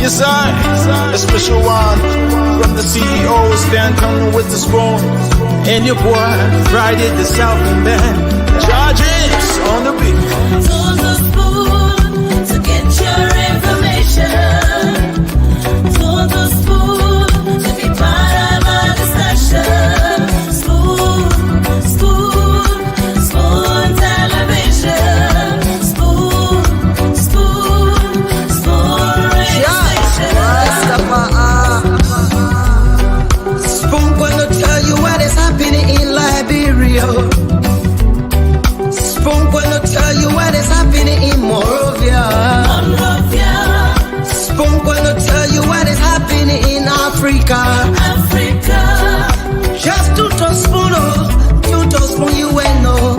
Yes, I, a special one from the CEO, stand coming with the spoon. And your boy, Friday the Southern Band, charges on the beat. To the spoon to get your information. To the spoon to be part of our discussion. Spoon, spoon, spoon television. Spoon, spoon, spoon radio station. Spoon gonna tell you what is happening in Liberia. Spoon gonna tell you what is happening in Monrovia. Spoon gonna tell you what is happening in Africa. Just to spoon, you will know.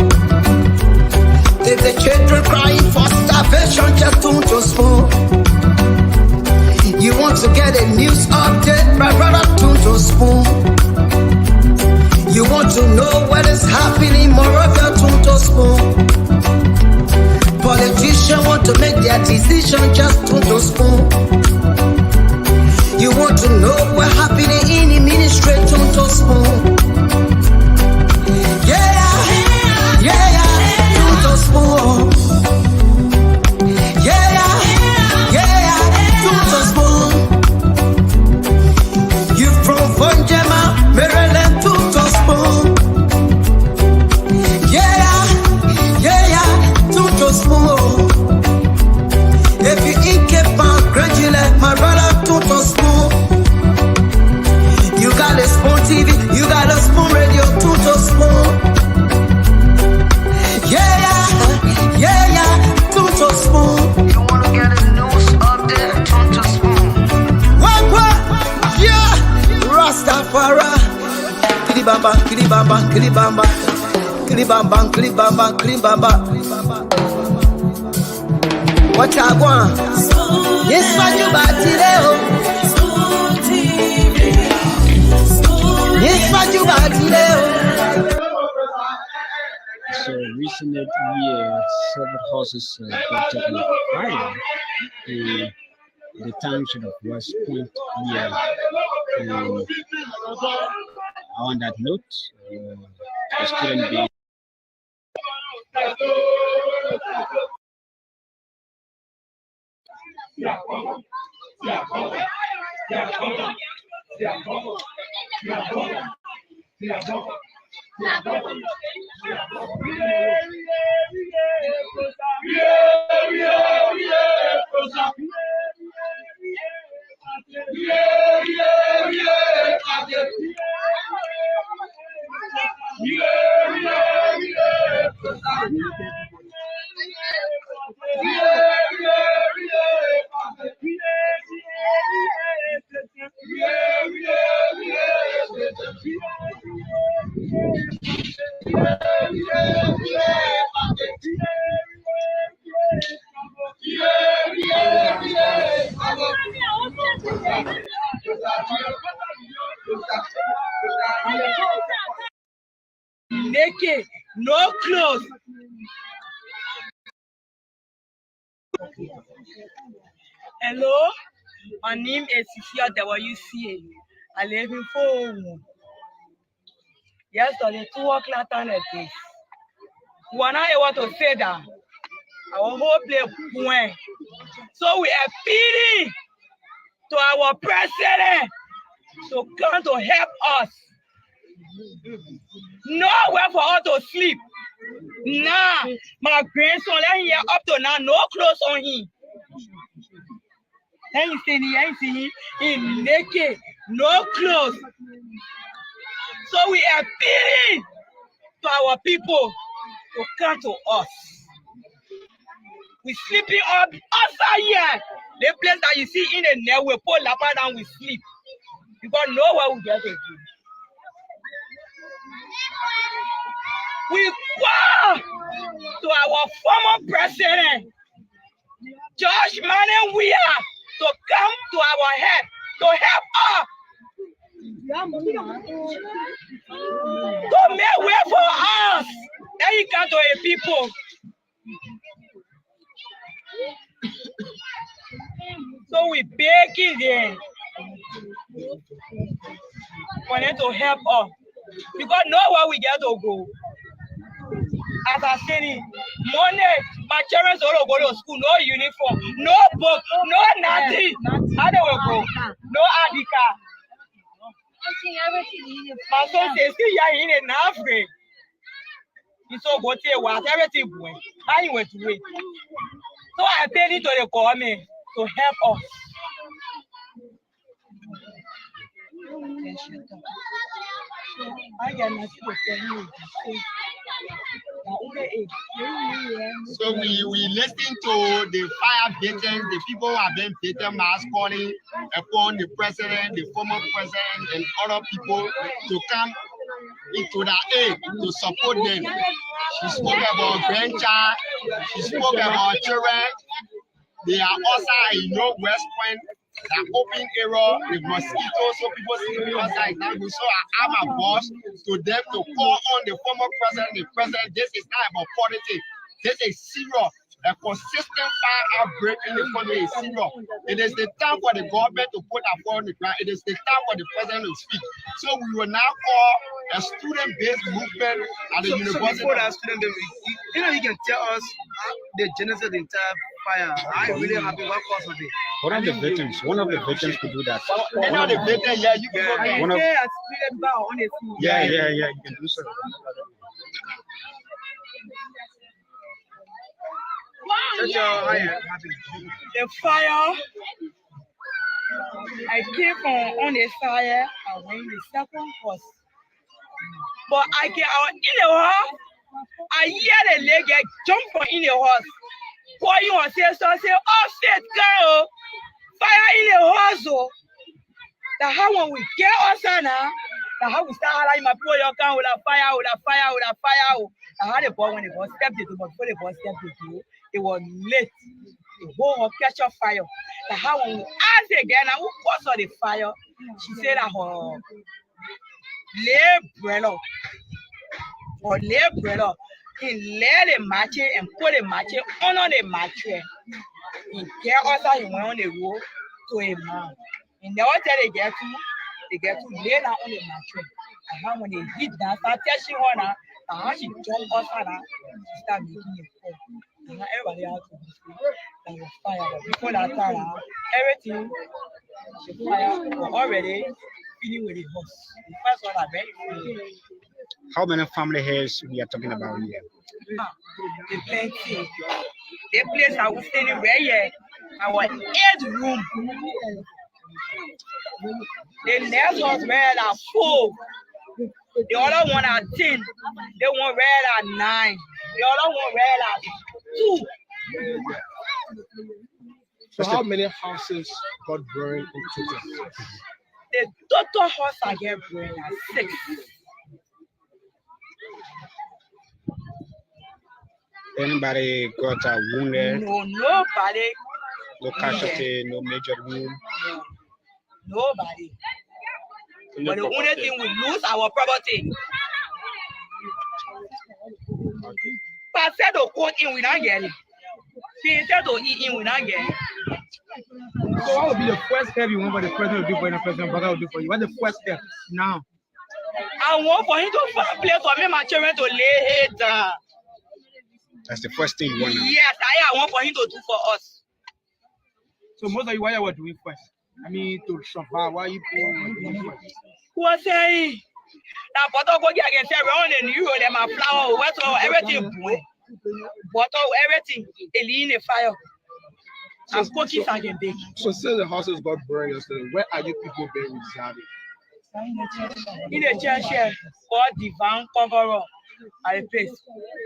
If the children crying for starvation, just to spoon. You want to get a news update, my brother, to spoon. You want to know what is happening in Monrovia, to spoon. Politicians want to make their decision, just to spoon. You want to know what happening in the ministry, to spoon. To spoon. To spoon. You from Fonjema, Maryland, to spoon. To spoon. If you eat Cape gradually, my brother, to spoon. You got a spoon TV, you got a spoon radio, to spoon. To spoon. You wanna get a news update, to spoon. What? Yeah. Rastafari. Kilibamba, kilibamba, kilibamba. Kilibamba, kilibamba, kilibamba. What I want? Yes, what you about today? Spoon TV. Yes, what you about today? So recently, several horses got taken off fire in the township of West Point here. On that note, the student being naked, no clothes. Hello, my name is Cecilia WCA. I live in Fort. Yesterday, 2 o'clock on the day. When I want to say that, our whole place went. So we are appealing to our president to come to help us. Nowhere for us to sleep. Nah, my grandson, let him here up to now, no clothes on him. Ain't seen him naked, no clothes. So we are appealing to our people to come to us. We sleeping up outside here. The place that you see in the net, we put lapa down, we sleep. Because nowhere we get to do. We call to our former president, George Manuel Weah, to come to our help, to help us. To make way for us. Then he come to a people. So So we begging them for them to help us. Because nowhere we get to go. As I said it, Monday, my children all go to school, no uniform, no book, no nothing. How they will go? No ID card. My son says, see, you're in an Africa. It's all go to what everything went. I went to wait. So I paid it to the government to help us. I got nothing to tell you. So we listen to the fire victims, the people who have been victim mass calling upon the president, the former president, and other people to come into the aid to support them. She spoke about grandchild, she spoke about children. They are also in West Point, the open area with mosquitoes, so people sleeping outside now. So I have a boss to them to call on the former president, the president. This is not about politics. This is serious. A consistent fire outbreak in the country is serious. It is the time for the government to put a foot on the ground. It is the time for the president to speak. So we will now call a student-based movement at the university. So before that student-based, you can tell us the genesis of the entire fire. I'm really happy what caused of it. One of the victims could do that. One of the victims, yeah, you can go. One of, Yeah, you can do so. The fire, I came from on the fire, I went the second horse. But I get out in the horse, I hear the leg jump from in the horse. Boy, you want to say, oh, shit, girl, fire in the horse. Oh. The how when we get outside now, the how we start like my boy, you can with a fire, with a fire, with a fire. The how the boy when the boy stepped into, but before the boy stepped into, it was late. The whole catch on fire. The how when we asked again, who caused the fire? She said that her labor or labor. He led the match and put the match on the mattress. He get outside, he went on the road to a man. He never tell they get to lay down on the mattress. And how when they hit that, start touching her now, and how she jump outside now, she start making a call. And now everybody has to be and the fire. But before that time, everything, the fire was already feeling with the horse. The first one are very free. How many family heads we are talking about here? The plenty. The place I was staying right here, our 8th room. The next house red at 4. The other one at 10. The one red at 9. The other one red at 2. So how many houses got burned in total? The total house I get burned at 6. Anybody got wounded? No, nobody. No casualty, no major wound? Nobody. But the only thing we lose our property. But said to quote in, we not get it. She said to eat in, we not get it. So what would be the first step you want for the president to do for you and the president Baga will do for you? What's the first step now? I want for him to find a place for me, my children to lay it down. That's the first thing you want now. Yes, I want for him to do for us. So most of you, what you were doing first? I mean, to survive, what you doing first? What's saying? Now, but I go get against everyone in Euro, them a flower, what's all everything. But everything, in the fire. As cookies and can bake. So since the houses got burned yesterday, where are you people being residing? In the church here, called Divine Cover Up at the place.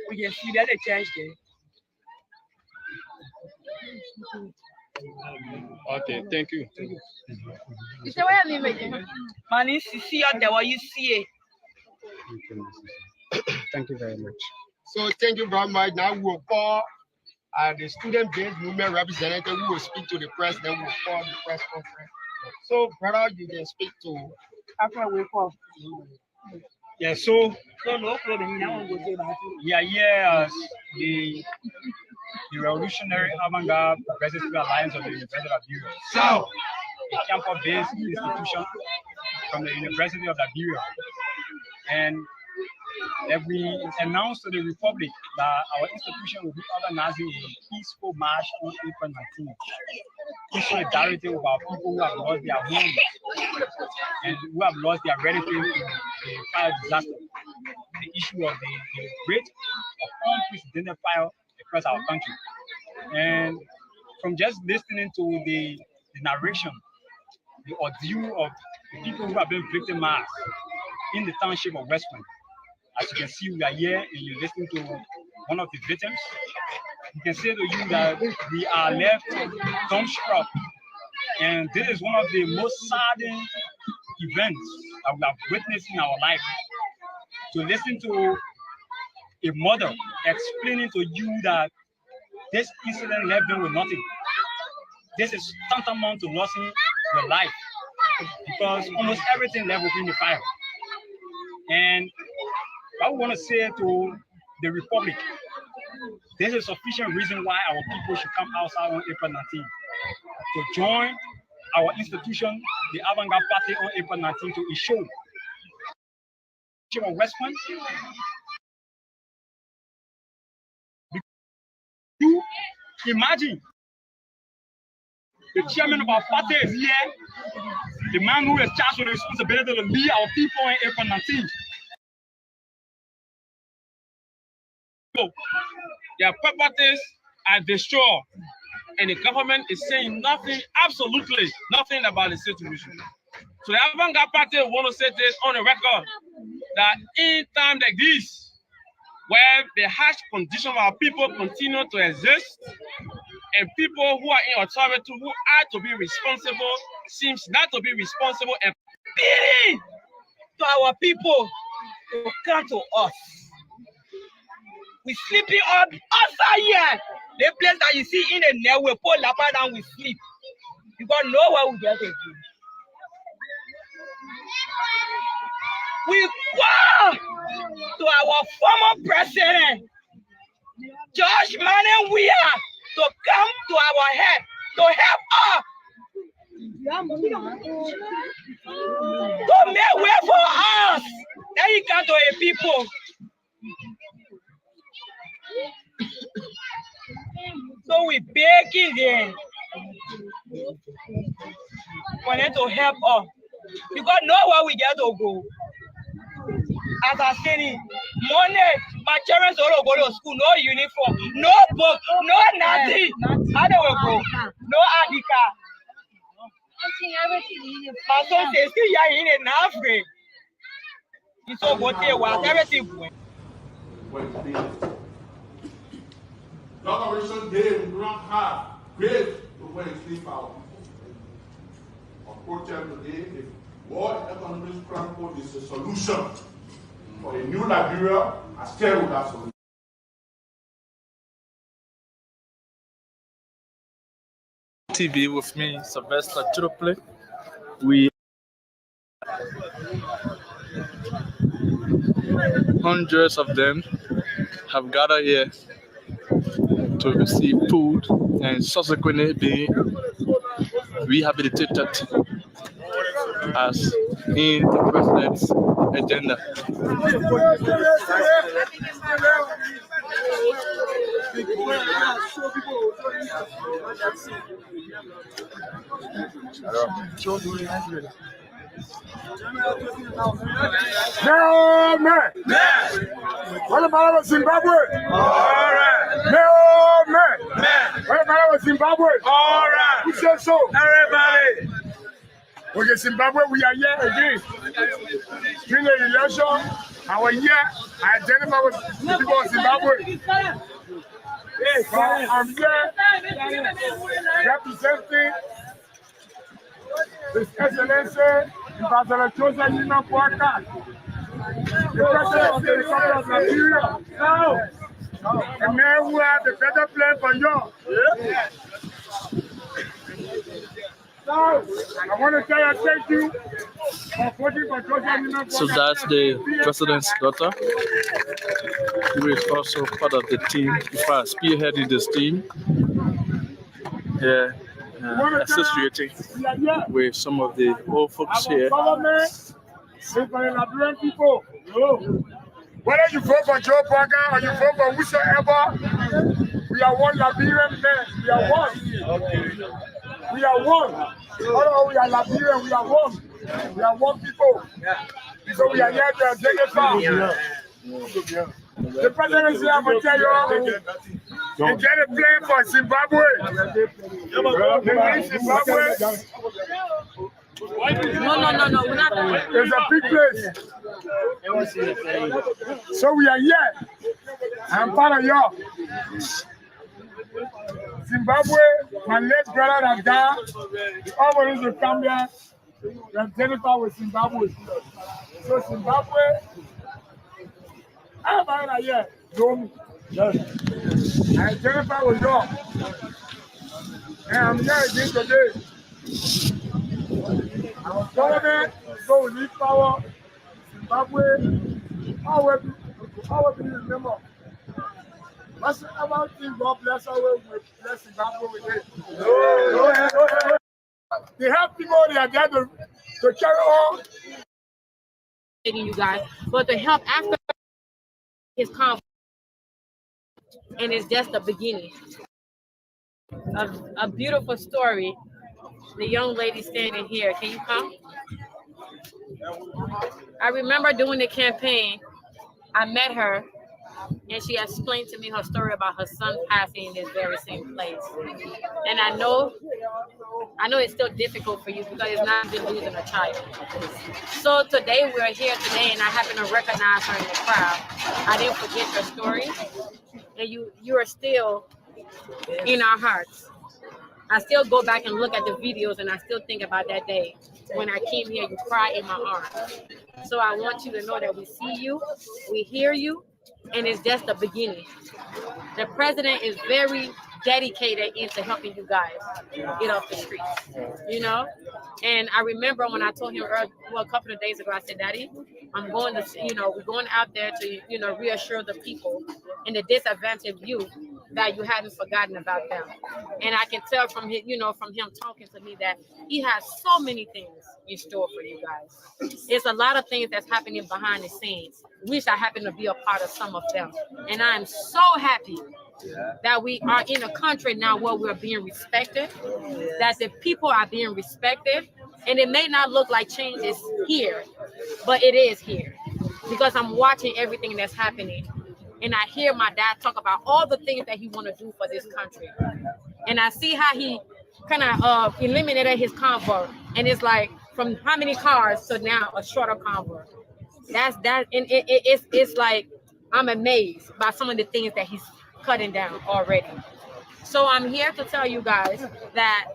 We can see that the church there. Okay, thank you. You say where you living? Man, you see out there what you see. Thank you very much. So thank you very much. Now we will call the student-based movement representative who will speak to the press, then we'll call the press conference. So, brother, you can speak to After we call. Yeah, so No problem. Now we go to that. we are here as the the Revolutionary Avant-Garde Progressive Alliance of the University of Liberia. So, a campus-based institution from the University of Liberia. And we announced to the Republic that our institution will be organizing a peaceful march on April 19th in solidarity with our people who have lost their homes and who have lost their relatives in the fire disaster. The issue of the rate of unprecedented fire across our country. And from just listening to the narration, the ordeal of the people who have been victimized in the township of Westman. As you can see, we are here and you're listening to one of the victims. We can say to you that we are left dumbstruck. And this is one of the most saddening events that we have witnessed in our life. To listen to a mother explaining to you that this incident left them with nothing. This is tantamount to losing your life because almost everything left within the fire. And I want to say to the Republic, this is sufficient reason why our people should come outside on April 19th to join our institution, the Avant-Garde Party, on April 19th to ensure of Westman. You imagine the chairman of our party is here, the man who is charged with the responsibility to lead our people on April 19th. So, their properties are destroyed, and the government is saying nothing, absolutely nothing about the situation. So the Avant-Garde Party want to say this on the record that in times like this, where the harsh condition of our people continue to exist, and people who are in authority who are to be responsible seems not to be responsible and appealing to our people to come to us. We sleeping up outside here. The place that you see in the net, we put lapa down, we sleep. Because nowhere we get to do. We call to our former president, George Manneh Weah, to come to our head, to help us. To make way for us. Then he come to a people. So we begging them for them to help us. Because nowhere we get to go. As I said, money, my children don't go to school, no uniform, no book, no nothing. How they will go? No ID card. My son says, see, you're in an Africa. It's all good there, what everything going. Generation Day, we don't have great to where it's sleep out. Approach today, the World Economic Plan Code is a solution for a new Liberia, and still with that solution. TV with me, Sylvester Chidople. We hundreds of them have gathered here to receive food and subsequently be rehabilitated as in the president's agenda. No man! What about Zimbabwe? All right. No man! What about Zimbabwe? All right. Who said so? Everybody. Okay, Zimbabwe, we are here again. During the election, our year, I identify with people of Zimbabwe. So I'm here representing His Excellency Ambassador Joseph Nina Boakai, the President of the Republic of Liberia, a man who has a better plan for you. So, I want to tell you thank you for voting for Joseph Nina Boakai. So that's the president's daughter. who is also part of the team, in fact, spearheading this team. Yeah, associating with some of the old folks here. Government, for the Liberian people. Whether you vote for Joe Biden or you vote for whosoever, we are one Liberian man. We are one. We are one. Although we are Liberian, we are one. We are one people. So we are here to take it far. The president is here, I'm going to tell you, you get a plane for Zimbabwe. Zimbabwe. No, we're not done. It's a big place. So we are here. I'm part of y'all. Zimbabwe, my late brother that died, he always used to come here and Jennifer with Zimbabwe. So Zimbabwe, I'm here. And Jennifer was young. And I'm here again today. Our government so we need power. Zimbabwe, how will be remembered? Whatsoever thing God bless our way, we bless Zimbabwe with it. Go ahead. They have people they are there to carry on. You guys, but to help after his conference, and it's just the beginning of a beautiful story. The young lady standing here, can you come? I remember doing the campaign. I met her, and she explained to me her story about her son passing in this very same place. And I know it's still difficult for you because it's not just losing a child. So today we're here today, and I happen to recognize her in the crowd. I didn't forget her story, and you are still in our hearts. I still go back and look at the videos, and I still think about that day when I came here. You cry in my arms. So I want you to know that we see you, we hear you, and it's just the beginning. The president is very dedicated into helping you guys get off the streets, you know? And I remember when I told him a couple of days ago, I said, Daddy, I'm going to, we're going out there to, reassure the people and the disadvantaged youth that you haven't forgotten about them. And I can tell from his, from him talking to me that he has so many things in store for you guys. It's a lot of things that's happening behind the scenes. Wish I happen to be a part of some of them. And I'm so happy that we are in a country now where we're being respected, that the people are being respected. And it may not look like change is here, but it is here because I'm watching everything that's happening. And I hear my dad talk about all the things that he want to do for this country. And I see how he kind of eliminated his convoy. And it's like from how many cars to now a shorter convoy. And it's like I'm amazed by some of the things that he's cutting down already. So I'm here to tell you guys that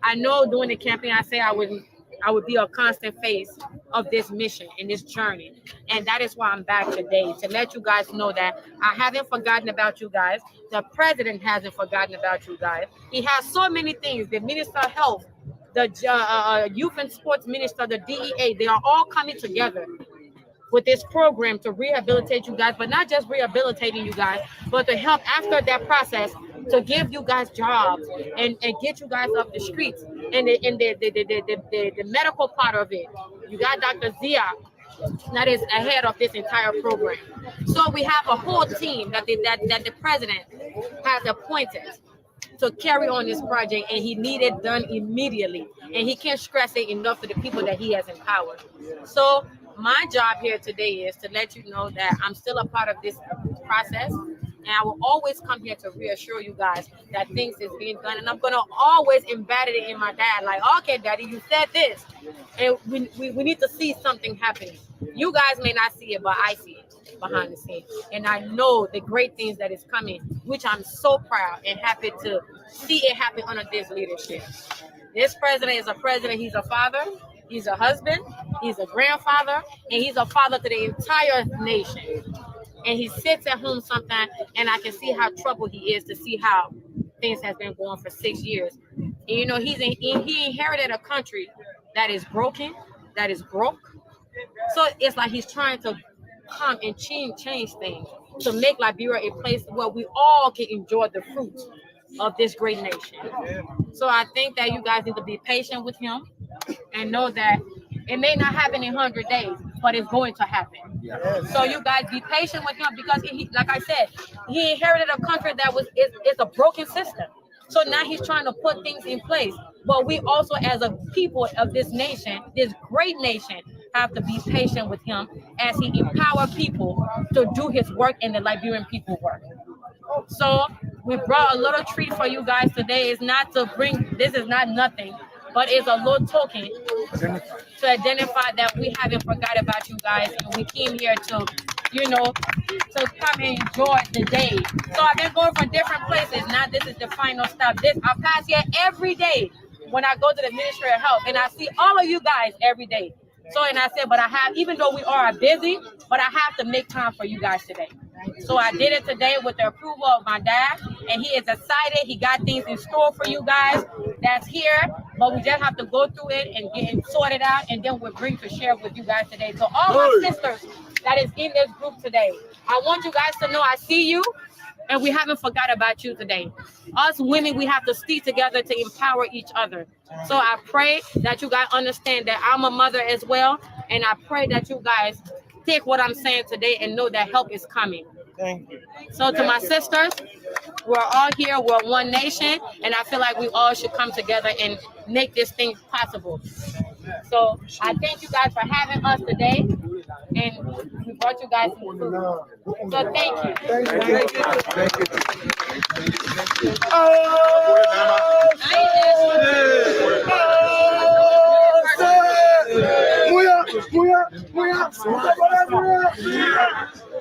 I know during the campaign I say I would be a constant face of this mission and this journey. And that is why I'm back today, to let you guys know that I haven't forgotten about you guys. The president hasn't forgotten about you guys. He has so many things. The Minister of Health, the Youth and Sports Minister, the DEA, they are all coming together with this program to rehabilitate you guys, but not just rehabilitating you guys, but to help after that process to give you guys jobs and get you guys off the streets. And the medical part of it, you got Dr. Zia that is ahead of this entire program. So we have a whole team that the president has appointed to carry on this project, and he needed done immediately. And he can't stress it enough to the people that he has empowered. So my job here today is to let you know that I'm still a part of this process. And I will always come here to reassure you guys that things is being done. And I'm going to always embed it in my dad. Like, okay, Daddy, you said this. And we need to see something happening. You guys may not see it, but I see it behind the scenes. And I know the great things that is coming, which I'm so proud and happy to see it happen under this leadership. This president is a president. He's a father. He's a husband. He's a grandfather. And he's a father to the entire nation. And he sits at home sometimes, and I can see how troubled he is to see how things has been going for 6 years. And, he inherited a country that is broken, that is broke. So it's like he's trying to come and change things. to make Liberia a place where we all can enjoy the fruits of this great nation. So I think that you guys need to be patient with him and know that it may not happen in 100 days, but it's going to happen. So you guys be patient with him because, he, like I said, he inherited a country that is a broken system. So now he's trying to put things in place. But we also, as a people of this nation, this great nation, have to be patient with him as he empower people to do his work and the Liberian people work. So we brought a little treat for you guys today. It's not to bring, this is not nothing, but it's a little token to identify that we haven't forgot about you guys, and we came here to, you know, to come and enjoy the day. So I've been going from different places. Now this is the final stop. I pass here every day when I go to the Ministry of Health, and I see all of you guys every day. So, and I said, but I have, even though we are busy, but I have to make time for you guys today. So I did it today with the approval of my dad, and he is excited. He got things in store for you guys that's here, but we just have to go through it and get it sorted out, and then we'll bring to share with you guys today. So all my sisters that is in this group today, I want you guys to know I see you, and we haven't forgot about you today. Us women, we have to stick together to empower each other. So I pray that you guys understand that I'm a mother as well, and I pray that you guys take what I'm saying today and know that help is coming. Thank you. So to my sisters, we're all here, we're one nation, and I feel like we all should come together and make this thing possible. So I thank you guys for having us today, and we brought you guys some food. So thank you. Thank you.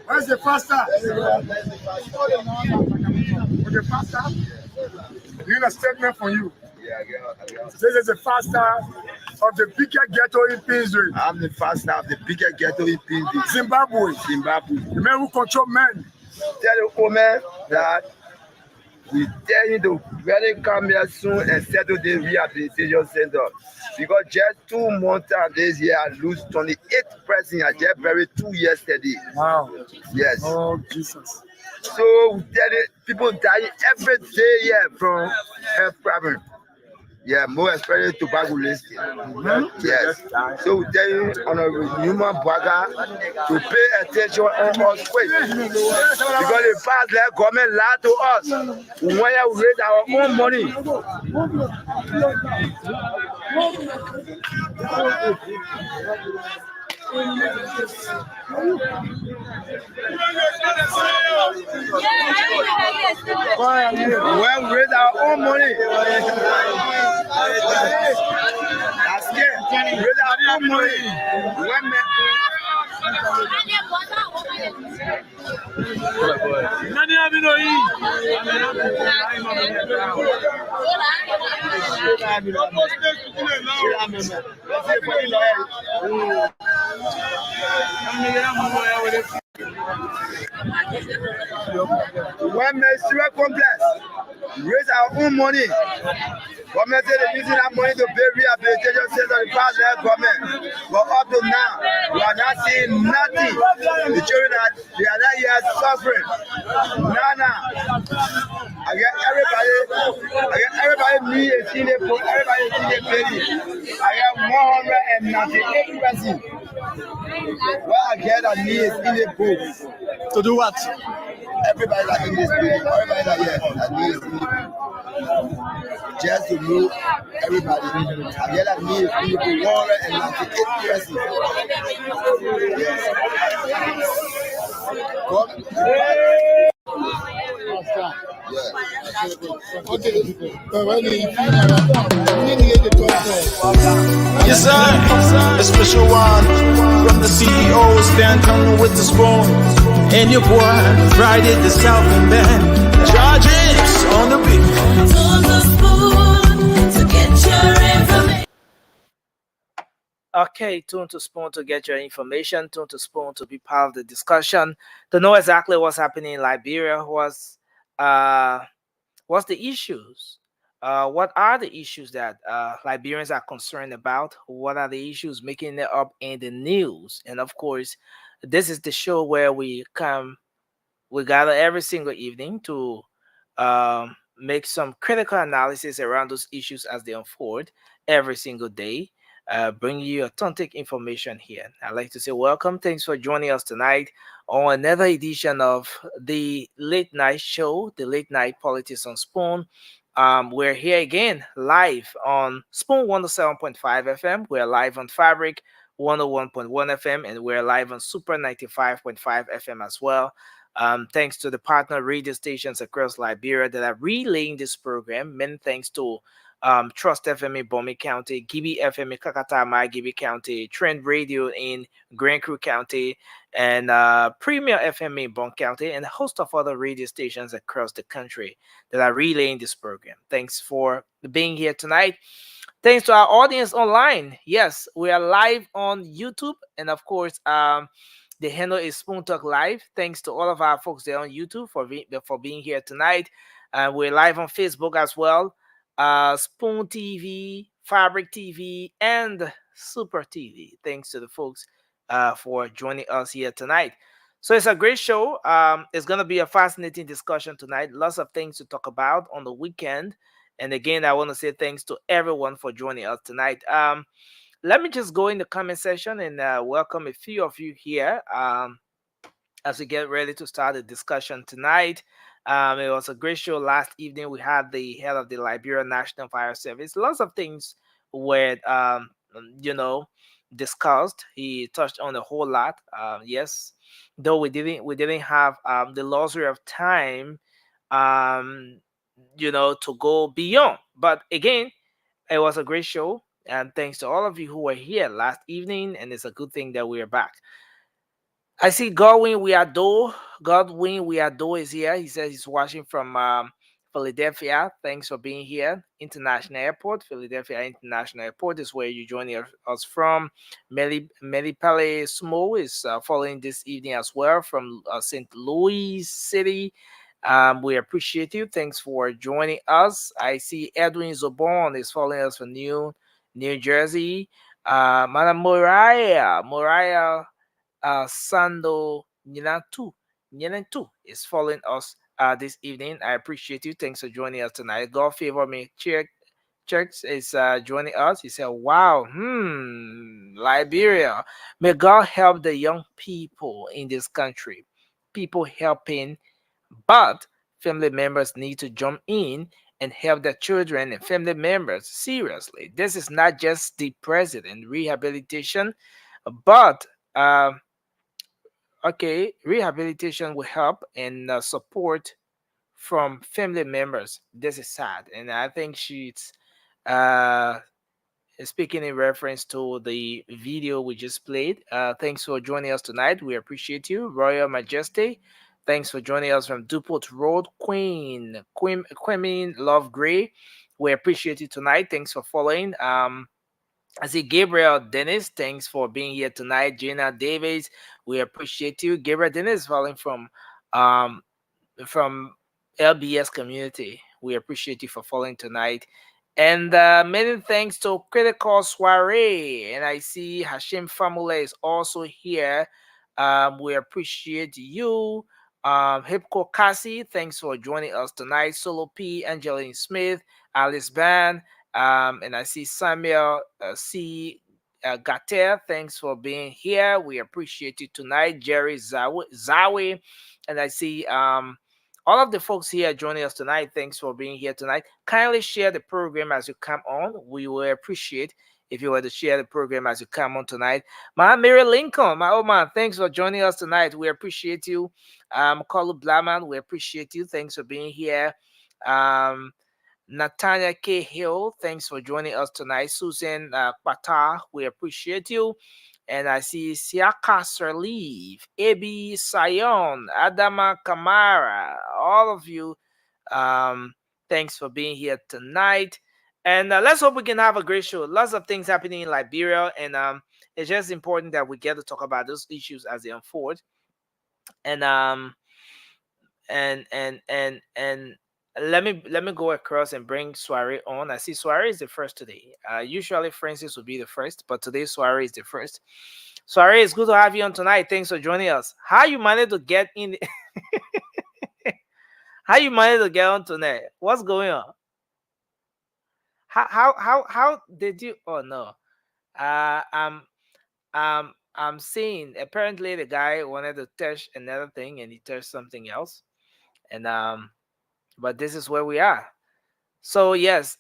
Where's the pastor? Okay, pastor. Doing a statement for you. This is the pastor of the biggest ghetto in Pinsway. I'm the pastor of the biggest ghetto in Pinsway. Zimbabwe. The man who control men. Tell the woman that we tell him to really come here soon and settle the rehabilitation center. Because just 2 months of this year, I lose 28 persons. I just buried 2 yesterday. Wow. Yes. Oh, Jesus. So we tell it, people dying every day here from health problem. Yeah, more especially tobacco listing. Yes. So we tell you on a human burger to pay attention on us quick. Because the past like government lied to us. We want to raise our own money. Well, we raise our own money. That's it. Raise our own money. When menstrual complex, raise our own money. Government said they're using that money to pay rehabilitation center in the past government. But up to now, we are not seeing nothing. The children they are not here suffering. I get everybody me is in the book, everybody is in the baby. I have 198 persons. Well, I get a me is in the book. To do what? Everybody that in this place, everybody that here, that me is in the book. Just to know everybody. I get a me is in the book, 198 persons. Yes, sir. A special one from the CEO, Stan coming with the spoon. And your boy, Friday the Southern Band. Charges on the beat. Tools of spoon to get your information. Okay, tune to Spoon to get your information, tune to Spoon to be part of the discussion, to know exactly what's happening in Liberia, what's the issues, what are the issues that Liberians are concerned about, what are the issues making it up in the news. And of course, this is the show where we we gather every single evening to make some critical analysis around those issues as they unfold every single day. Bring you authentic information here. I'd like to say welcome. Thanks for joining us tonight on another edition of the Late Night Show, the Late Night Politics on Spoon. We're here again live on Spoon 107.5 FM. We're live on Fabric 101.1 FM, and we're live on Super 95.5 FM as well. Thanks to the partner radio stations across Liberia that are relaying this program. Many thanks to Trust FM in Bomi County, Gibi FM in Kakatama, Gibi County, Trend Radio in Grand Crew County, and Premier FM in Bon County, and a host of other radio stations across the country that are relaying this program. Thanks for being here tonight. Thanks to our audience online. Yes, we are live on YouTube, and of course, the handle is Spoon Talk Live. Thanks to all of our folks there on YouTube for being here tonight. We're live on Facebook as well. Spoon TV, Fabric TV, and Super TV. Thanks to the folks for joining us here tonight. So it's a great show. It's going to be a fascinating discussion tonight. Lots of things to talk about on the weekend. And again, I want to say thanks to everyone for joining us tonight. Let me just go in the comment section and welcome a few of you here as we get ready to start the discussion tonight. It was a great show last evening. We had the head of the Liberia National Fire Service. Lots of things were, discussed. He touched on a whole lot. Yes, though we didn't have the luxury of time, to go beyond. But again, it was a great show. And thanks to all of you who were here last evening. And it's a good thing that we are back. I see Godwin Wiado. Godwin Wiado is here. He says he's watching from Philadelphia. Thanks for being here. International Airport, Philadelphia International Airport is where you're joining us from. Melipale Smo is following this evening as well from St. Louis City. We appreciate you. Thanks for joining us. I see Edwin Zobon is following us from New Jersey. Madam Moriah Sando Nyanatu is following us this evening. I appreciate you. Thanks for joining us tonight. God favor me. Church is joining us. He said, wow, Liberia. May God help the young people in this country. People helping, but family members need to jump in and help their children and family members. Seriously, this is not just the president rehabilitation, but rehabilitation will help and support from family members. This is sad, and I think she's speaking in reference to the video we just played. Thanks for joining us tonight. We appreciate you. Royal Majesty, thanks for joining us from Dupont Road. Queen Love Gray, we appreciate you tonight. Thanks for following. I see Gabriel Dennis, thanks for being here tonight. Gina Davis, we appreciate you. Gabriel Dennis following from LBS community. We appreciate you for following tonight. And many thanks to Critical Soiree. And I see Hashim Famule is also here. We appreciate you. Hipko Kasi, thanks for joining us tonight. Solo P, Angeline Smith, Alice Ban, and I see Samuel C. Gater, thanks for being here. We appreciate you tonight. Jerry Zawi, and I see all of the folks here joining us tonight. Thanks for being here tonight. Kindly share the program as you come on. We will appreciate if you were to share the program as you come on tonight. My Mary Lincoln, my old man, thanks for joining us tonight. We appreciate you. Carlo Blaman, we appreciate you. Thanks for being here. Natanya K. Hill, thanks for joining us tonight. Susan Pata, we appreciate you. And I see Siaka Serleave, Ebi Sayon, Adama Kamara, all of you. Thanks for being here tonight. And let's hope we can have a great show. Lots of things happening in Liberia, and it's just important that we get to talk about those issues as they unfold. And let me go across and bring Soiree on. I see Soiree is the first today. Usually Francis will be the first, but today Soiree is the first. Soiree, it's good to have you on tonight. Thanks for joining us. How you managed to get in How you managed to get on tonight? What's going on? How did you? Oh no. Uh, I'm I'm seeing apparently the guy wanted to touch another thing and he touched something else. And but this is where we are. So yes,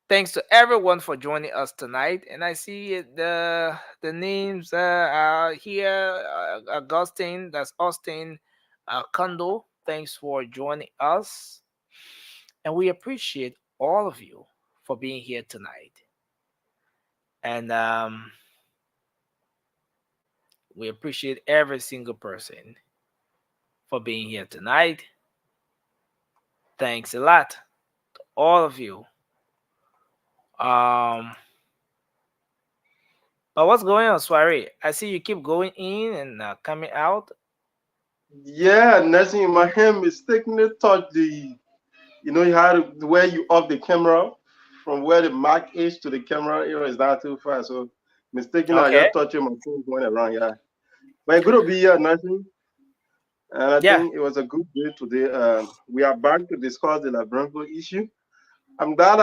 thanks to everyone for joining us tonight. And I see the names are here. Augustine, that's Austin, Kondo. Thanks for joining us, and we appreciate all of you for being here tonight. And we appreciate every single person for being here tonight. Thanks a lot to all of you. But what's going on, Swari? I see you keep going in and coming out. Yeah, nothing in my hand mistakenly touched the, you know, you had to where you off the camera from where the mark is to the camera, you know, it's not too far. So mistakenly, I Okay. just touched my phone going around, yeah. But good to be here, nothing. And I Yeah. think it was a good day today. We are back to discuss the Labranco issue. I'm glad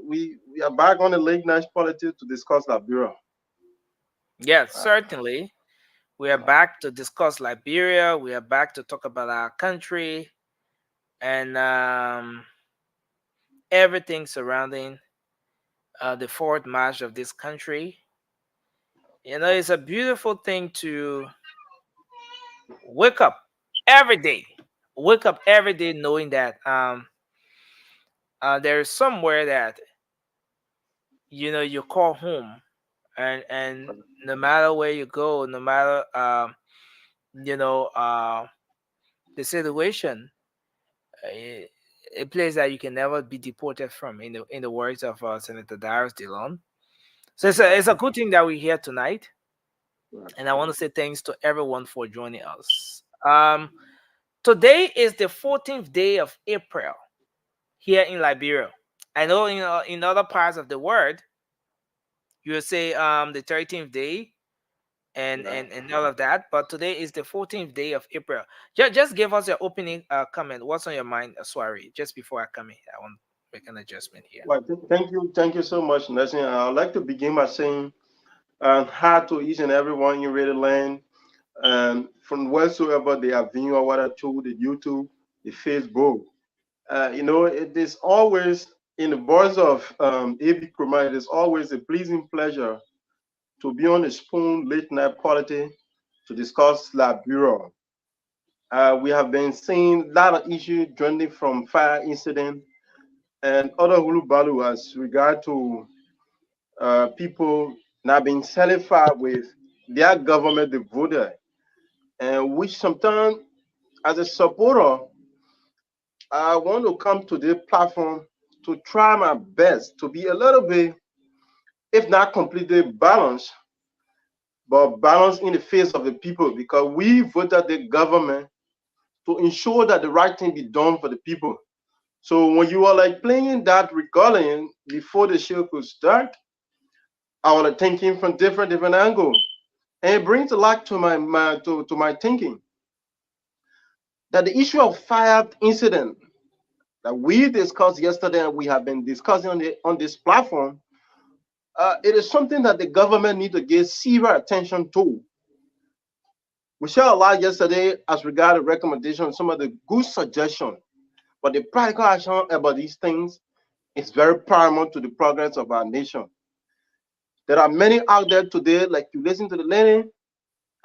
we are back on the late night politics to discuss Liberia. Yes, certainly. We are back to discuss Liberia. We are back to talk about our country and everything surrounding the forward march of this country. You know, it's a beautiful thing to wake up every day. Wake up every day knowing that there is somewhere that you call home, and no matter where you go, no matter you know uh, the situation, a place that you can never be deported from, in the words of Senator Darius Dillon. So it's a good thing that we're here tonight, and I want to say thanks to everyone for joining us. Today is the 14th day of April here in Liberia. I know in other parts of the world you will say the 13th day and all of that, but today is the 14th day of April. Just give us your opening comment. What's on your mind, Swari? Just before I come in, I want to make an adjustment here. Well, thank you so much, Nelson. I'd like to begin by saying hi to each and everyone in Radio Land, from wheresoever they are viewing or what I told the YouTube, the Facebook. You know, it is always in the voice of A.B. Krumah, it is always a pleasing pleasure to be on the Spoon Late Night Politics to discuss Liberia. We have been seeing a lot of issues journeying from fire incident and other hulu balu as regard to people not being satisfied with their government, the voter, and which sometimes, as a supporter, I want to come to the platform to try my best to be a little bit, if not completely balanced, but balanced in the face of the people, because we voted the government to ensure that the right thing be done for the people. So when you are like playing that recording before the show could start, I was like thinking from different angles, and it brings a lot to my thinking that the issue of fire incident that we discussed yesterday and we have been discussing on this platform, it is something that the government need to give serious attention to. We shared a lot yesterday as regard to recommendations, some of the good suggestions, but the practical action about these things is very paramount to the progress of our nation. There are many out there today, like you listen to the lady.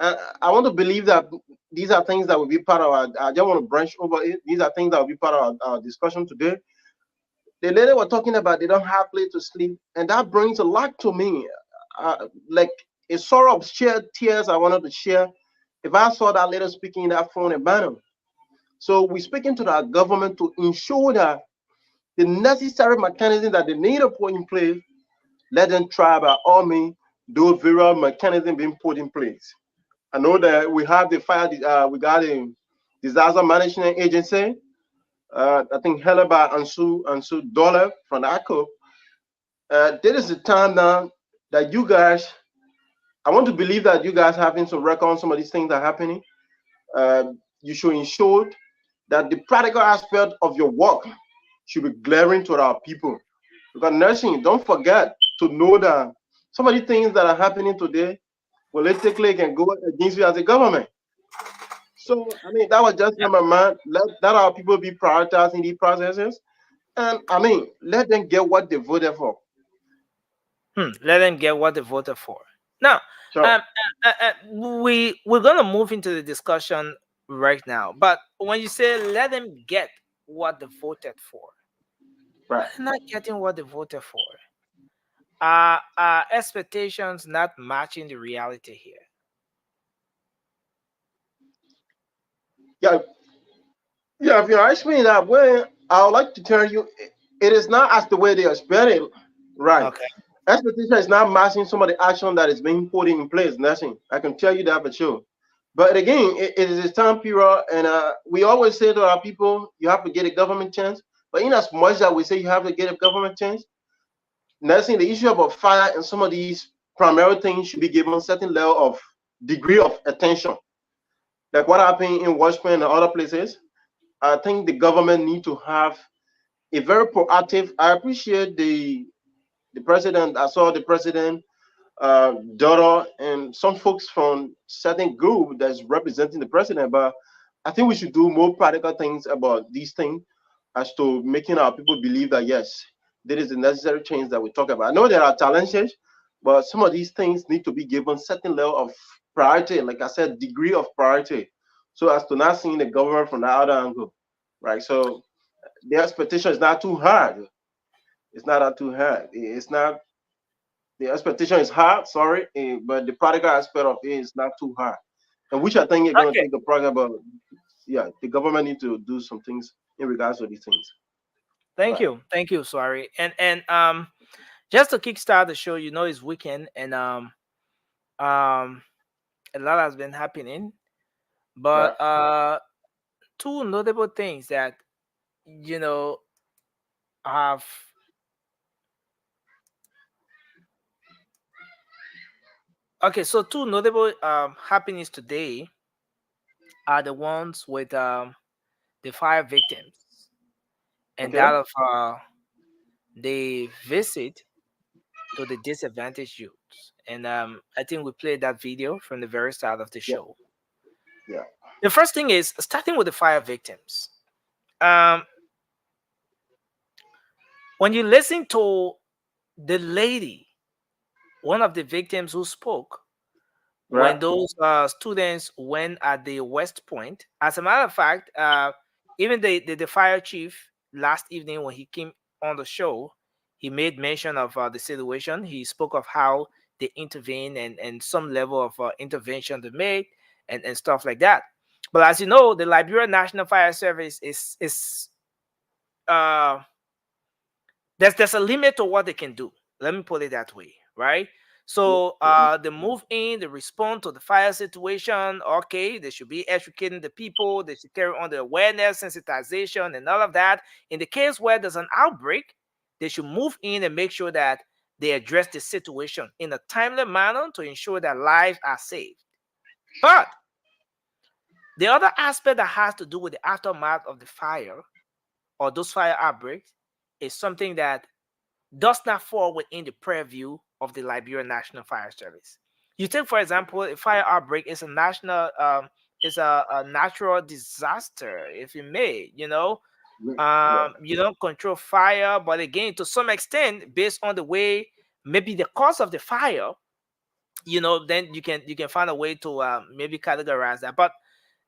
I want to believe that these are things that will be part of our, I don't want to branch over it. These are things that will be part of our discussion today. The lady was talking about they don't have place to sleep, and that brings a lot to me. Like a sort of shared tears I wanted to share if I saw that lady speaking in that phone in Bantam. So we're speaking to the government to ensure that the necessary mechanisms that they need to put in place, let them try by all means those various mechanisms being put in place. I know that we have the fire, we got a disaster management agency. I think held by Ansu Dollar from the ACO. This is the time now that you guys, I want to believe that you guys having some record on some of these things that are happening. you should ensure that the practical aspect of your work should be glaring to our people. Because nursing, don't forget to know that some of the things that are happening today politically can go against you as a government. So, I mean, that was just on my mind. Let our people be prioritized in these processes. And, I mean, let them get what they voted for. Let them get what they voted for. Now, Sure. we're going to move into the discussion right now. But when you say let them get what they voted for, right, they're not getting what they voted for. Expectations not matching the reality here. Yeah, if you ask me that way, I would like to tell you it is not as the way they expect it. Right. Okay. Expectation is not matching some of the action that is being put in place. Nothing. I can tell you that for sure. But again, it is a time period, and we always say to our people, you have to get a government chance. But in as much that we say you have to get a government chance, nothing. The issue about fire and some of these primary things should be given a certain level of degree of attention. Like what happened in Washington and other places, I think the government need to have a very proactive. I appreciate the president. I saw the president daughter and some folks from certain group that's representing the president, but I think we should do more practical things about these things as to making our people believe that yes, there is the necessary change that we talk about. I know there are challenges, but some of these things need to be given certain level of priority, like I said, degree of priority, so as to not seeing the government from the other angle, right? So the expectation is not too hard. It's not that too hard. It's not. The expectation is hard, sorry, but the practical aspect of it is not too hard. And which I think you're going to take a program about. Yeah, the government need to do some things in regards to these things. Thank you, Swari. And just to kickstart the show, it's weekend, and a lot has been happening, but two notable things that have so two notable happenings today are the ones with the fire victims and that of the visit to the disadvantaged youths. And I think we played that video from the very start of the show. Yeah. The first thing is starting with the fire victims. When you listen to the lady, one of the victims who spoke, when those students went at the West Point, as a matter of fact, even the fire chief last evening when he came on the show, he made mention of the situation. He spoke of how they intervened and some level of intervention they made and stuff like that. But as you know, the Liberia National Fire Service is there's a limit to what they can do. Let me put it that way, right? So they move in, they respond to the fire situation. Okay, they should be educating the people. They should carry on the awareness, sensitization, and all of that. In the case where there's an outbreak, they should move in and make sure that they address the situation in a timely manner to ensure that lives are saved. But the other aspect that has to do with the aftermath of the fire or those fire outbreaks is something that does not fall within the purview of the Liberia National Fire Service. You take, for example, a fire outbreak is a national, is a natural disaster, if you may. You don't control fire, but again, to some extent, based on the way maybe the cause of the fire, then you can find a way to maybe categorize that. But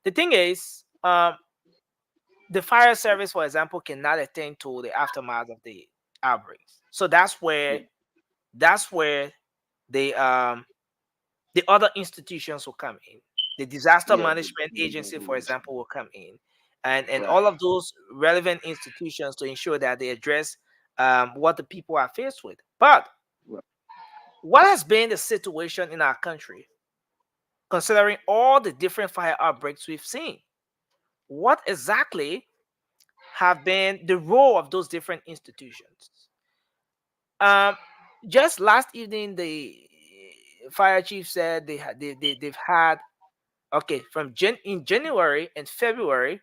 the thing is, the fire service, for example, cannot attend to the aftermath of the outbreaks. So that's where the other institutions will come in. The disaster management agency, for example, will come in, and all of those relevant institutions to ensure that they address what the people are faced with. But what has been the situation in our country, considering all the different fire outbreaks we've seen? What exactly have been the role of those different institutions? Just last evening, the fire chief said they've had Okay, in January and February,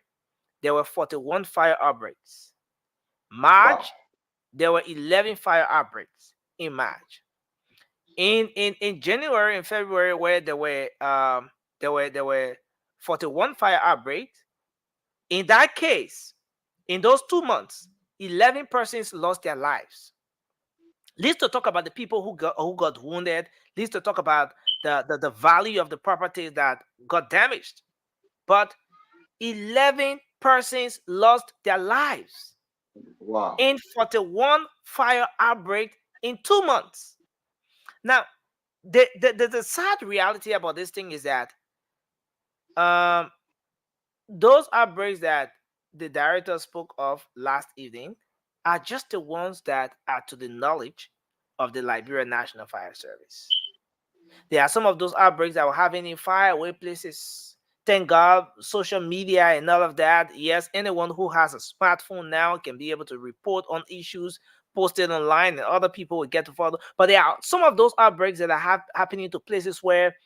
there were 41 fire outbreaks. March, there were 11 fire outbreaks in March. In January and February, where there were 41 fire outbreaks. In that case, in those 2 months, 11 persons lost their lives. Least to talk about the people who got wounded. Least to talk about the value of the property that got damaged. But 11 persons lost their lives. Wow. In 41 fire outbreaks in 2 months. Now, the sad reality about this thing is that those outbreaks that the director spoke of last evening are just the ones that are to the knowledge of the Liberia National Fire Service. There are some of those outbreaks that were happening in faraway places. Thank God, social media and all of that. Yes, anyone who has a smartphone now can be able to report on issues, post it online, and other people will get to follow. But there are some of those outbreaks that are happening to places where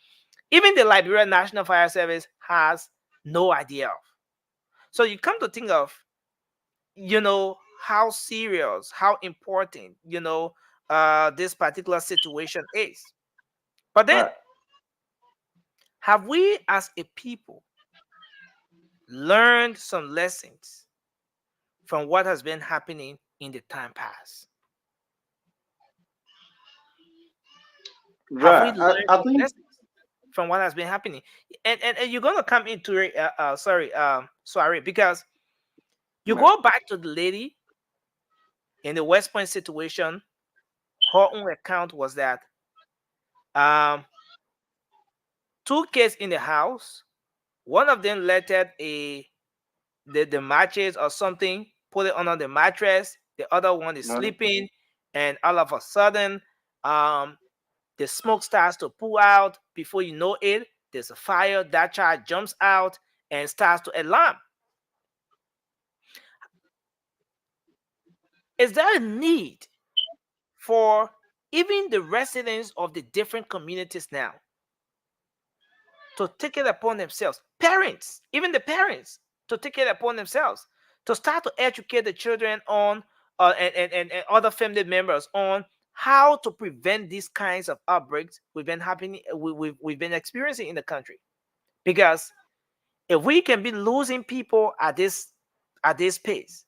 even the Liberia National Fire Service has no idea of. So you come to think of, how serious, how important, this particular situation is. But then, have we as a people learned some lessons from what has been happening in the time past? Have we learned some lessons from what has been happening? And you're gonna come into it, sorry, because you go back to the lady in the West Point situation. Her own account was that 2 kids in the house, one of them lettered the mattress or something, put it under the mattress. The other one is sleeping, and all of a sudden, the smoke starts to pour out. Before you know it, there's a fire. That child jumps out and starts to alarm. Is there a need for even the residents of the different communities now to take it upon themselves, parents, even the parents, to take it upon themselves to start to educate the children on and other family members on how to prevent these kinds of outbreaks we've been experiencing in the country? Because if we can be losing people at this pace,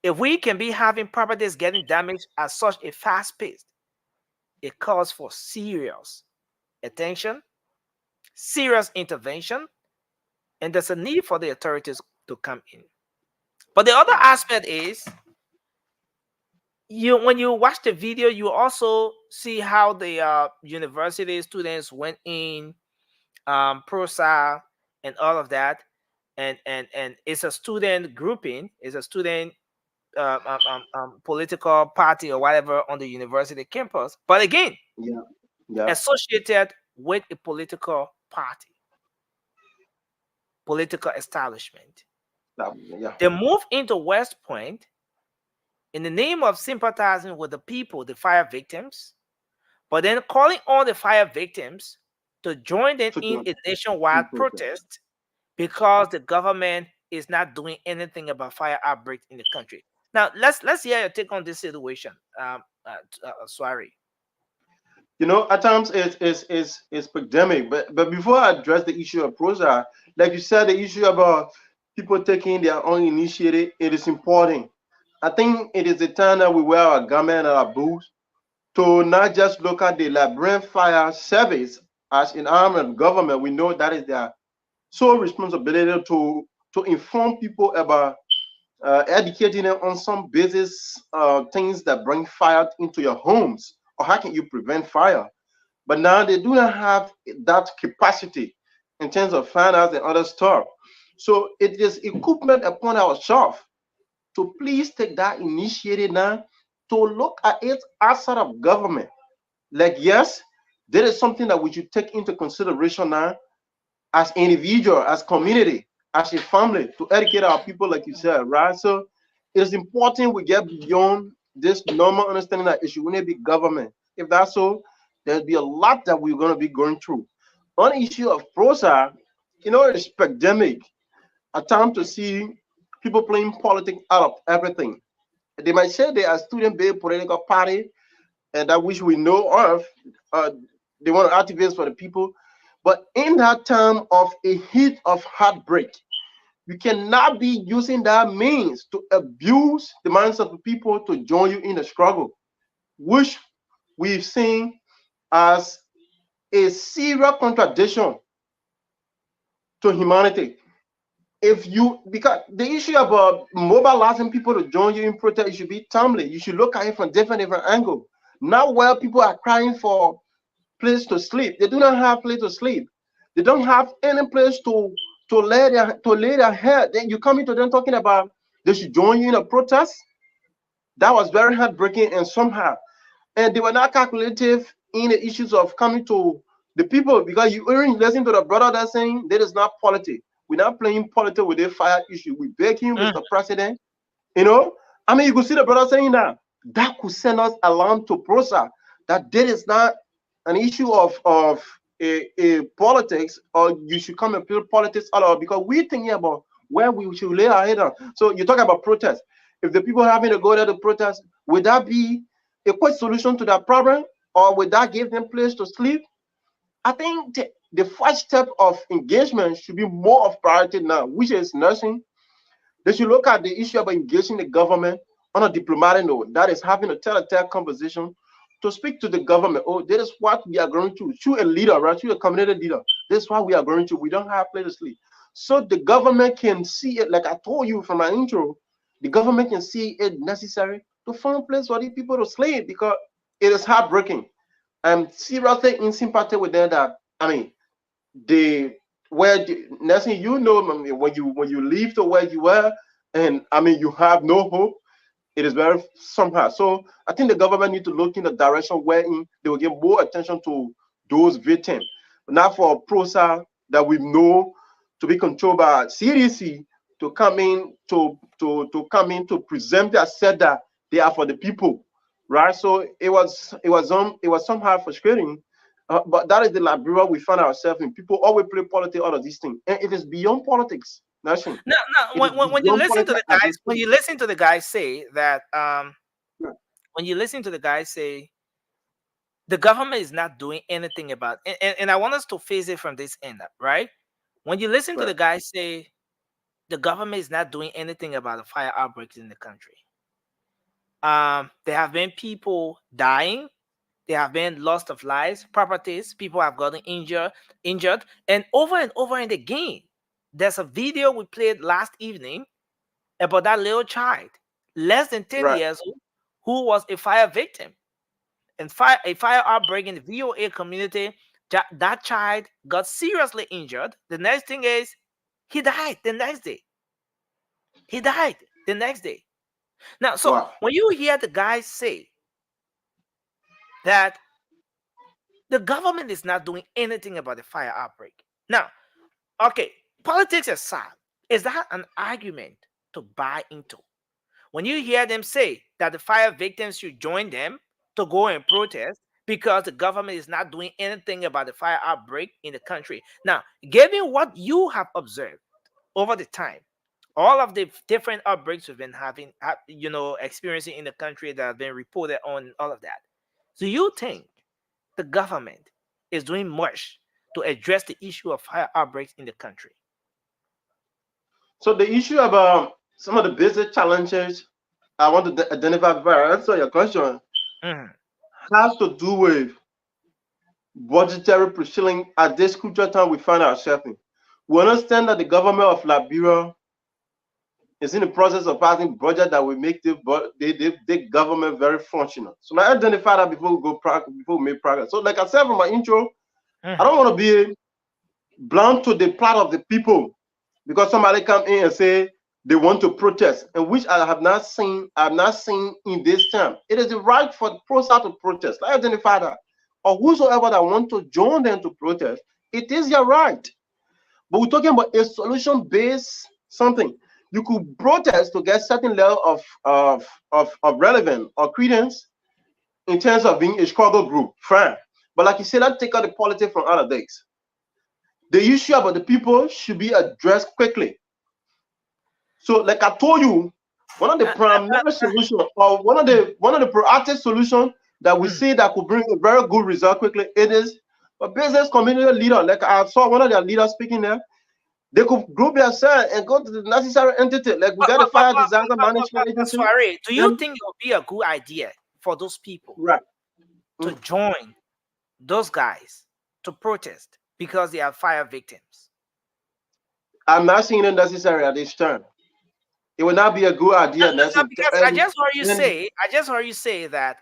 if we can be having properties getting damaged at such a fast pace, it calls for serious attention, serious intervention, and there's a need for the authorities to come in. But the other aspect is, when you watch the video, you also see how the university students went in, PROSA and all of that, and it's a student grouping, it's a student political party or whatever on the university campus, but again, associated with a political party, political establishment. They move into West Point in the name of sympathizing with the people, the fire victims, but then calling on the fire victims to join them in a nationwide protest because the government is not doing anything about fire outbreaks in the country. Now, let's hear your take on this situation, Swari. At times it's pandemic, but before I address the issue of PROSA, like you said, the issue about people taking their own initiative, it is important. I think it is the time that we wear our garment and our boots to not just look at the Liberian Fire Service as an arm of government. We know that is their sole responsibility to inform people about educating them on some basis things that bring fire into your homes, or how can you prevent fire. But now they do not have that capacity in terms of finance and other stuff. So it is incumbent upon ourselves to please take that initiative now to look at it outside of government. Like, yes, there is something that we should take into consideration now as individual, as community, as a family, to educate our people, like you said, right? So it is important we get beyond this normal understanding that it should only be government. If that's so, there'll be a lot that we're going to be going through. On the issue of PROSA, you know, it's pandemic, a time to see people playing politics out of everything. They might say they are student-based political party, and that which we know of. They want to activate for the people, but in that time of a heat of heartbreak, you cannot be using that means to abuse the minds of the people to join you in the struggle, which we've seen as a serious contradiction to humanity. If you, because the issue about mobilizing people to join you in protest, it should be timely. You should look at it from different angles. Now where people are crying for place to sleep, they do not have place to sleep. They don't have any place to lay their head. Then you come into them talking about they should join you in a protest. That was very heartbreaking and somehow. And they were not calculative in the issues of coming to the people, because you already listen to the brother that's saying that is not politics. We're not playing politics with a fire issue. We beg him, Mr. President. You know, I mean, you could see the brother saying that. That could send us alarm to PROSA that there is not an issue of a politics, or you should come and play politics all over, because we're thinking about where we should lay our head on. So you talk about protest. If the people having to go there to protest, would that be a quick solution to that problem, or would that give them place to sleep? I think the first step of engagement should be more of priority now, which is nursing. They should look at the issue of engaging the government on a diplomatic note, that is having a tell-a-tale conversation to speak to the government. Oh, this is what we are going to. Through a leader, right? Through a community leader. This is what we are going to. We don't have place to sleep. So the government can see it, like I told you from my intro, the government can see it necessary to find a place for these people to sleep, because it is heartbreaking. I'm seriously in sympathy with them that, I mean, Nelson, you know, when you leave to where you were, and I mean, you have no hope, it is very somehow. So I think the government need to look in the direction wherein they will give more attention to those victims. Not for PROSA that we know to be controlled by CDC to come in to present that said that they are for the people, right? So it was somehow frustrating. But that is the Liberia we find ourselves in. People always play politics out of these things, and it is beyond politics. Nothing. No. When you listen to the guys, say that, when you listen to the guys say the government is not doing anything about it, and I want us to face it from this end, right? When you listen to the guys say the government is not doing anything about the fire outbreaks in the country, there have been people dying. There have been loss of lives, properties, people have gotten injured, and over and again, there's a video we played last evening about that little child, less than 10 years old, who was a fire victim. And a fire outbreak in the VOA community, that child got seriously injured. The next thing is, he died the next day. Now, so when you hear the guys say that the government is not doing anything about the fire outbreak. Now, okay, politics aside, is that an argument to buy into? When you hear them say that the fire victims should join them to go and protest because the government is not doing anything about the fire outbreak in the country. Now, given what you have observed over the time, all of the different outbreaks we've been having, experiencing in the country that have been reported on, all of that, do you think the government is doing much to address the issue of fire outbreaks in the country? So the issue about some of the basic challenges I want to identify before I answer your question has to do with budgetary proceeding at this crucial time we find ourselves in. We understand that the government of Liberia is in the process of passing budget that will make the government very functional. So I identify that before we make progress. So like I said from my intro, I don't want to be blunt to the plight of the people because somebody come in and say they want to protest, and which I have not seen in this time. It is the right for the PROSA to protest. I identify that. Or whosoever that want to join them to protest, it is your right. But we're talking about a solution-based something. You could protest to get certain level of relevance or credence in terms of being a struggle group, fine. But like you said, let's take out the politics from other days. the issue about the people should be addressed quickly. So, like I told you, one of the primary solutions, or one of the proactive solutions that we see that could bring a very good result quickly, it is a business community leader. Like I saw one of their leaders speaking there, they could group themselves and go to the necessary entity. Like we got a fire disaster management agency. Sorry, do you think it would be a good idea for those people to join those guys to protest because they are fire victims? I'm not seeing it necessary at this time. It would not be a good idea. Because I just heard you say that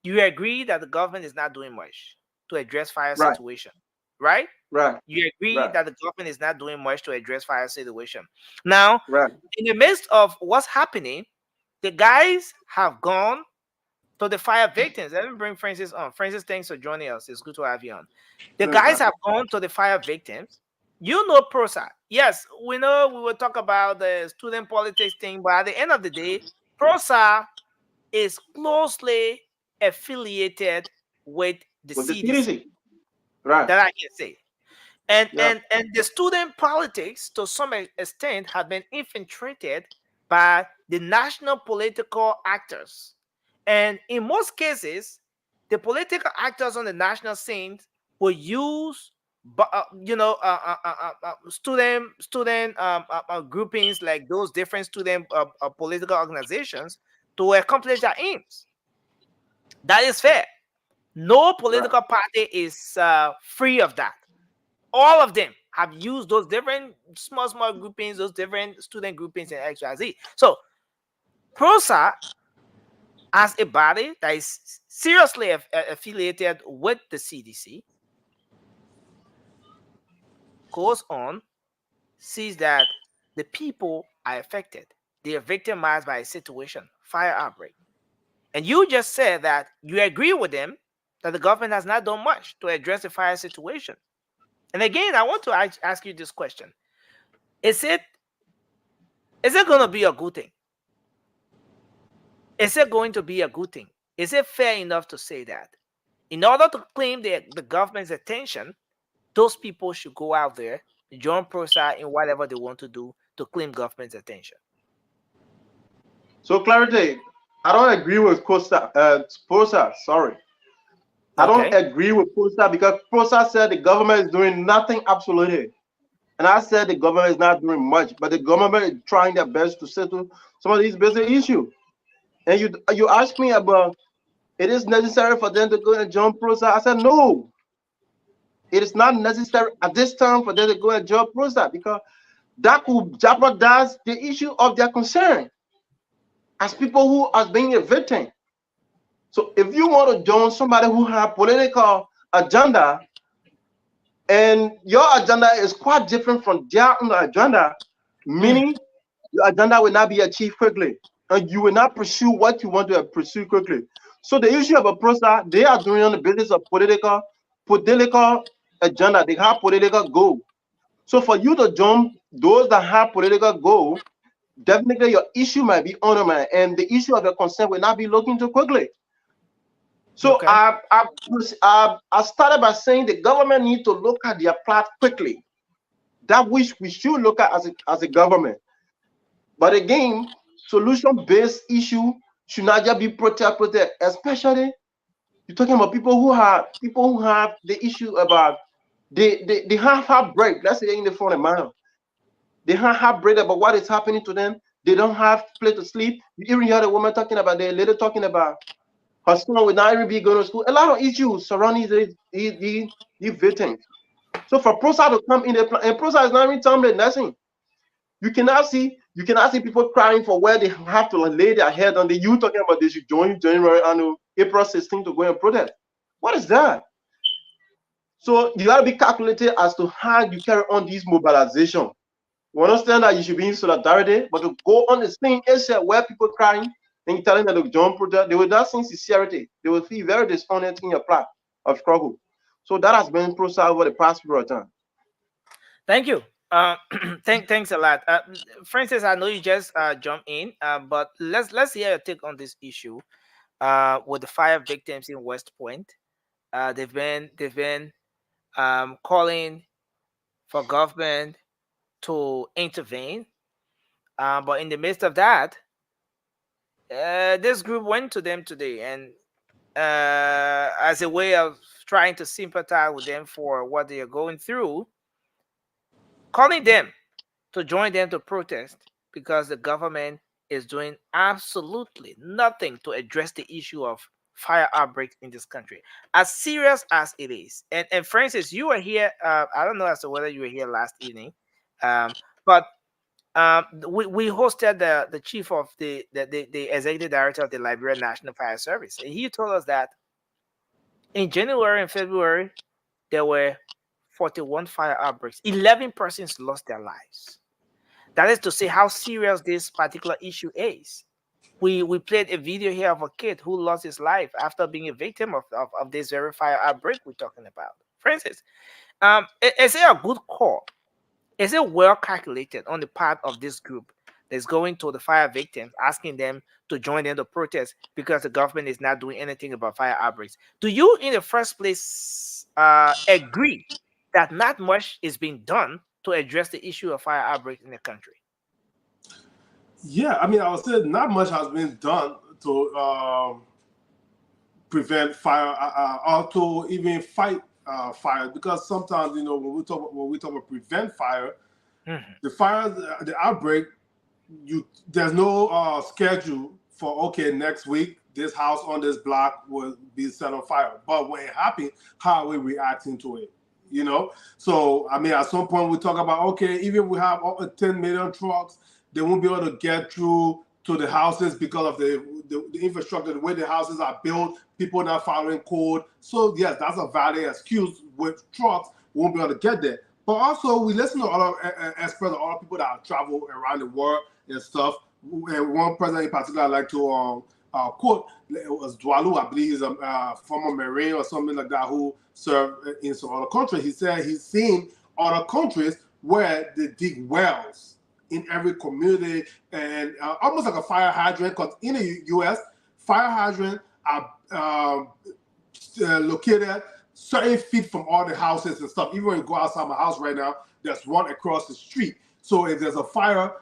you agree that the government is not doing much to address fire situation, right? Right. You agree that the government is not doing much to address fire situation. Now, in the midst of what's happening, the guys have gone to the fire victims. Let me bring Francis on. Francis, thanks for joining us. It's good to have you on. The guys have gone to the fire victims. You know PROSA. Yes, we know we will talk about the student politics thing, but at the end of the day, PROSA is closely affiliated with the CDC. Right. That I can say. And the student politics, to some extent, have been infiltrated by the national political actors. And in most cases, the political actors on the national scene will use student groupings like those different student political organizations to accomplish their aims. That is fair. No political party is free of that. All of them have used those different small groupings, those different student groupings, and XYZ. So PROSA, as a body that is seriously affiliated with the CDC, goes on, sees that the people are affected. They are victimized by a situation, fire outbreak. And you just said that you agree with them that the government has not done much to address the fire situation. And again, I want to ask you this question. Is it going to be a good thing? Is it going to be a good thing? Is it fair enough to say that in order to claim the government's attention, those people should go out there, join PROSA in whatever they want to do to claim government's attention? So, clarity, I don't agree with PROSA, sorry. I don't agree with PROSA because PROSA said the government is doing nothing absolutely. And I said the government is not doing much, but the government is trying their best to settle some of these basic issues. And you asked me about it is necessary for them to go and join PROSA. I said no. It is not necessary at this time for them to go and join PROSA because that could jeopardize the issue of their concern as people who are being a victim. So if you want to join somebody who has political agenda and your agenda is quite different from their own agenda, meaning your agenda will not be achieved quickly and you will not pursue what you want to pursue quickly. So the issue of a PROSA, they are doing on the basis of political agenda. They have political goal. So for you to join those that have political goal, definitely your issue might be undermined and the issue of your concern will not be looked into quickly. So I started by saying the government needs to look at their plot quickly. That which we should look at as a government. But again, solution-based issue should not just be protect, especially you're talking about people who have the issue about they have heartbreak. Let's say in the front of mind. They have heartbreak about what is happening to them. They don't have place to sleep. You even hear the woman talking about the lady talking about her son will not even be going to school. A lot of issues surrounding these victims. So for PROSA to come in the plan, and PROSA is not even telling nothing. You cannot see people crying for where they have to lay their head on. You talking about this, you join January and April 16 to go and protest. What is that? So you gotta be calculated as to how you carry on this mobilization. You understand that you should be in solidarity, but to go on the same issue where people crying and you telling them to join protest, they will not see sincerity. They will feel very dishonest in your plan of struggle. So that has been PROSA over the past period of time. Thank you. Thanks a lot, Francis. I know you just jumped in, but let's hear your take on this issue with the fire victims in West Point. They've been calling for government to intervene. But in the midst of that, this group went to them today, and as a way of trying to sympathize with them for what they are going through, calling them to join them to protest because the government is doing absolutely nothing to address the issue of fire outbreaks in this country, as serious as it is. And Francis, you were here. I don't know as to whether you were here last evening, but we hosted the chief of the executive director of the Liberian National Fire Service, and he told us that in January and February there were 41 fire outbreaks. 11 persons lost their lives. That is to say how serious this particular issue is. We played a video here of a kid who lost his life after being a victim of this very fire outbreak we're talking about. Francis, is it a good call? Is it well calculated on the part of this group that's going to the fire victims, asking them to join them to protest because the government is not doing anything about fire outbreaks? Do you, in the first place, agree that not much is being done to address the issue of fire outbreaks in the country? Yeah, I mean, I would say not much has been done to prevent fire or to even fight fire, because sometimes, you know, when we talk about prevent fire, the fire, the outbreak, there's no schedule for, okay, next week this house on this block will be set on fire. But when it happens, how are we reacting to it? You know, so I mean, at some point we talk about, okay, even we have 10 million trucks, they won't be able to get through to the houses because of the infrastructure, the way the houses are built, people not following code. So yes, that's a valid excuse. With trucks, we won't be able to get there. But also, we listen to other experts, other people that travel around the world and stuff. And one person in particular I like to quote, it was Dwalu, I believe he's a former Marine or something like that, who served in some other country. He said he's seen other countries where they dig wells in every community, and almost like a fire hydrant, because in the U.S., fire hydrants are located certain feet from all the houses and stuff. Even when you go outside my house right now, there's one across the street. So if there's a fire,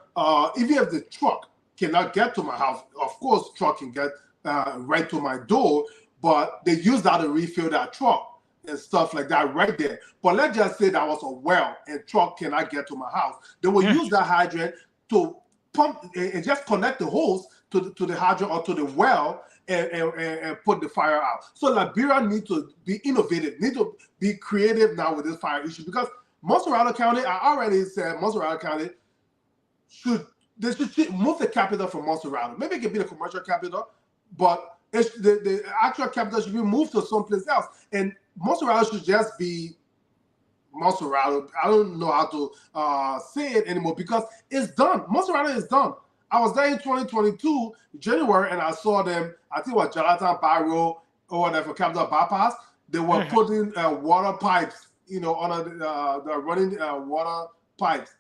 even if the truck cannot get to my house, of course, truck can get right to my door, but they use that to refill that truck and stuff like that right there. But let's just say that was a well and truck cannot get to my house. They will use that hydrant to pump and just connect the hose to the hydrant or to the well and put the fire out. So Liberia need to be innovative, need to be creative now with this fire issue, because Montserrat County, I already said Montserrat County should move the capital from Montserrat. Maybe it can be the commercial capital, but the actual capital should be moved to someplace else. And Montserrat should just be Montserrat. I don't know how to say it anymore because it's done. Montserrat is done. I was there in 2022, January, and I saw them, I think it was Jonathan Barrow or whatever, Capital Bypass. They were putting water pipes, you know, on the running water pipes.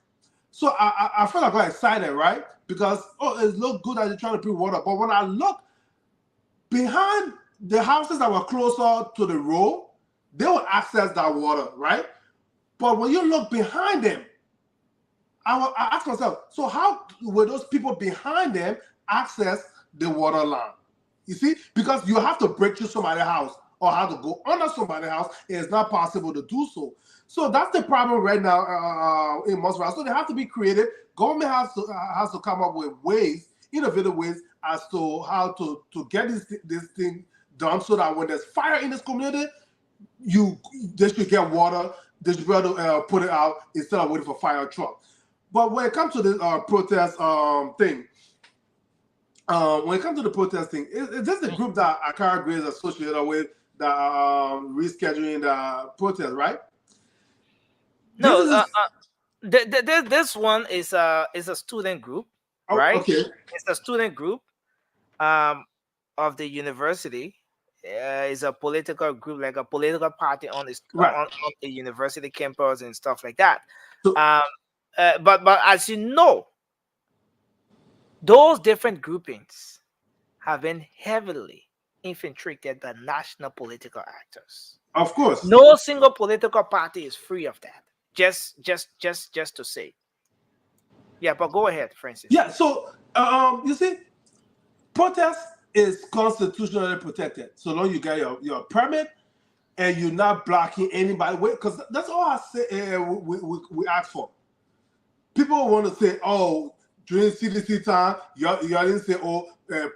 So I felt like I got excited, right? Because, it looked good that you're trying to put water. But when I look behind the houses that were closer to the road, they would access that water, right? But when you look behind them, I ask myself, so how will those people behind them access the water line? You see, because you have to break through somebody's house or have to go under somebody's house, and it's not possible to do so. So that's the problem right now in Montserrat. So they have to be creative. Government has to come up with ways, innovative ways, as to how to get this thing done, so that when there's fire in this community, they should get water. They should be able to put it out instead of waiting for fire truck. But when it comes to the protest thing, is this the group that Akara Gray is associated with that rescheduling the protest, right? No, this one is a student group, right? Okay. It's a student group of the university. It's a political group, like a political party on a university campus and stuff like that. So, but as you know, those different groupings have been heavily infiltrated by national political actors. Of course. No single political party is free of that. just to say. Yeah, but go ahead, Francis. Yeah. So you see, protest is constitutionally protected so long you get your permit and you're not blocking anybody. Because that's all I say. We ask for. People want to say, oh, during CDC time, you didn't say, oh,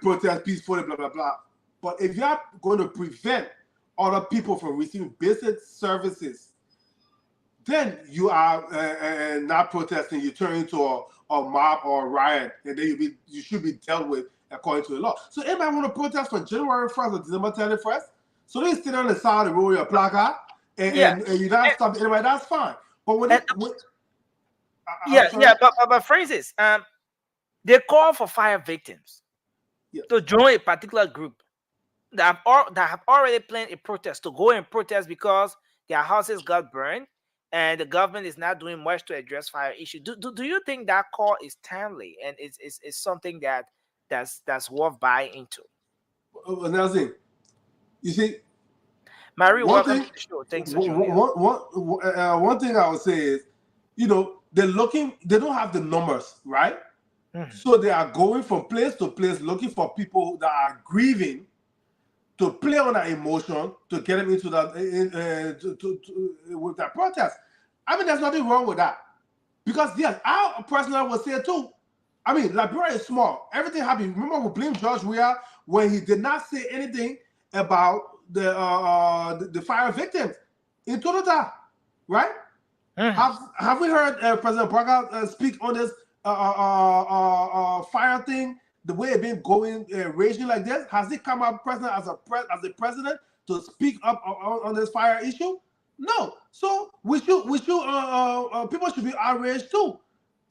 protest peacefully, blah blah blah. But if you are going to prevent other people from receiving basic services, then you are not protesting. You turn into a mob or a riot, and then you should be dealt with according to the law. So anybody want to protest from January 1st or December 31st? So they stay on the side of the road with your placard, and you're not stopping anybody. That's fine. But when but Francis, they call for fire victims to join a particular group that have already planned a protest to go and protest because their houses got burned and the government is not doing much to address fire issue. Do you think that call is timely and is something that's worth buying into? Another thing, you see, Marie, one welcome thing, to the show. Thanks for joining. one thing I would say is, you know, they don't have the numbers, right? So they are going from place to place looking for people that are grieving to play on that emotion to get them into that with that protest. I mean, there's nothing wrong with that, because yes, I personally would say too. I mean, Liberia is small. Everything happened. Remember, we blamed George Weah when he did not say anything about the fire victims in Toronto, right? Have we heard President Parker speak on this fire thing? The way it's been going, raging like this, has he come up president as a president to speak up on this fire issue? No. So we should people should be outraged too,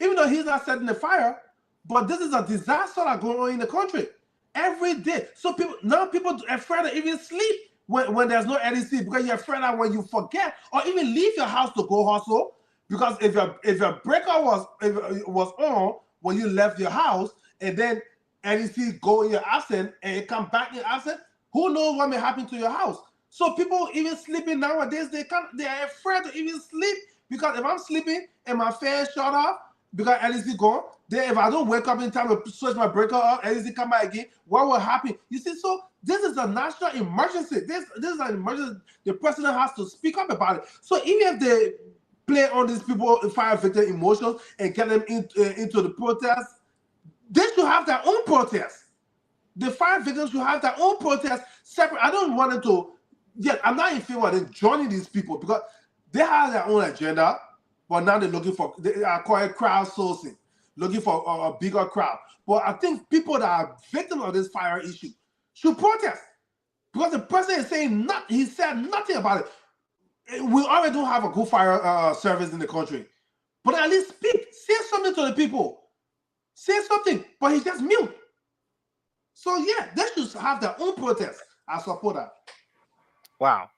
even though he's not setting the fire. But this is a disaster that's going on in the country every day. So people are afraid to even sleep when there's no NEC, because you're afraid that when you forget or even leave your house to go hustle, because if your breaker was on when you left your house and then NEC go in your absence and it come back in your absence, who knows what may happen to your house? So people even sleeping nowadays, they are afraid to even sleep, because if I'm sleeping and my fan shut off because NEC gone, then if I don't wake up in time to switch my breaker off, NEC come back again, what will happen? You see, so this is a national emergency. This is an emergency. The president has to speak up about it. So even if they play on these people, fire victim emotions, and get them into the protest, they should have their own protest. The fire victims should have their own protest separate. I don't want them to. Yet I'm not in favor of them joining these people, because they have their own agenda. But now they are calling crowdsourcing, looking for a bigger crowd. But I think people that are victims of this fire issue should protest, because the president is saying nothing. He said nothing about it. We already don't have a good fire service in the country, but at least speak, say something to the people. Say something, but he's just mute. So yeah, they should have their own protest. I support that. Wow.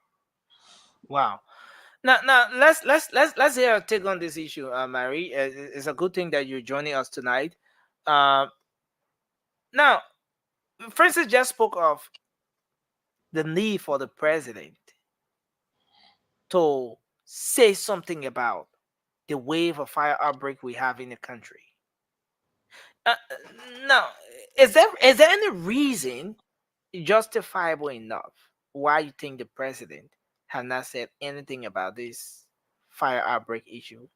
Now let's hear your take on this issue, Marie. It's a good thing that you're joining us tonight. Now, Francis just spoke of the need for the president to say something about the wave of fire outbreak we have in the country. Now, is there any reason justifiable enough why you think the president has not said anything about this fire outbreak issue?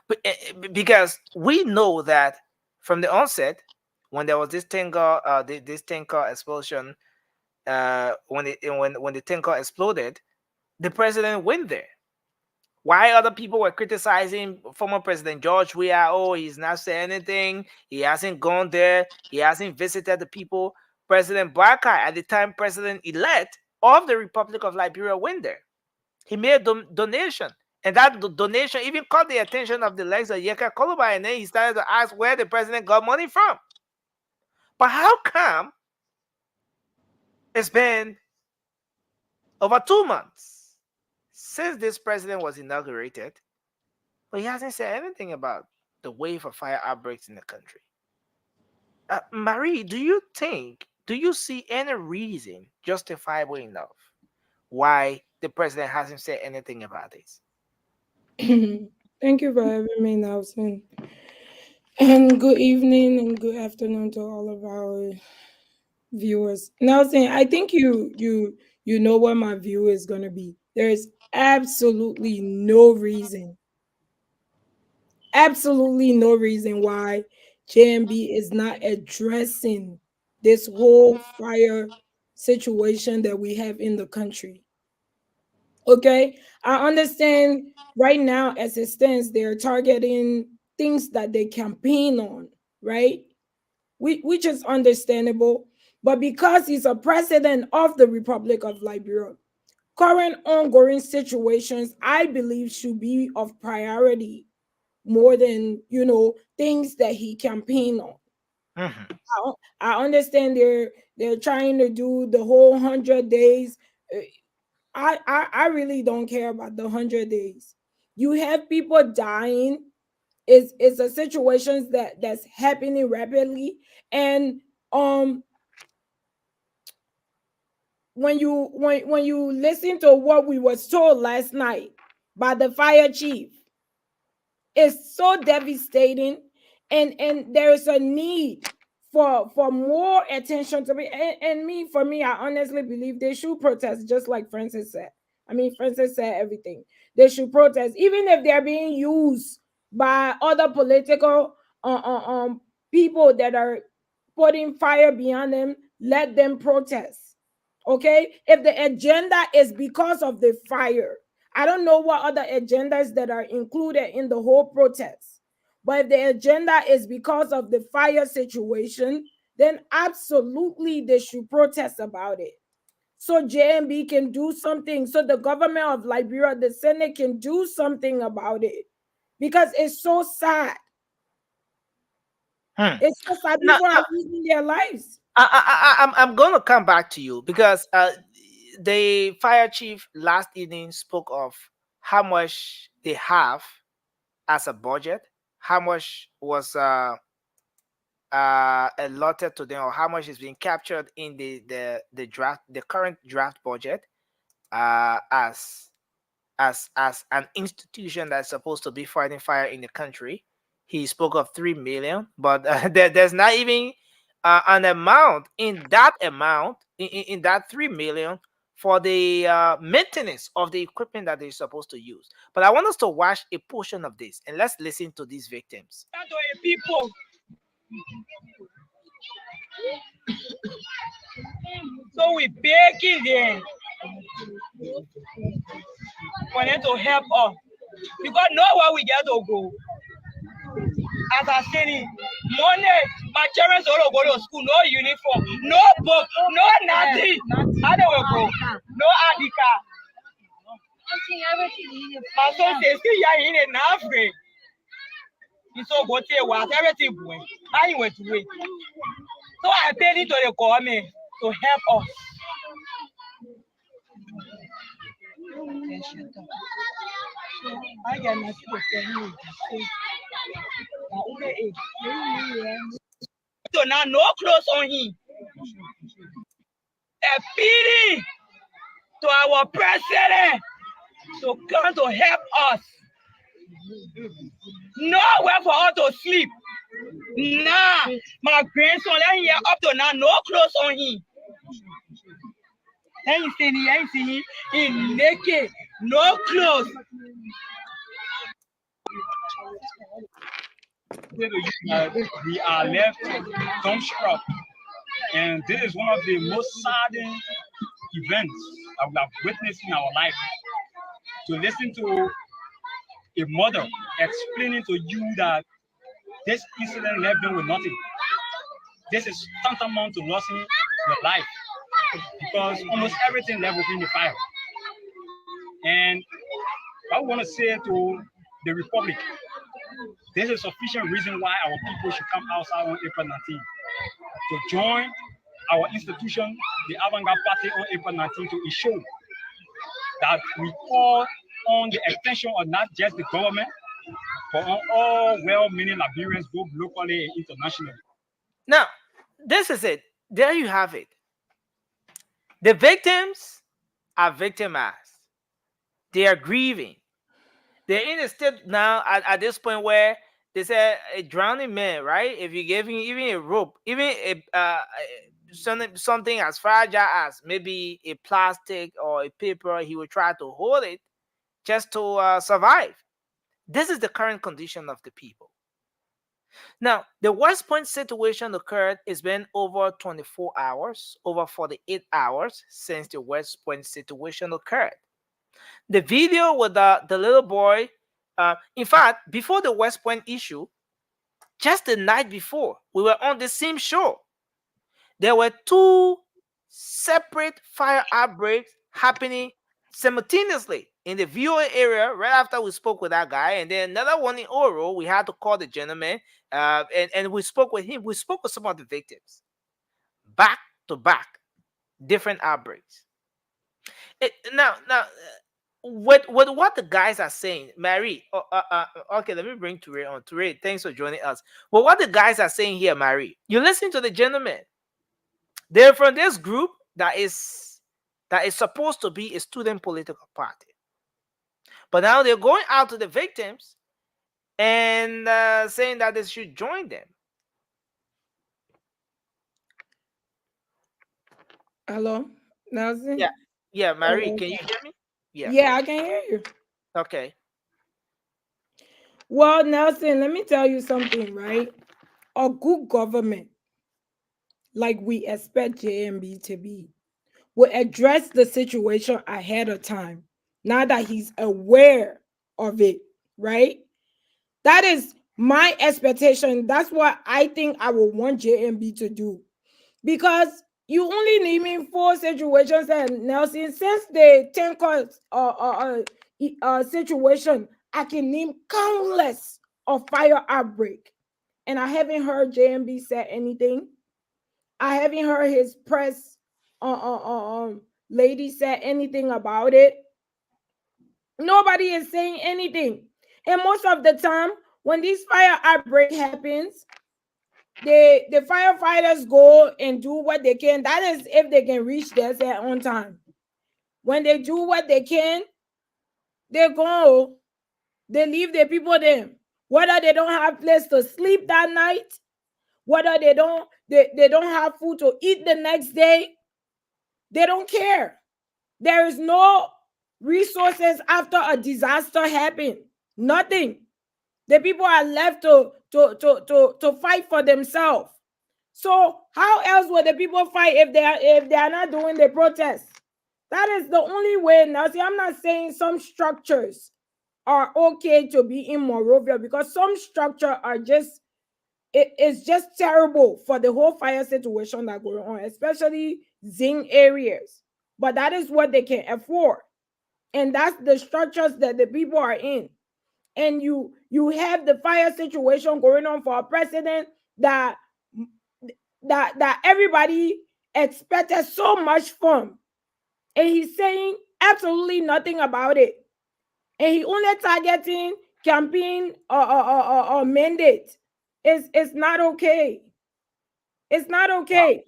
But because we know that from the onset, when there was this tanker explosion, when the tanker exploded, the president went there. Why other people were criticizing former President George Weah? Oh, he's not saying anything. He hasn't gone there. He hasn't visited the people. President Barker, at the time president-elect of the Republic of Liberia, went there. He made a donation. And that donation even caught the attention of the legs of Yeka Koluba. And then he started to ask where the president got money from. But how come it's been over 2 months since this president was inaugurated, but he hasn't said anything about the wave of fire outbreaks in the country? Marie, do you see any reason justifiable enough why the president hasn't said anything about this? Thank you for having me, Nelson. And good evening and good afternoon to all of our viewers. Nelson, I think you know what my view is gonna be. There is absolutely no reason why JMB is not addressing this whole fire situation that we have in the country. Okay, I understand right now as it stands, they're targeting things that they campaign on, right? Which is understandable. But because he's a president of the Republic of Liberia, current ongoing situations, I believe, should be of priority more than things that he campaigned on. I understand they're trying to do the whole 100 days. I really don't care about the 100 days. You have people dying. It's a situation that's happening rapidly, and when you listen to what we was told last night by the fire chief, it's so devastating, and there is a need for more attention to be. And for me, I honestly believe they should protest, just like Francis said. I mean, Francis said everything. They should protest, even if they're being used by other political people that are putting fire behind them. Let them protest. Okay, if the agenda is because of the fire, I don't know what other agendas that are included in the whole protest. But if the agenda is because of the fire situation, then absolutely they should protest about it. So JMB can do something. So the government of Liberia, the Senate, can do something about it. Because it's so sad. It's so sad. People are losing their lives. I'm going to come back to you because the fire chief last evening spoke of how much they have as a budget, how much was allotted to them, or how much is being captured in the current draft budget, as an institution that's supposed to be fighting fire in the country. He spoke of 3 million, but there's not even an amount in that in that 3 million for the maintenance of the equipment that they're supposed to use. But I want us to watch a portion of this and let's listen to these victims. People. So we begging them for them to help us, because nowhere we get to go. As I said, money, my children don't go to school, no uniform, no book, no nothing. How they will go? No ID card. My son says, see, you're in an Africa. It's so good to watch everything going. I went to wait. So I paid it to the government to help us. I got nothing to tell you. So now no clothes on him. A pity to our president to come to help us. Nowhere for us to sleep. Nah, my grandson here up to now, no clothes on him. Ain't seen him, he naked, no clothes. We are left dumbstruck, and this is one of the most saddening events that we have witnessed in our life. To listen to a mother explaining to you that this incident left them with nothing. This is tantamount to losing your life, because almost everything left within the fire. And I want to say to the Republic, this is sufficient reason why our people should come outside on April 19th to join our institution, the Avant-Garde Party, on April 19th to ensure that we call on the attention of not just the government, but on all well-meaning Liberians, both locally and internationally. Now, this is it. There you have it. The victims are victimized. They are grieving. They're in a state now at this point where they say a drowning man, right? If you give him even a rope, even something as fragile as maybe a plastic or a paper, he will try to hold it just to survive. This is the current condition of the people. Now, the West Point situation occurred. It's been over 24 hours, over 48 hours since the West Point situation occurred. The video with the little boy, in fact, before the West Point issue, just the night before, we were on the same show. There were two separate fire outbreaks happening simultaneously in the VOA area right after we spoke with that guy, and then another one in Oro. We had to call the gentleman, and we spoke with him. We spoke with some of the victims, back to back, different outbreaks. Now, with what the guys are saying, Mary. Okay, let me bring Toure on. Toure, thanks for joining us. Well, what the guys are saying here, Mary, you listen to the gentleman. They're from this group that is supposed to be a student political party, but now they're going out to the victims and saying that they should join them. Hello, Nelson. Yeah, Mary, can you hear me? Yeah, I can hear you. Okay. Well, Nelson, let me tell you something, right? A good government, like we expect JMB to be, will address the situation ahead of time. Now that he's aware of it, right? That is my expectation. That's what I think I would want JMB to do. Because you only naming 4 situations, and Nelson, since the 10 situation, I can name countless of fire outbreak. And I haven't heard JMB say anything. I haven't heard his press lady say anything about it. Nobody is saying anything. And most of the time, when this fire outbreak happens, the firefighters go and do what they can. That is if they can reach their set on time. When they do what they can, they go, they leave the people there. Whether they don't have place to sleep that night, whether they don't have food to eat the next day, they don't care. There is no resources after a disaster happened. Nothing. The people are left to fight for themselves. So how else will the people fight if they are not doing the protest? That is the only way. Now, see, I'm not saying some structures are okay to be in Monrovia, because some structure are just, it's just terrible for the whole fire situation that going on, especially Zing areas. But that is what they can afford, and that's the structures that the people are in. And you have the fire situation going on for a president that everybody expected so much from, and he's saying absolutely nothing about it. And he only targeting campaign or mandate. It's not okay. It's not okay.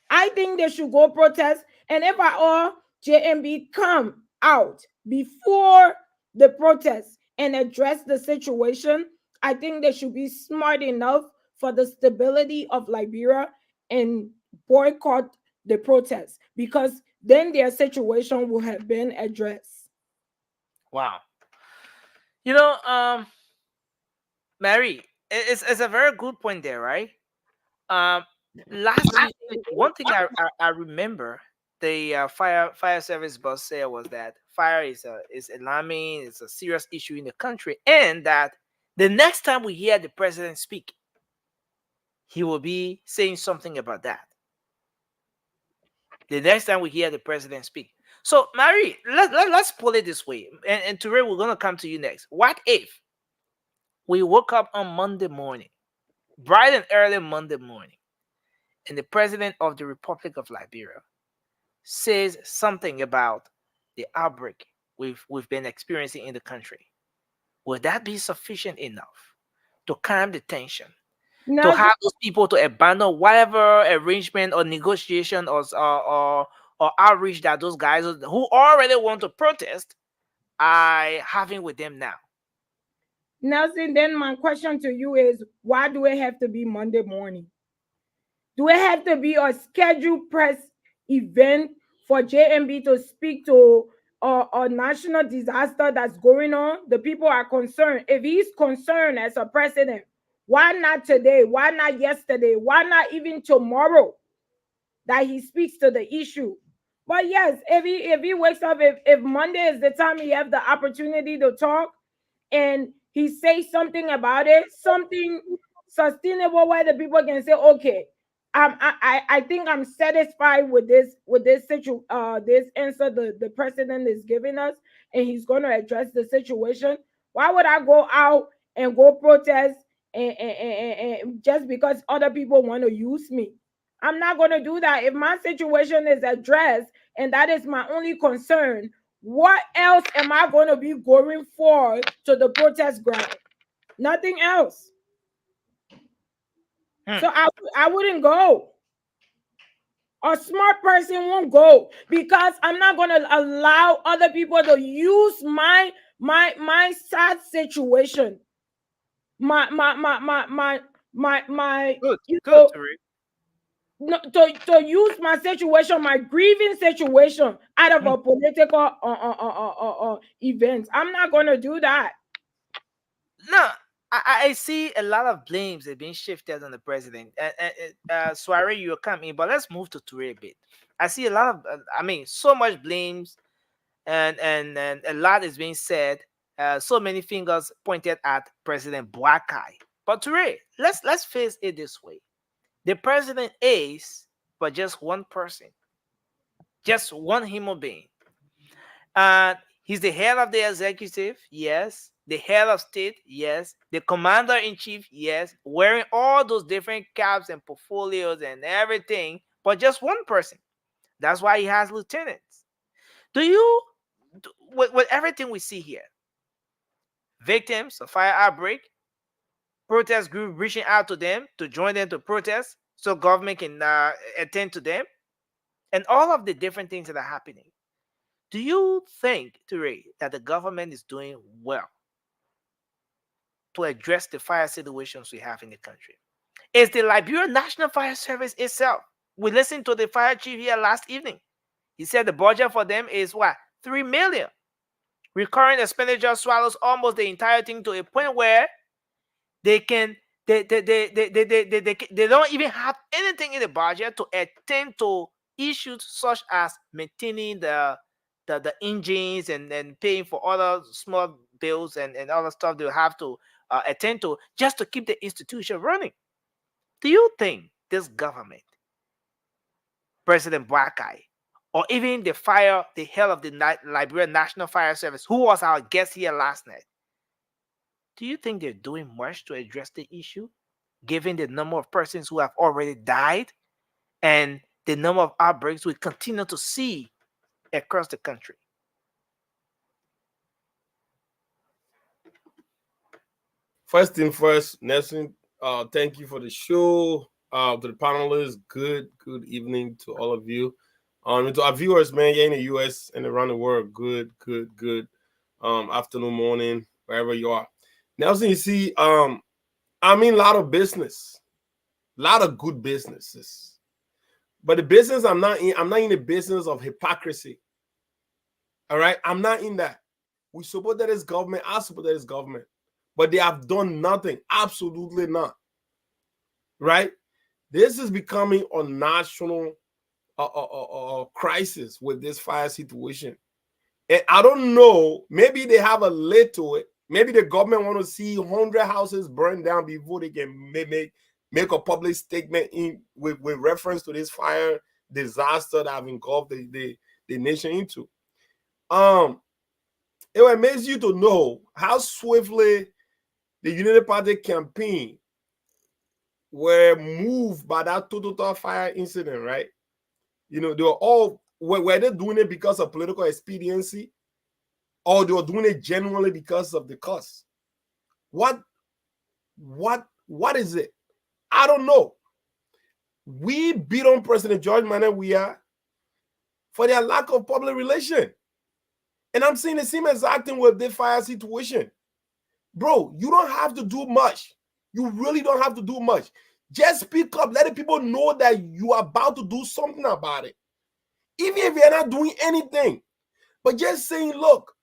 I think they should go protest. And if at all JMB come out before the protest and address the situation, I think they should be smart enough for the stability of Liberia and boycott the protest, because then their situation will have been addressed. Wow. You know, Mary, it's a very good point there, right? Last week, one thing I remember the fire service boss said was that fire is alarming, it's a serious issue in the country, and that the next time we hear the president speak, he will be saying something about that. The next time we hear the president speak. So, Mary, let's put it this way, and Toure, we're gonna come to you next. What if we woke up on Monday morning, bright and early Monday morning, and the president of the Republic of Liberia says something about the outbreak we've been experiencing in the country? Would that be sufficient enough to calm the tension? No, to have those people to abandon whatever arrangement or negotiation or outreach that those guys who already want to protest are having with them now? Nelson, then my question to you is, why do it have to be Monday morning? Do it have to be a scheduled press event for JMB to speak to a national disaster that's going on? The people are concerned. If he's concerned as a president, why not today? Why not yesterday? Why not even tomorrow that he speaks to the issue? But yes, if he wakes up, if Monday is the time he have the opportunity to talk and he says something about it, something sustainable where the people can say, okay, I think I'm satisfied with this this answer the president is giving us, and he's going to address the situation. Why would I go out and go protest and just because other people want to use me? I'm not going to do that. If my situation is addressed and that is my only concern, what else am I going to be going for to the protest ground? Nothing else. So I wouldn't go. A smart person won't go because I'm not going to allow other people to use my sad situation, my Good, you good, know, Tariq. no, to use my situation, my grieving situation, out of a political event. I'm not going to do that. No, I see a lot of blames are being shifted on the president. Soiree, you're coming, but let's move to Toure a bit. I see a lot of, so much blames, and a lot is being said. So many fingers pointed at President Boakai. But Toure, let's face it this way: the president is but just one person, just one human being. He's the head of the executive, yes. The head of state, yes. The commander-in-chief, yes. Wearing all those different caps and portfolios and everything, but just one person. That's why he has lieutenants. With everything we see here, victims of fire outbreak, protest group reaching out to them to join them to protest so government can attend to them, and all of the different things that are happening. Do you think, Toure, that the government is doing well to address the fire situations we have in the country? Is the Liberia National Fire Service itself? We listened to the fire chief here last evening. He said the budget for them is what? 3 million. Recurring expenditure swallows almost the entire thing to a point where they don't even have anything in the budget to attend to issues such as maintaining the engines and paying for other small bills and other stuff they'll have to attend to just to keep the institution running. Do you think this government, President Boakai, or even the head of the Liberia National Fire Service, who was our guest here last night, do you think they're doing much to address the issue, given the number of persons who have already died and the number of outbreaks we continue to see across the country? First thing first, Nelson, thank you for the show. To the panelists, good evening to all of you. And to our viewers, man, you're in the US and around the world, good afternoon, morning, wherever you are. Nelson, you see, I'm in a lot of business, a lot of good businesses. But the business I'm not in the business of hypocrisy. All right, I'm not in that. We support that as government. I support that as government. But they have done nothing. Absolutely not. Right? This is becoming a national crisis with this fire situation. And I don't know, maybe they have a lid to it. Maybe the government want to see 100 houses burned down before they can make a public statement with reference to this fire disaster that have engulfed the nation into. It will amaze you to know how swiftly the Unity Party campaign were moved by that total fire incident, right? You know, they were all, were they doing it because of political expediency, or they were doing it genuinely because of the cost? What is it? I don't know. We beat on President George Manneh Weah for their lack of public relation. And I'm seeing the same exact thing with the fire situation. bro, you don't have to do much. You really don't have to do much. Just speak up, let the people know that you are about to do something about it. Even if you're not doing anything, but just saying, look,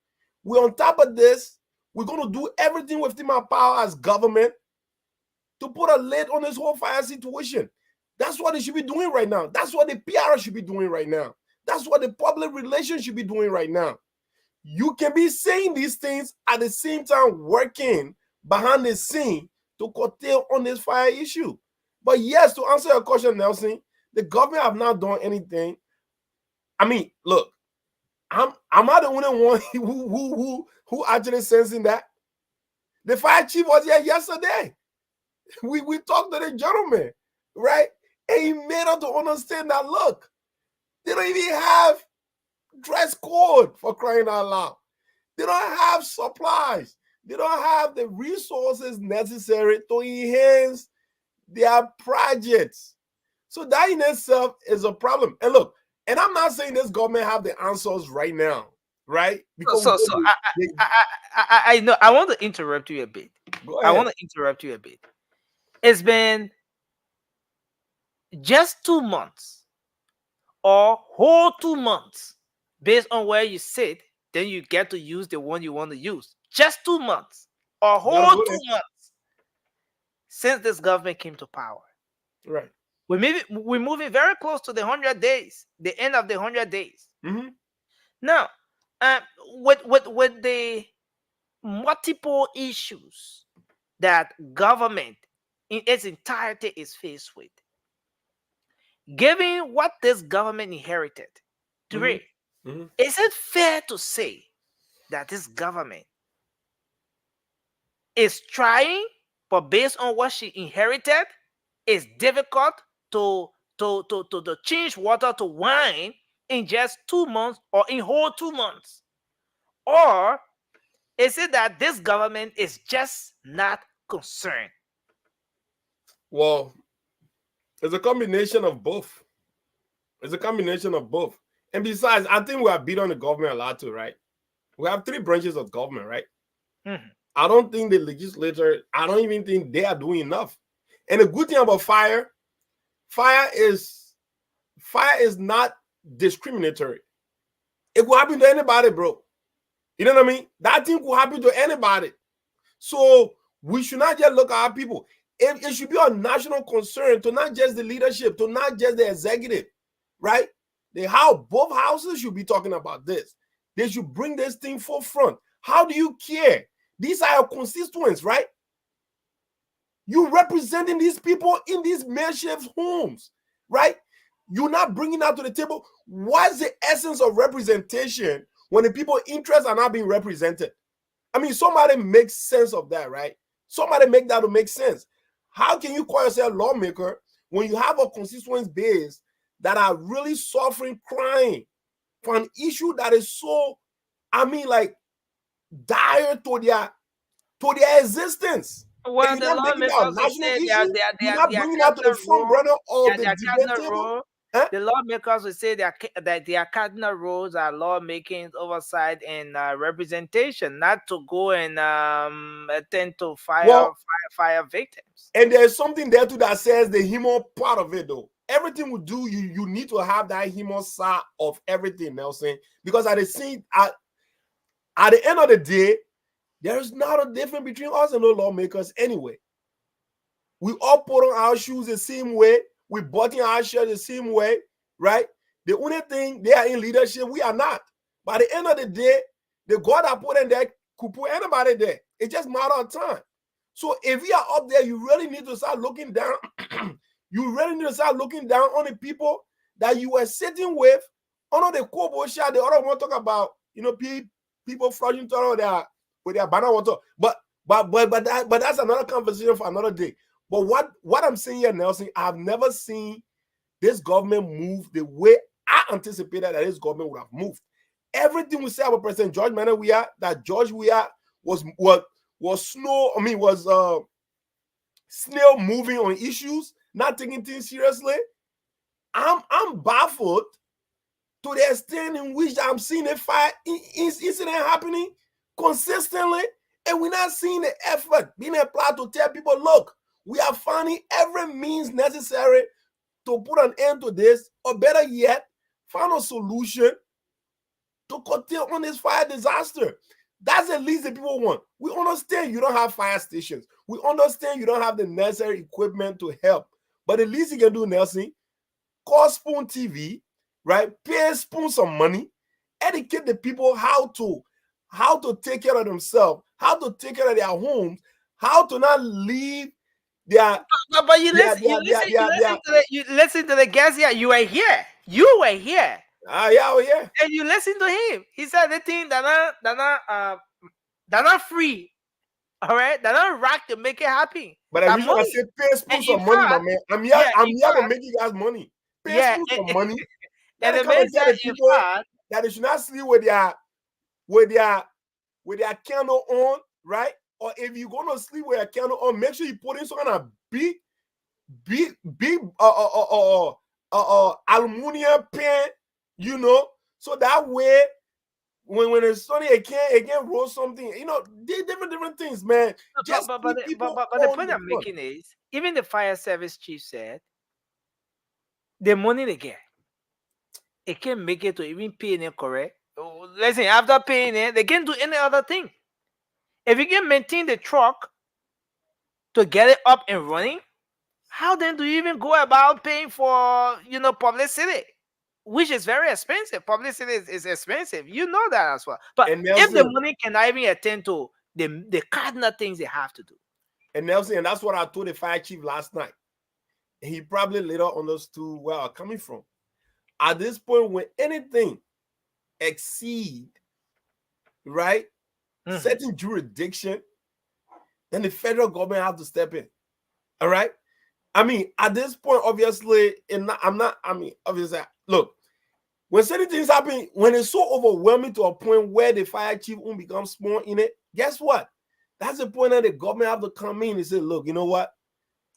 we're on top of this. We're going to do everything within our power as government to put a lid on this whole fire situation. That's what they should be doing right now. That's what the PR should be doing right now. That's what the public relations should be doing right now. You can be saying these things at the same time working behind the scene to curtail on this fire issue. But yes, to answer your question, Nelson, the government have not done anything. I mean, look, I'm not the only one who actually sensing that. The fire chief was here yesterday. We talked to the gentleman, right? And he made us to understand that, look, they don't even have dress code, for crying out loud. They don't have supplies. They don't have the resources necessary to enhance their projects. So that in itself is a problem. And look, and I'm not saying this government have the answers right now, right? Because I know I want to interrupt you a bit. I want to interrupt you a bit. It's been just 2 months or whole 2 months based on where you sit, then you get to use the one you want to use. Just 2 months or whole 2 months since this government came to power. Right. We're moving very close to the 100 days, the end of the 100 days. Mm-hmm. Now, with the multiple issues that government in its entirety is faced with, given what this government inherited, is it fair to say that this government is trying, but based on what she inherited, it's difficult to change water to wine in just 2 months or in whole 2 months? Or is it that this government is just not concerned? Well, it's a combination of both. It's a combination of both. And besides, I think we are beat on the government a lot too, right? We have 3 branches of government, right? Mm-hmm. I don't think the legislature, I don't even think they are doing enough. And the good thing about fire is not discriminatory. It could happen to anybody, bro. You know what I mean? That thing could happen to anybody. So we should not just look at our people. It should be a national concern to not just the leadership, to not just the executive, right? Both houses should be talking about this. They should bring this thing forefront. How do you care? These are your constituents, right? You representing these people in these makeshift homes, right? You're not bringing that to the table. What's the essence of representation when the people's interests are not being represented? I mean, somebody makes sense of that, right? Somebody make that to make sense. How can you call yourself a lawmaker when you have a constituent base that are really suffering, crying for an issue that is so, I mean, like, dire to their existence? Well, the lawmakers will say they are bringing out to the front runner of the debate table. The lawmakers will say that their cardinal roles are lawmaking, oversight, and representation, not to go and attend to fire victims. And there's something there too that says the human part of it, though. Everything we do, you need to have that human side of everything, Nelson. Because at the end of the day, there's not a difference between us and the lawmakers anyway. We all put on our shoes the same way. We button our shirt the same way, right? The only thing, they are in leadership, we are not. By the end of the day, the God that put in there could put anybody there. It's just a matter of time. So if you are up there, you really need to start looking down. You really need to start looking down on the people that you were sitting with under the Kobo shot. The other one talk about, people flushing with their banner water. But that's another conversation for another day. But what I'm saying here, Nelson, I've never seen this government move the way I anticipated that this government would have moved. Everything we say about President George Manneh Weah, that George Weah was snail moving on issues, not taking things seriously. I'm baffled to the extent in which I'm seeing a fire incident happening consistently, And we're not seeing the effort being applied to tell people, look, we are finding every means necessary to put an end to this, or better yet, find a solution to curtail on this fire disaster. That's the least the people want. We understand you don't have fire stations. We understand you don't have the necessary equipment to help. But the least you can do, Nelson, call Spoon TV, right? Pay Spoon some money, educate the people how to take care of themselves, how to take care of their homes, how to not leave their. But you listen to the guest here. You were here. You were here. Yeah, oh yeah. And you listen to him. He said the thing that not free. All right, they're not rack to make it happen. But I wish I said pay Spoon some money, my man. I'm here to make you guys money. Pay Spoon some money. And the man said people that they should not sleep with their candle on, right? Or if you're gonna sleep with a candle on, make sure you put in some kind of big aluminum pan, you know, so that way when it's sunny, it can roll something, you know, different things, man. But the point I'm making is, even the fire service chief said the money they get, it can make it to even pay it correct. Listen, after paying it, they can't do any other thing. If you can maintain the truck to get it up and running, how then do you even go about paying for, publicity, which is very expensive? Publicity is expensive. You know that as well. But if the money cannot even attend to the cardinal things they have to do. And Nelson, and that's what I told the fire chief last night. He probably later understood where I'm coming from. At this point, when anything exceed, right, certain jurisdiction, then the federal government have to step in. All right. I mean, at this point, obviously, obviously, look, when certain things happen, when it's so overwhelming to a point where the fire chief won't become small in it, guess what? That's the point that the government have to come in and say, look, you know what?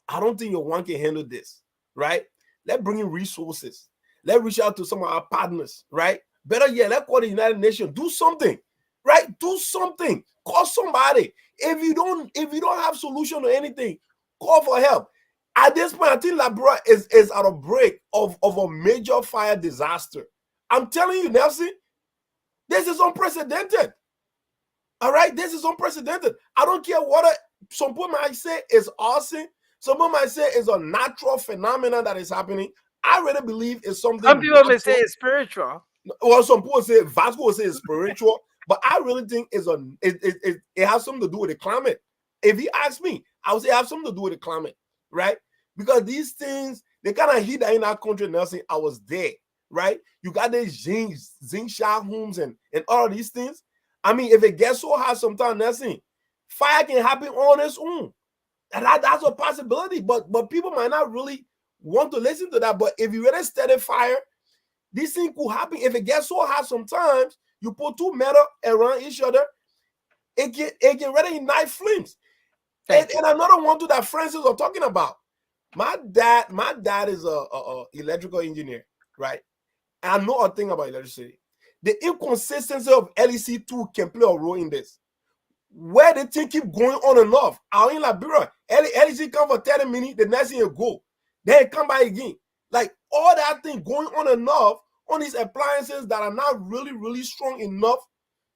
I don't think your one can handle this, right? Let's bring in resources. Let's reach out to some of our partners, right? Better yet, let's call the United Nations. Do something, right? Do something. Call somebody. If you don't have solution to anything, call for help. At this point, I think Labrador is at a break of a major fire disaster. I'm telling you, Nelson, this is unprecedented. All right, this is unprecedented. I don't care what some people might say is arson. Some people might say it's a natural phenomenon that is happening. I really believe it's something. Some people may say it's spiritual. Well, some people say Vasco will say it's spiritual, but I really think it has something to do with the climate. If you ask me, I would say it has something to do with the climate, right? Because these things, they kind of hit that in our country, Nelson. I was there, right? You got these zinc shot homes and all of these things. I mean, if it gets so hot sometimes, Nelson, fire can happen on its own. And that's a possibility, but people might not really want to listen to that. But if you really study fire, this thing could happen. If it gets so hot sometimes, you put two metal around each other, it can really ignite flames. And another one too that Francis was talking about. My dad is a electrical engineer, right? And I know a thing about electricity. The inconsistency of LEC2 can play a role in this. Where the thing keep going on and off. Out in Liberia, LEC come for 30 minutes, the next thing you go. Then it come back again. Like all that thing going on and off on these appliances that are not really, really strong enough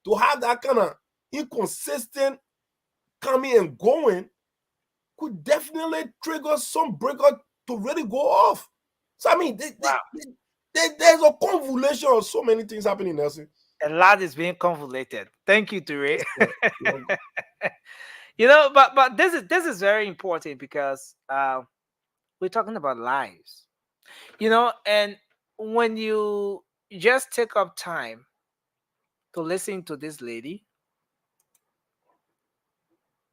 to have that kind of inconsistent coming and going could definitely trigger some breaker to really go off. So I mean, there's a convolution of so many things happening, Nelson. A lot is being convoluted. Thank you, Ture. But this is very important because we're talking about lives. And when you just take up time to listen to this lady,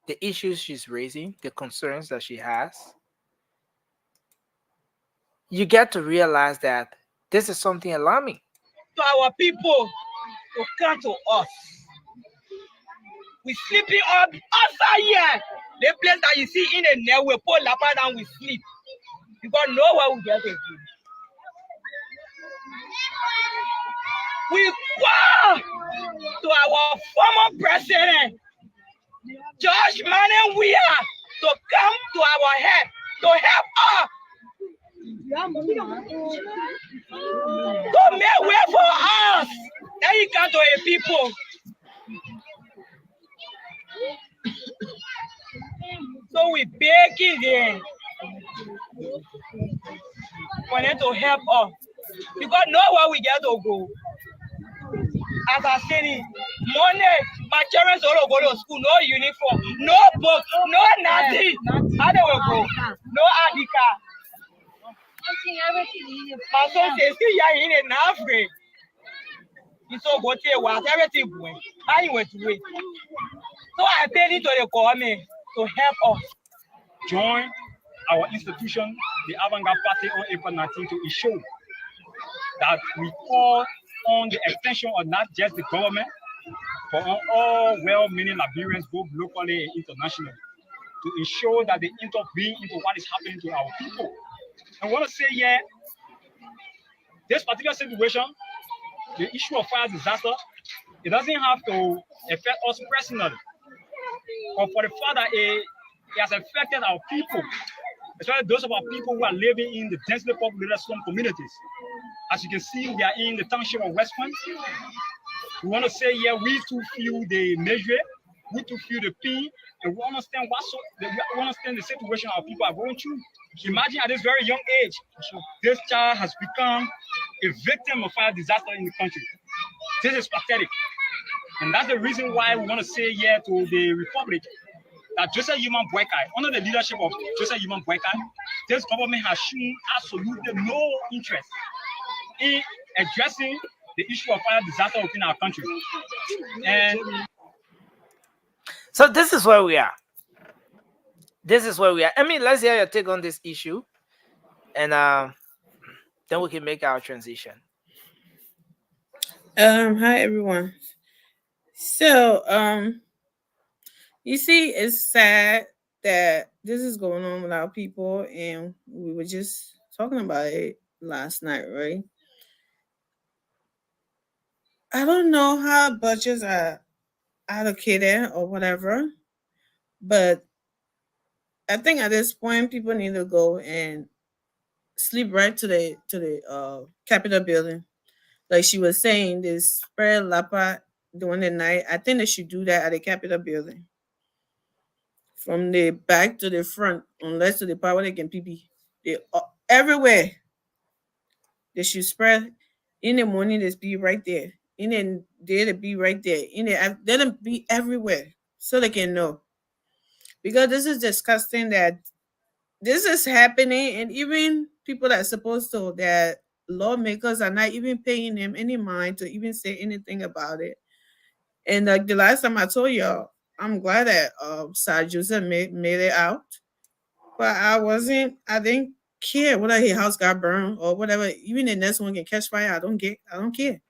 the issues she's raising, the concerns that she has, you get to realize that this is something alarming. To our people to come to us. We sleeping up outside here. The place that you see in the net, we put lapa down, we sleep. Because nowhere we get it. We call to our former president, Judge Manuel Weah to come to our help, to help us, to make way for us. Then he come to a people. So we begging them for them to help us. Because nowhere we get to go. As I said it, money, my children all go to school, no uniform, no book, no nothing. How they will go? No ID card. My son says, see, you're in an Africa. It's all go to what everything went. I went to wait. So I paid it to the government to help us. Join our institution, the Avant-Garde Party, on April 19 to ensure that we call on the extension of not just the government, but on all well-meaning Liberians, both locally and internationally, to ensure that they intervene into what is happening to our people. I want to say here, this particular situation, the issue of fire disaster, it doesn't have to affect us personally, but for the fact that it has affected our people, especially those of our people who are living in the densely populated slum communities. As you can see, we are in the township of West Point. We want to say, yeah, we too feel the measure, we too feel the pain, and we understand we understand the situation our people are going through. Imagine at this very young age, this child has become a victim of fire disaster in the country. This is pathetic. And that's the reason why we want to say, yeah, to the Republic, that Joseph Yuman Boykai, under the leadership of Joseph Yuman Boykai, this government has shown absolutely no interest in addressing the issue of fire disaster within our country. And so this is where we are. This is where we are. I mean, let's hear your take on this issue, and then we can make our transition. Hi everyone. So you see, it's sad that this is going on with our people, and we were just talking about it last night, right? I don't know how budgets are allocated or whatever, but I think at this point people need to go and sleep right to the Capitol building. Like she was saying, this spread lapa during the night. I think they should do that at the Capitol building. From the back to the front, unless to the part where they can pee. They everywhere. They should spread. In the morning, they be right there. In the day, they be right there. Let them be everywhere so they can know. Because this is disgusting that this is happening, and even people that are supposed to, that lawmakers are not even paying them any mind to even say anything about it. And like the last time I told y'all, I'm glad that Sir Joseph made it out, but I didn't care whether his house got burned or whatever. Even the next one can catch fire. I don't care.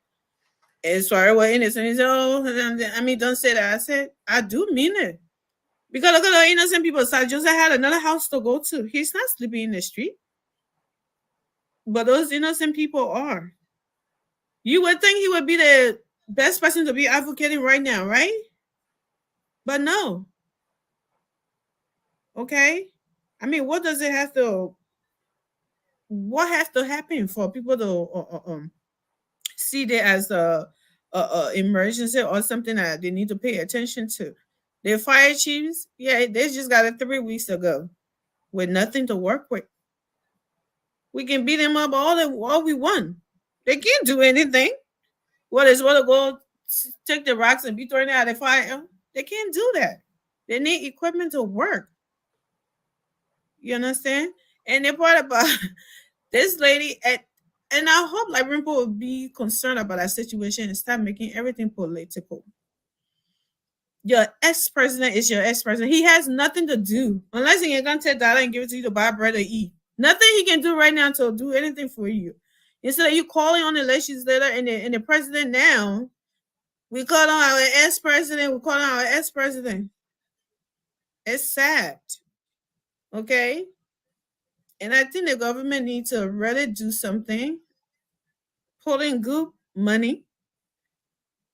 As far as what innocent, he said, I mean, don't say that. I said, I do mean it. Because look at the innocent people. Sir Joseph had another house to go to. He's not sleeping in the street. But those innocent people are. You would think he would be the best person to be advocating right now, right? But no. Okay? I mean, what has to happen for people to see that as a emergency or something that they need to pay attention to? The fire chiefs, yeah, they just got it 3 weeks ago with nothing to work with. We can beat them up all we want. They can't do anything. What is what to go take the rocks and be throwing it out of the fire? They can't do that. They need equipment to work. You understand? And the part about this lady, and I hope like people will be concerned about that situation and stop making everything political. Your ex-president is your ex-president. He has nothing to do unless he ain't gonna take that and give it to you to buy bread or eat. Nothing he can do right now to do anything for you. Instead of you calling on the legislator and the president now, we call on our ex-president. It's sad. Okay? And I think the government needs to really do something, putting good money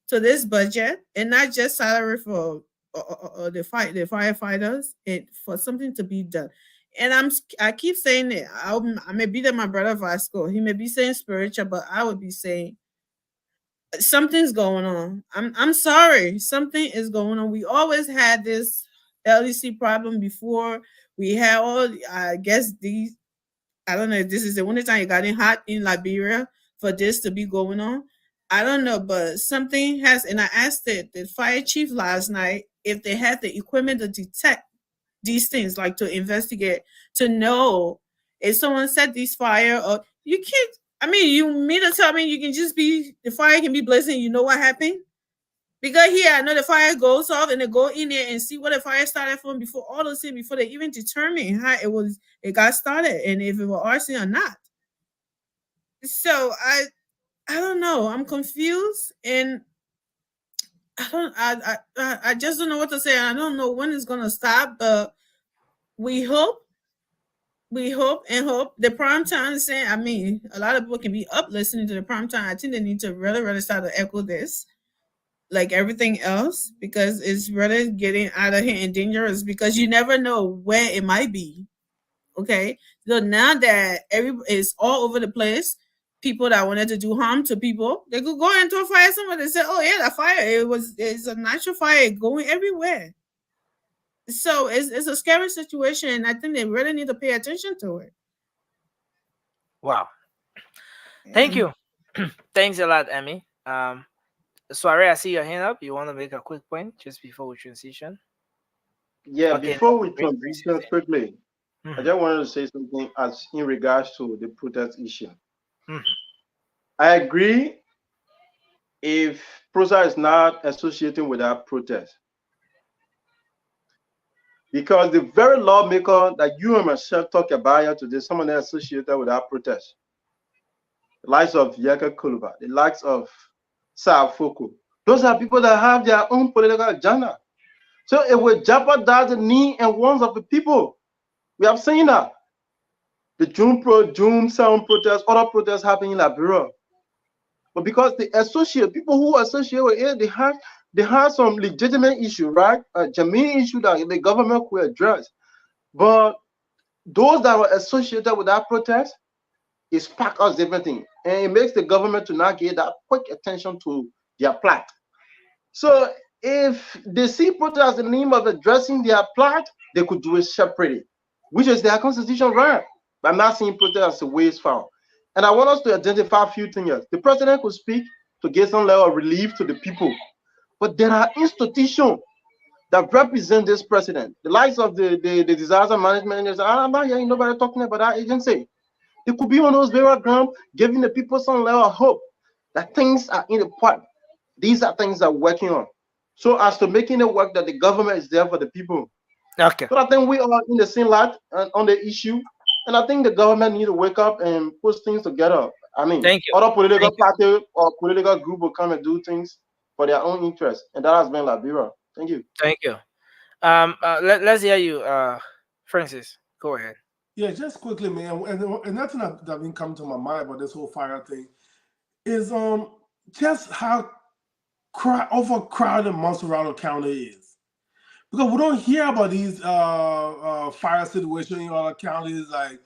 to this budget and not just salary for the firefighters and for something to be done. And I keep saying it. I may be that my brother Vasco. He may be saying spiritual, but I would be saying something's going on. I'm sorry. Something is going on. We always had this LEC problem before. We had all, I guess, these, I don't know if this is the only time it got hot in Liberia for this to be going on. I don't know, but something has, and I asked the fire chief last night if they had the equipment to detect these things, like to investigate, to know if someone set these fire, or you can't, I mean, you mean to tell me you can just be, the fire can be blazing, you know what happened? Because here, I know the fire goes off and they go in there and see what the fire started from before all those things, before they even determine how it got started and if it was arson or not. So I don't know. I'm confused and I just don't know what to say. I don't know when it's gonna stop, but we hope. The prime time is saying, I mean, a lot of people can be up listening to the prime time. I think they need to really start to echo this, like everything else, because it's really getting out of hand and dangerous, because you never know where it might be. Okay, so now that it's all over the place, people that wanted to do harm to people, they could go into a fire somewhere and say, oh yeah, that fire, it's a natural fire going everywhere. So it's a scary situation. I think they really need to pay attention to it. Wow. Thank you. Thanks a lot, Emmy. Soiree, I see your hand up. You want to make a quick point just before we transition? Yeah, Okay. before we transition quickly, I just wanted to say something as in regards to the protest issue. I agree if PROSA is not associating with that protest, because the very lawmaker that you and myself talk about here today, someone that associated with that protest, the likes of Yaka Kuluba, the likes of Safoko, those are people that have their own political agenda. So it will jeopardize the need and wants of the people. We have seen that. The June 7 protests, other protests happening in Liberia. But because the people who associate with it, they have some legitimate issue, right? A genuine issue that the government could address. But those that were associated with that protest, it sparks us different things. And it makes the government to not give that quick attention to their plight. So if they see protest as the name of addressing their plight, they could do it separately, which is their constitutional right. But I'm not seeing protest as a waste found. And I want us to identify a few things. The president could speak to get some level of relief to the people. But there are institutions that represent this president. The likes of the disaster management, I'm not hearing nobody talking about that agency. It could be on those very ground, giving the people some level of hope that things are in the pot. These are things that we're working on. So as to making it work, that the government is there for the people. Okay. So I think we are in the same light on the issue. And I think the government need to wake up and put things together. I mean, other political party or political group will come and do things for their own interest. And that has been Liberia. Thank you. Thank you. Let's hear you, Francis. Go ahead. Yeah, just quickly, man. And nothing that been coming to my mind about this whole fire thing is just how overcrowded Montserrat County is. Because we don't hear about these fire situations in other counties, like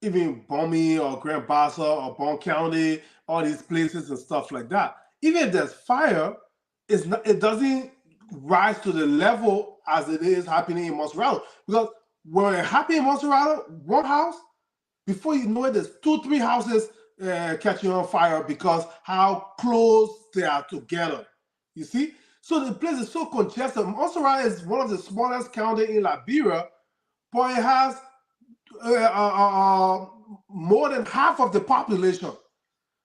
even Bomi or Grand Bassa or Bon County, all these places and stuff like that. Even if there's fire, it doesn't rise to the level as it is happening in Montserrat. Because when it happened in Montserrat, one house, before you know it, there's 2-3 houses catching on fire because how close they are together. You see? So the place is so congested. Montserrat is one of the smallest counties in Liberia, but it has more than half of the population.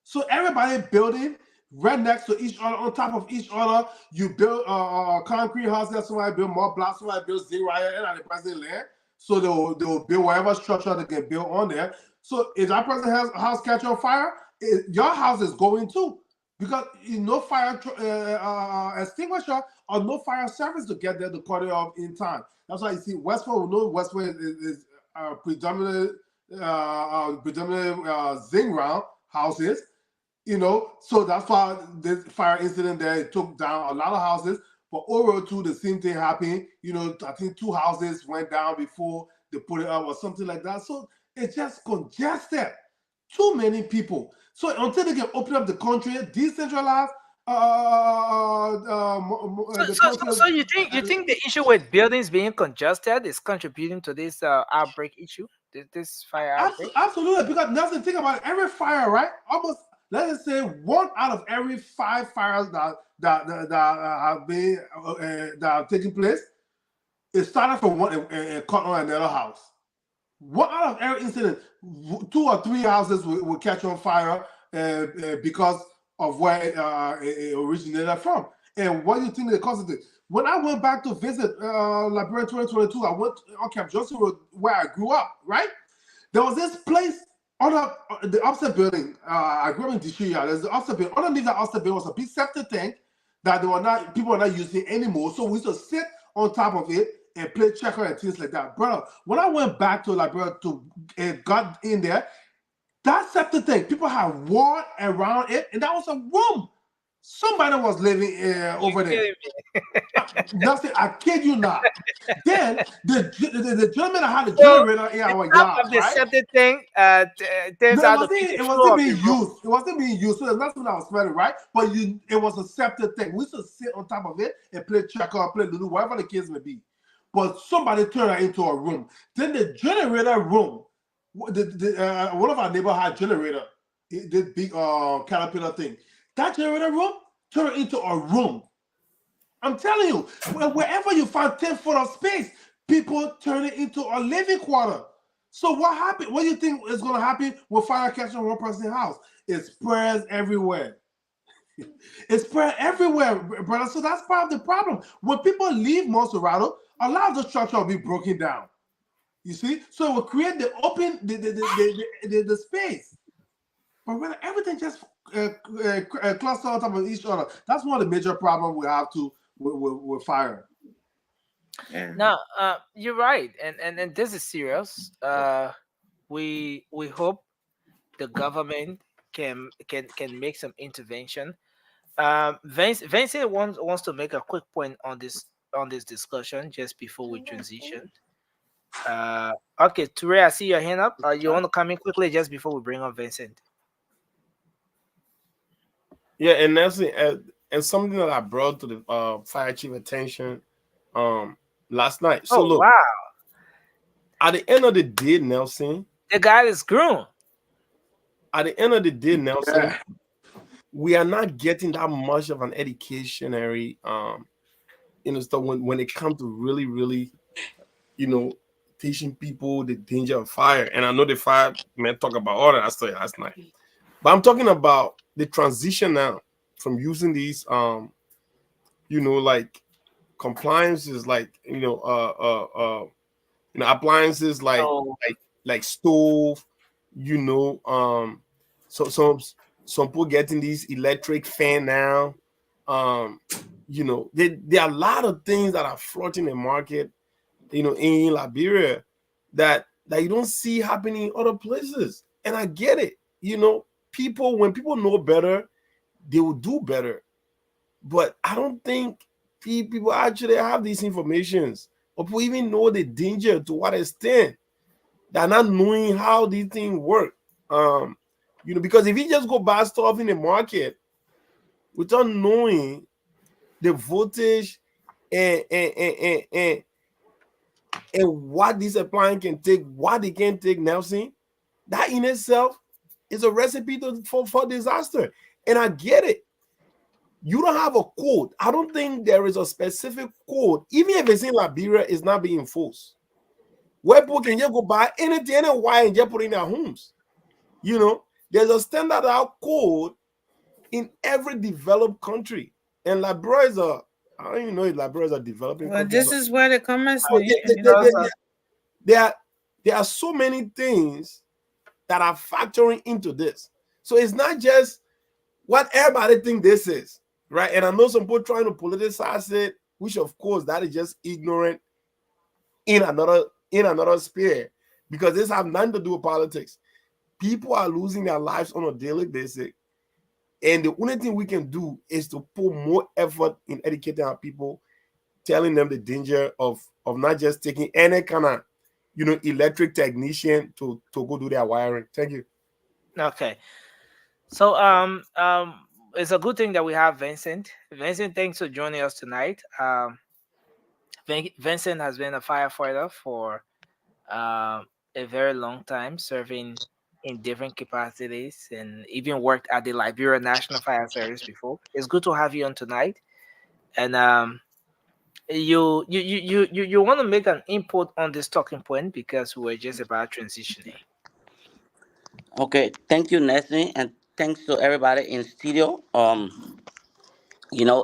So everybody building right next to each other, on top of each other. You build a concrete house, that's why I build more blocks, so I build zero and the president land. So they'll build whatever structure they can build on there. So if that person has a house catch on fire, your house is going too. Because no fire extinguisher or no fire service to get there to cut it off in time. That's why you see Westport. We know Westport is predominantly zinc round houses. You know, so that's why this fire incident there, it took down a lot of houses. For Oro too, the same thing happened. You know, I think 2 houses went down before they put it up or something like that. So it's just congested. Too many people. So until they can open up the country, decentralize. So you think the issue with buildings being congested is contributing to this outbreak issue, this fire outbreak? Absolutely, because Nelson, think about it. Every fire, right? Almost, let's say 1 out of every 5 fires that have been that are taking place, it started from one and caught on another house. 1 out of every incident, 2 or 3 houses will catch on fire because of where it originated from. And what do you think the cause of it? When I went back to visit Liberia in 2022, I went on Camp Johnson Road where I grew up, right? There was this place on the upstairs building. I grew up in Deschutes. There's the upstairs building. Underneath that upstairs building was a big septic tank that people were not using anymore. So we used to sit on top of it and play checker and things like that. Brother, when I went back to Liberia and got in there, that septic tank, people had wall around it, and that was a room. Somebody was living over there. Nothing, I kid you not. Then the gentleman that had the generator in our yard, of the right? septic thing, turns out it wasn't being used. It wasn't being used. So that's what I was smelling, right? But it was a septic thing. We used to sit on top of it and play checker, play Lulu, whatever the case may be. But somebody turned it into a room. Then the generator room, one of our neighbors had a generator, this big Caterpillar thing. That generator room turned into a room. I'm telling you, wherever you find 10 foot of space, people turn it into a living quarter. So what happened? What do you think is going to happen with fire catching one person's house? It spreads everywhere. It spread everywhere, brother. So that's part of the problem. When people leave Monserrato, a lot of the structure will be broken down. You see? So it will create the open, the space. But really, everything just cluster on top of each other. That's one of the major problems we have with fire. Yeah. Now, you're right, and this is serious. We hope the government can make some intervention. Vincent wants to make a quick point on this discussion just before we transition. Okay, Ture, I see your hand up. You want to come in quickly just before we bring on Vincent? Yeah, and that's and something that I brought to the fire chief attention last night. So look, wow. At the end of the day, Nelson, the guy is grown. At the end of the day, Nelson, we are not getting that much of an educationary stuff when it comes to really, teaching people the danger of fire. And I know the firemen talk about all that stuff last night. But I'm talking about the transition now from using these like compliances, like appliances like stove, so some people getting these electric fan now. There are a lot of things that are floating in the market, in Liberia that you don't see happening in other places. And I get it. When people know better, they will do better. But I don't think people actually have these informations or people even know the danger to what extent. They're not knowing how these things work. Because if you just go buy stuff in the market without knowing the voltage and what this appliance can take, what they can take, Nelson, that in itself is a recipe for disaster. And I get it. You don't have a code. I don't think there is a specific code, even if it's in Liberia, it's not being enforced. Where people can just go buy anything, any wire, and just put it in their homes. There's a standard out code in every developed country. And Liberia is I don't even know if Liberia is a developing country. This is where the comments there are so many things that are factoring into this. So it's not just what everybody think this is, right? And I know some people trying to politicize it, which of course that is just ignorant in another sphere, because this has nothing to do with politics. People are losing their lives on a daily basis And the only thing we can do is to put more effort in educating our people, telling them the danger of not just taking any kind of, electric technician to go do their wiring. Thank you. Okay. So it's a good thing that we have Vincent. Vincent, thanks for joining us tonight. Vincent has been a firefighter for a very long time, serving in different capacities, and even worked at the Liberia National Fire Service before. It's good to have you on tonight. And you want to make an input on this talking point because we're just about transitioning. Okay, thank you, Nessie, and thanks to everybody in studio.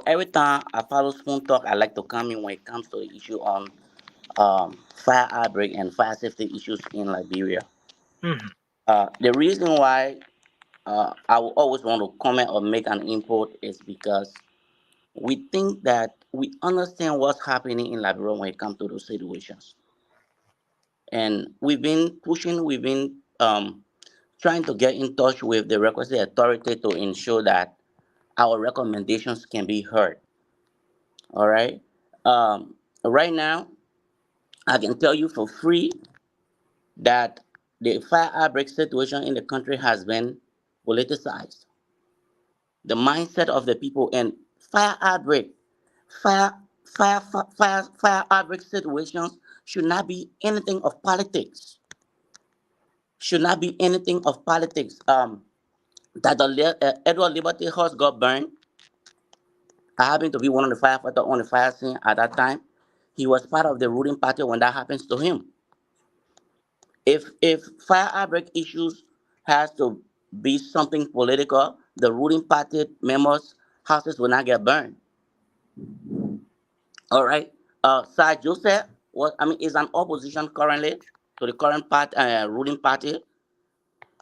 Every time I follow Spoon Talk, I like to come in when it comes to the issue on fire outbreak and fire safety issues in Liberia. The reason why I will always want to comment or make an input is because we think that we understand what's happening in Liberia when it comes to those situations. And we've been trying to get in touch with the requisite authority to ensure that our recommendations can be heard. All right. Right now, I can tell you for free that the fire outbreak situation in the country has been politicized. The mindset of the people and fire outbreak, fire outbreak situations should not be anything of politics. Should not be anything of politics. That the Edward Liberty House got burned. I happened to be one of the firefighters on the fire scene at that time. He was part of the ruling party when that happens to him. If fire outbreak issues has to be something political, the ruling party members' houses will not get burned. All right. Sir Joseph is an opposition currently to the current ruling party.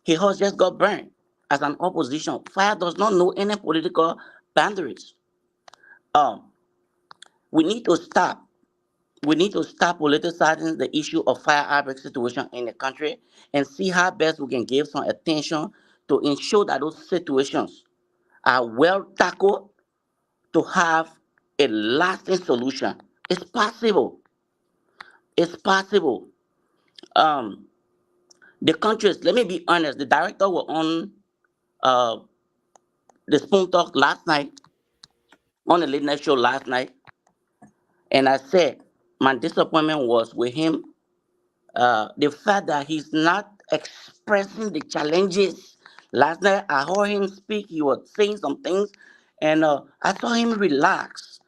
His house just got burned as an opposition. Fire does not know any political boundaries. We need to stop. We need to stop politicizing the issue of fire outbreak situation in the country and see how best we can give some attention to ensure that those situations are well tackled to have a lasting solution. It's possible. It's possible. The countries, let me be honest, the director was on the Spoon Talk last night, on the late night show last night, and I said my disappointment was with him, the fact that he's not expressing the challenges. Last night I heard him speak, he was saying some things, and I saw him relax,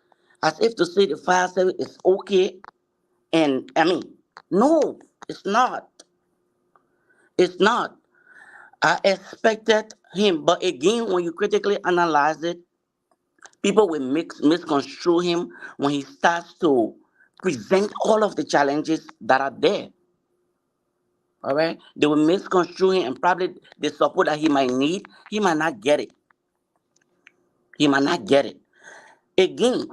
as if to say the fire service is okay. And no, it's not. It's not. I expected him, but again, when you critically analyze it, people will misconstrue him when he starts to present all of the challenges that are there. All right? They will misconstrue him, and probably the support that he might need, he might not get it. He might not get it. Again,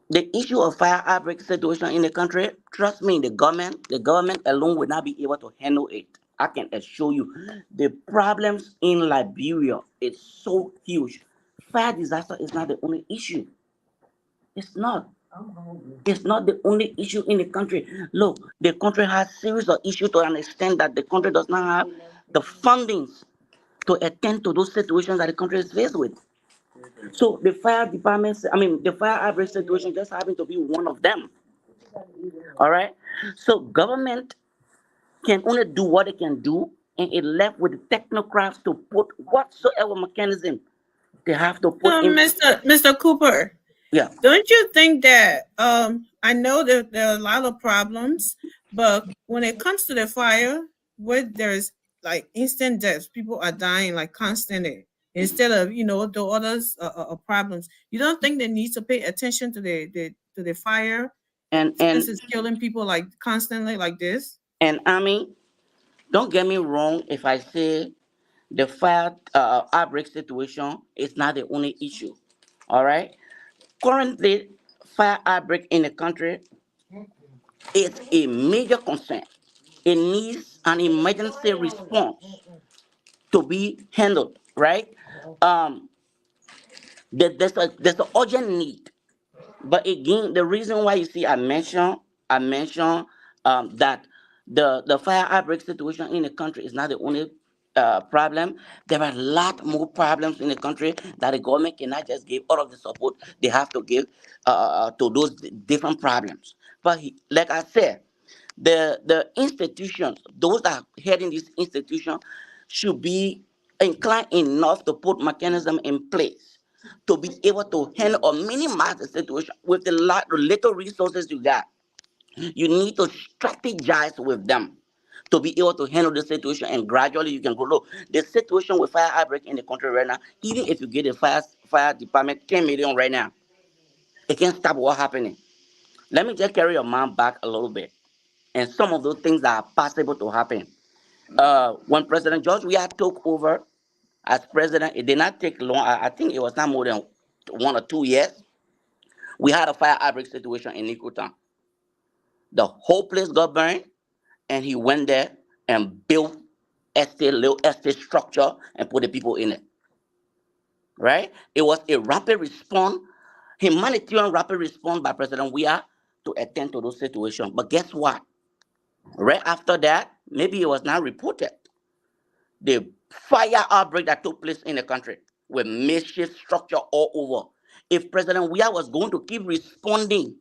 the issue of fire outbreak situation in the country, trust me, the government alone will not be able to handle it. I can assure you, the problems in Liberia is so huge. Fire disaster is not the only issue. It's not. It's not the only issue in the country. Look, the country has series of issues to an extent that the country does not have the fundings to attend to those situations that the country is faced with. So the fire department, the fire outbreak situation just happened to be one of them. All right. So government can only do what it can do, and it left with the technocrats to put whatsoever mechanism they have to put in. Mr. Cooper. Yeah. Don't you think that I know that there are a lot of problems, but when it comes to the fire, where there's like instant deaths, people are dying like constantly instead of the others problems. You don't think they need to pay attention to the fire and since it's killing people like constantly like this? And don't get me wrong if I say the fire outbreak situation is not the only issue. All right. Currently, fire outbreak in the country is a major concern. It needs an emergency response to be handled, right? There's an urgent need. But again, the reason why you see I mention that the fire outbreak situation in the country is not the only problem. There are a lot more problems in the country that the government cannot just give all of the support they have to give to those different problems. But like I said, the institutions, those that are heading this institution, should be inclined enough to put mechanism in place to be able to handle or minimize the situation with the little resources you got. You need to strategize with them to be able to handle the situation, and gradually you can go. Look, the situation with fire outbreak in the country right now, even if you get a fire department 10 million right now, it can stop what happening. Let me just carry your mind back a little bit, and some of those things that are possible to happen. When President George Weah took over as president, it did not take long. I think it was not more than 1 or 2 years. We had a fire outbreak situation in Nikutan. The whole place got burned, and he went there and built little estate structure and put the people in it. Right? It was a rapid response, humanitarian rapid response by President Weah to attend to those situations. But guess what? Right after that, maybe it was not reported, the fire outbreak that took place in the country with makeshift structure all over. If President Weah was going to keep responding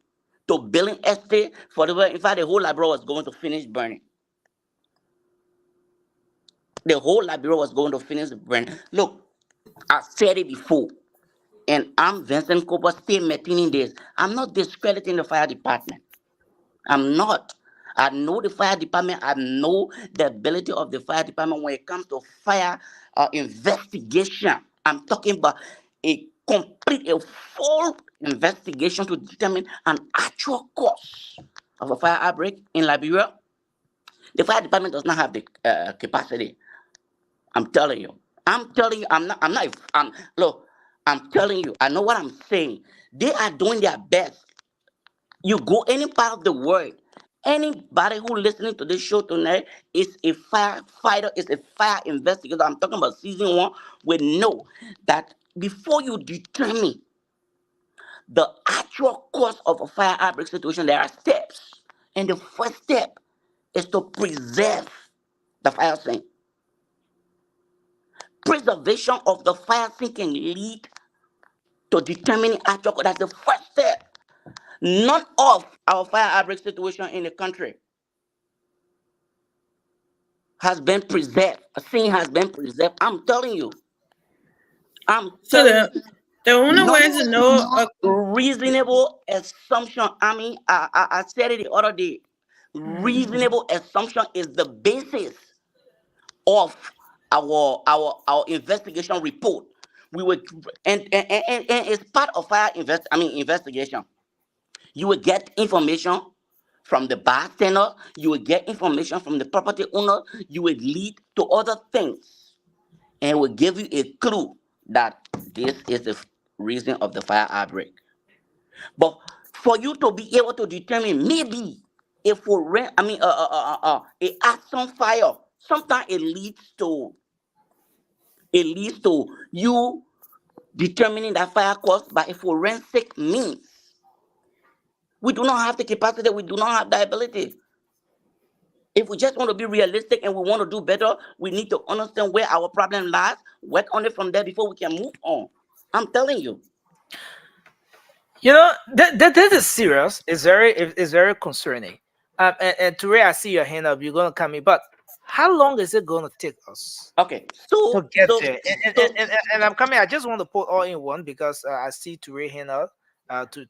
to building estate for in fact, the whole library was going to finish burning. The whole library was going to finish burning. Look, I said it before, and I'm Vincent Cooper, still maintaining this. I'm not discrediting the fire department. I'm not. I know the fire department. I know the ability of the fire department when it comes to fire investigation. I'm talking about a full investigation to determine an actual cause of a fire outbreak in Liberia. The fire department does not have the capacity. I'm telling you. I'm telling you. Look, I'm telling you. I know what I'm saying. They are doing their best. You go any part of the world, anybody who listening to this show tonight is a firefighter, is a fire investigator. I'm talking about season 1. We know that before you determine the actual cause of a fire outbreak situation, there are steps. And the first step is to preserve the fire scene. Preservation of the fire scene can lead to determining actual cause. That's the first step. None of our fire outbreak situation in the country has been preserved. A scene has been preserved. I'm telling you. The only way to know a reasonable assumption. I mean, I said it the other day. Reasonable assumption is the basis of our investigation report. We would and it's part of our investigation. You will get information from the bystander, you will get information from the property owner, you will lead to other things, and it will give you a clue that this is the reason of the fire outbreak. But for you to be able to determine, maybe if we rent, it acts on fire, sometimes it leads to you determining that fire caused by a forensic means. We do not have the capacity, we do not have the ability. If we just want to be realistic and we want to do better, we need to understand where our problem lies, work on it from there before we can move on. I'm telling you. You know, that is serious. It's very concerning. And Ture, I see your hand up. You're gonna come in, but how long is it gonna take us? Okay, to get there? And I'm coming. I just want to put all in one because I see Ture hand up.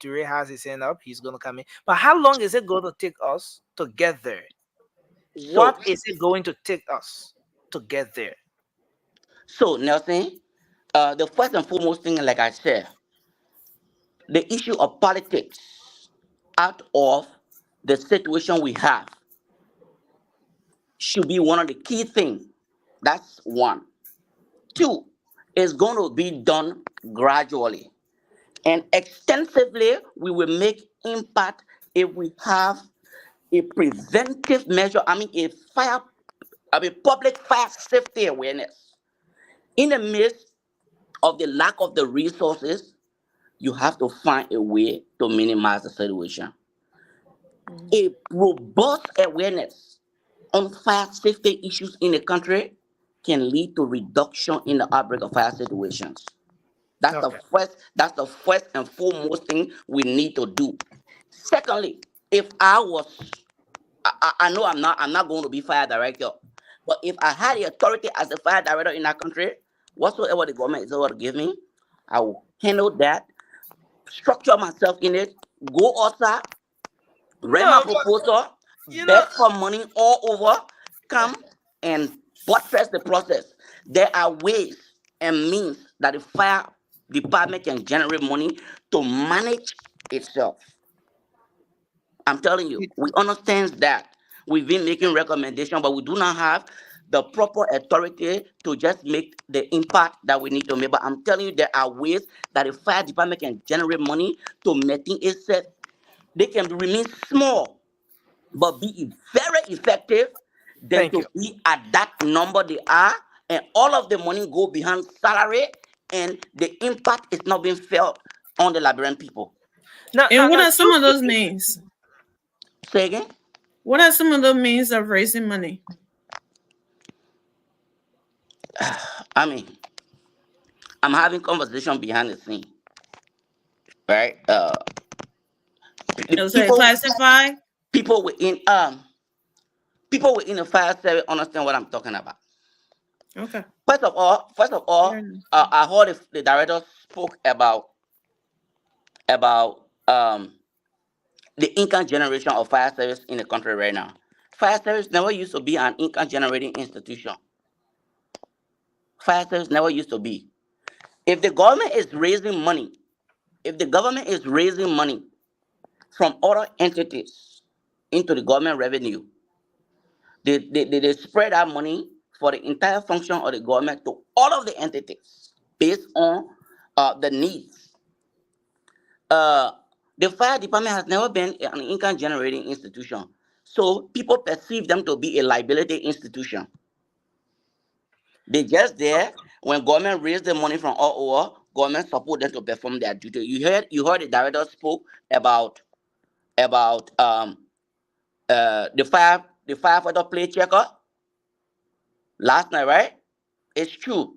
Ture has his hand up. He's gonna come in. But how long is it going to take us to get there? What is it going to take us to get there? So, Nelson, the first and foremost thing, like I said, the issue of politics out of the situation we have should be one of the key things. That's one. 2, it's going to be done gradually. And extensively, we will make impact if we have a preventive measure, a public fire safety awareness. In the midst of the lack of the resources, you have to find a way to minimize the situation. A robust awareness on fire safety issues in the country can lead to reduction in the outbreak of fire situations. That's the first and foremost thing we need to do. Secondly, if I know I'm not going to be fire director, but if I had the authority as a fire director in our country, whatsoever the government is able to give me, I will handle that, structure myself in it, go outside, write my proposal, beg for money all over, come and buttress the process. There are ways and means that the fire department can generate money to manage itself. I'm telling you, we understand that. We've been making recommendations, but we do not have the proper authority to just make the impact that we need to make. But I'm telling you, there are ways that the fire department can generate money to maintain itself. They can remain small, but be very effective than to be at that number they are, and all of the money go behind salary, and the impact is not being felt on the Liberian people. And what are some of those means? Say again? What are some of the means of raising money? I mean, I'm having conversation behind the scene, right? Classify people within the fire service understand what I'm talking about. Okay. First of all, I heard the director spoke about the income generation of fire service in the country right now. Fire service never used to be an income generating institution. Fire service never used to be. If the government is raising money from other entities into the government revenue, they spread that money for the entire function of the government to all of the entities based on the needs. The fire department has never been an income generating institution, so people perceive them to be a liability institution. They just there when government raise the money from all over, government support them to perform their duty. You heard the director spoke about the firefighter play checker last night, right? It's true.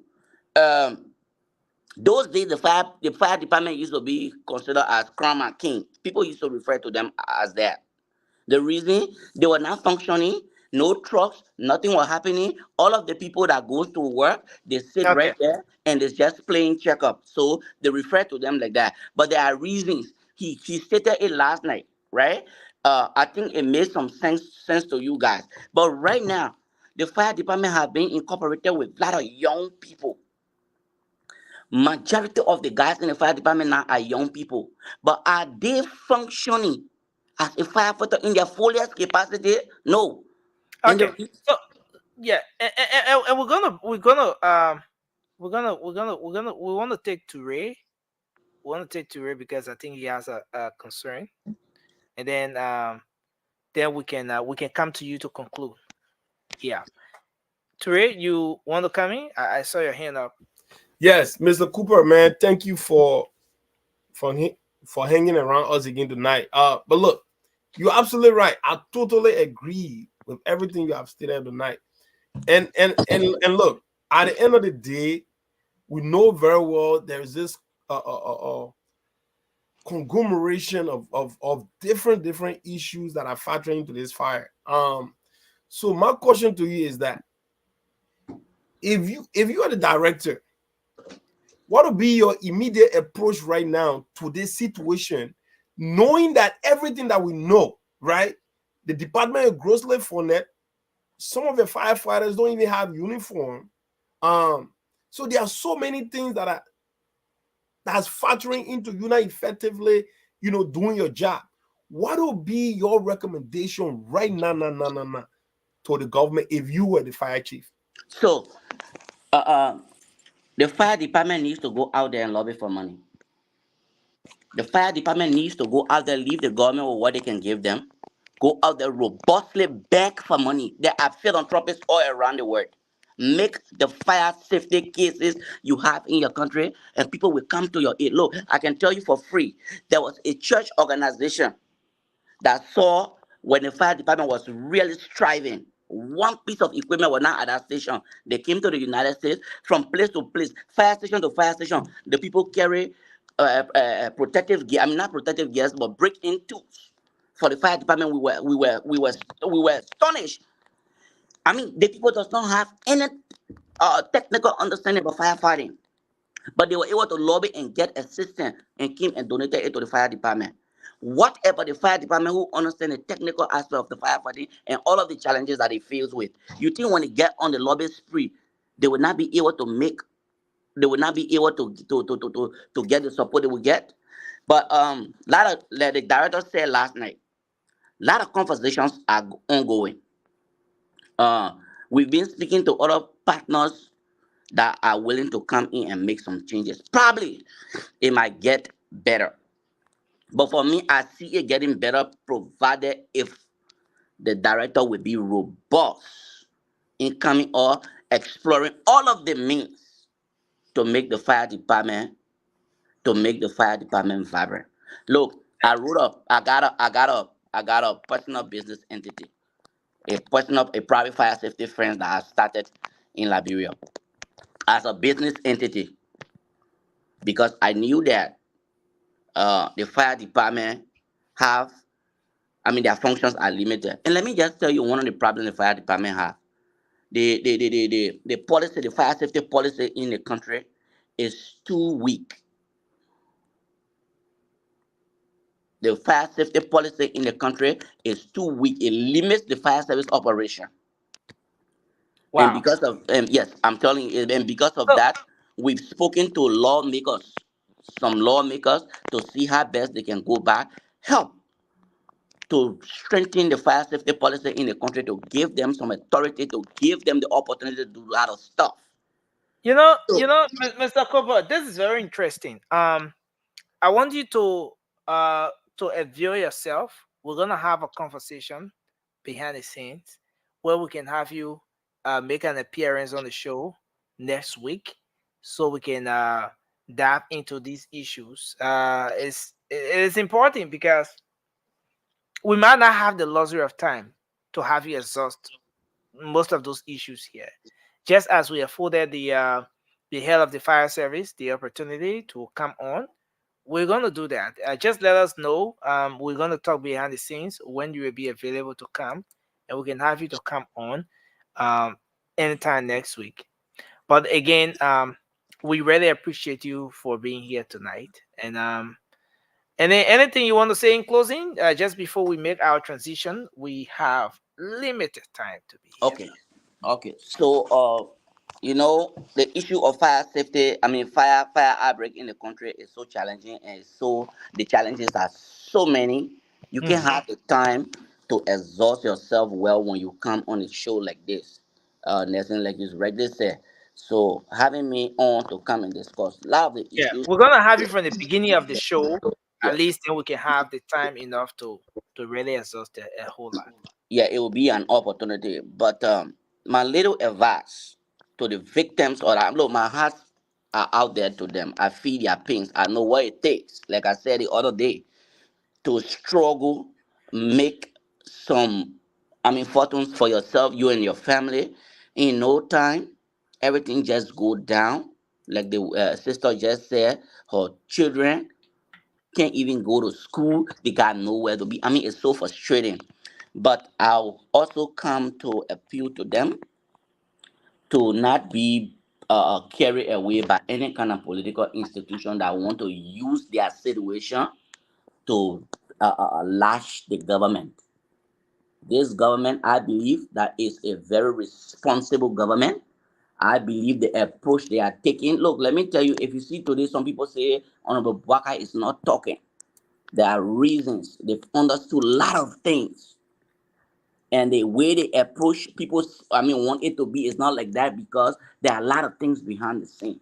Those days the fire department used to be considered as crown and king. People used to refer to them as that. The reason they were not functioning, no trucks, nothing was happening. All of the people that goes to work, they sit right there and it's just playing checkup. So they refer to them like that. But there are reasons. He stated it last night, right? I think it made some sense to you guys. But right now, the fire department have been incorporated with a lot of young people. Majority of the guys in the fire department now are young people. But are they functioning as a firefighter in their fullest capacity? No. Okay. So yeah, and we want to take Toure. We want to take Toure because I think he has a concern, and then we can come to you to conclude. Yeah, Toure, you want to come in? I saw your hand up. Yes, Mr. Cooper, man, thank you for hanging around us again tonight. But look, you're absolutely right. I totally agree with everything you have stated tonight. And look, at the end of the day, we know very well there's this conglomeration of different issues that are factoring into this fire. So my question to you is that if you are the director, what would be your immediate approach right now to this situation, knowing that everything that we know, right? The department is grossly funded. Some of the firefighters don't even have uniform. So there are so many things that's factoring into you not effectively, doing your job. What would be your recommendation right now, to the government if you were the fire chief? So, the fire department needs to go out there and lobby for money. The fire department needs to go out there, leave the government with what they can give them. Go out there robustly beg for money. There are philanthropists all around the world. Make the fire safety cases you have in your country, and people will come to your aid. Look, I can tell you for free, there was a church organization that saw when the fire department was really striving. One piece of equipment was not at that station. They came to the United States from place to place, fire station to fire station. The people carry protective gear. I mean, not protective gears, but break-in tools for the fire department. We were astonished. I mean, the people does not have any technical understanding of firefighting, but they were able to lobby and get assistance and came and donated it to the fire department. Whatever the fire department who understand the technical aspect of the firefighting and all of the challenges that it fails with, you think when they get on the lobby spree, they will not be able to make, they will not be able to get the support they will get. But lot of like the director said last night, a lot of conversations are ongoing. We've been speaking to other partners that are willing to come in and make some changes. Probably it might get better. But for me, I see it getting better provided if the director will be robust in coming or exploring all of the means to make the fire department vibrant. Look, I got a personal business entity, a private fire safety firm that I started in Liberia as a business entity because I knew that the fire department have, I mean, their functions are limited. And let me just tell you one of the problems the fire department have. The policy, the fire safety policy in the country is too weak. The fire safety policy in the country is too weak. It limits the fire service operation. Wow. And because of, yes, I'm telling you, and because of that, we've spoken to lawmakers, some lawmakers, to see how best they can go back, help to strengthen the fire safety policy in the country, to give them some authority, to give them the opportunity to do a lot of stuff. Mr. Cooper, this is very interesting. I want you to avail yourself. We're gonna have a conversation behind the scenes where we can have you make an appearance on the show next week, so we can dive into these issues. It's important because we might not have the luxury of time to have you exhaust most of those issues here. Just as we afforded the head of the fire service the opportunity to come on, we're going to do that. Just let us know. We're going to talk behind the scenes when you will be available to come, and we can have you to come on anytime next week. But again, we really appreciate you for being here tonight. And anything you want to say in closing, just before we make our transition? We have limited time to be here. Okay. So, the issue of fire safety, I mean, fire outbreak in the country is so challenging, and the challenges are so many. You can have the time to exhaust yourself well when you come on a show like this. Nelson, like you regularly said. So having me on to come and discuss a lot of the issues. We're gonna have you from the beginning of the show. At least then we can have the time enough to really exhaust a whole lot. Yeah, it will be an opportunity. But my little advice to the victims, look, my heart are out there to them. I feel their pains. I know what it takes. Like I said the other day, to struggle, make some, fortunes for yourself, you and your family. In no time, everything just go down. Like the sister just said, her children can't even go to school. They got nowhere to be. It's so frustrating. But I'll also come to appeal to them to not be carried away by any kind of political institution that want to use their situation to lash the government. This government, I believe, that is a very responsible government. I believe the approach they are taking. Look, let me tell you, if you see today, some people say Honorable Bwaka is not talking. There are reasons. They've understood a lot of things. And the way they approach people, want it to be, is not like that, because there are a lot of things behind the scene.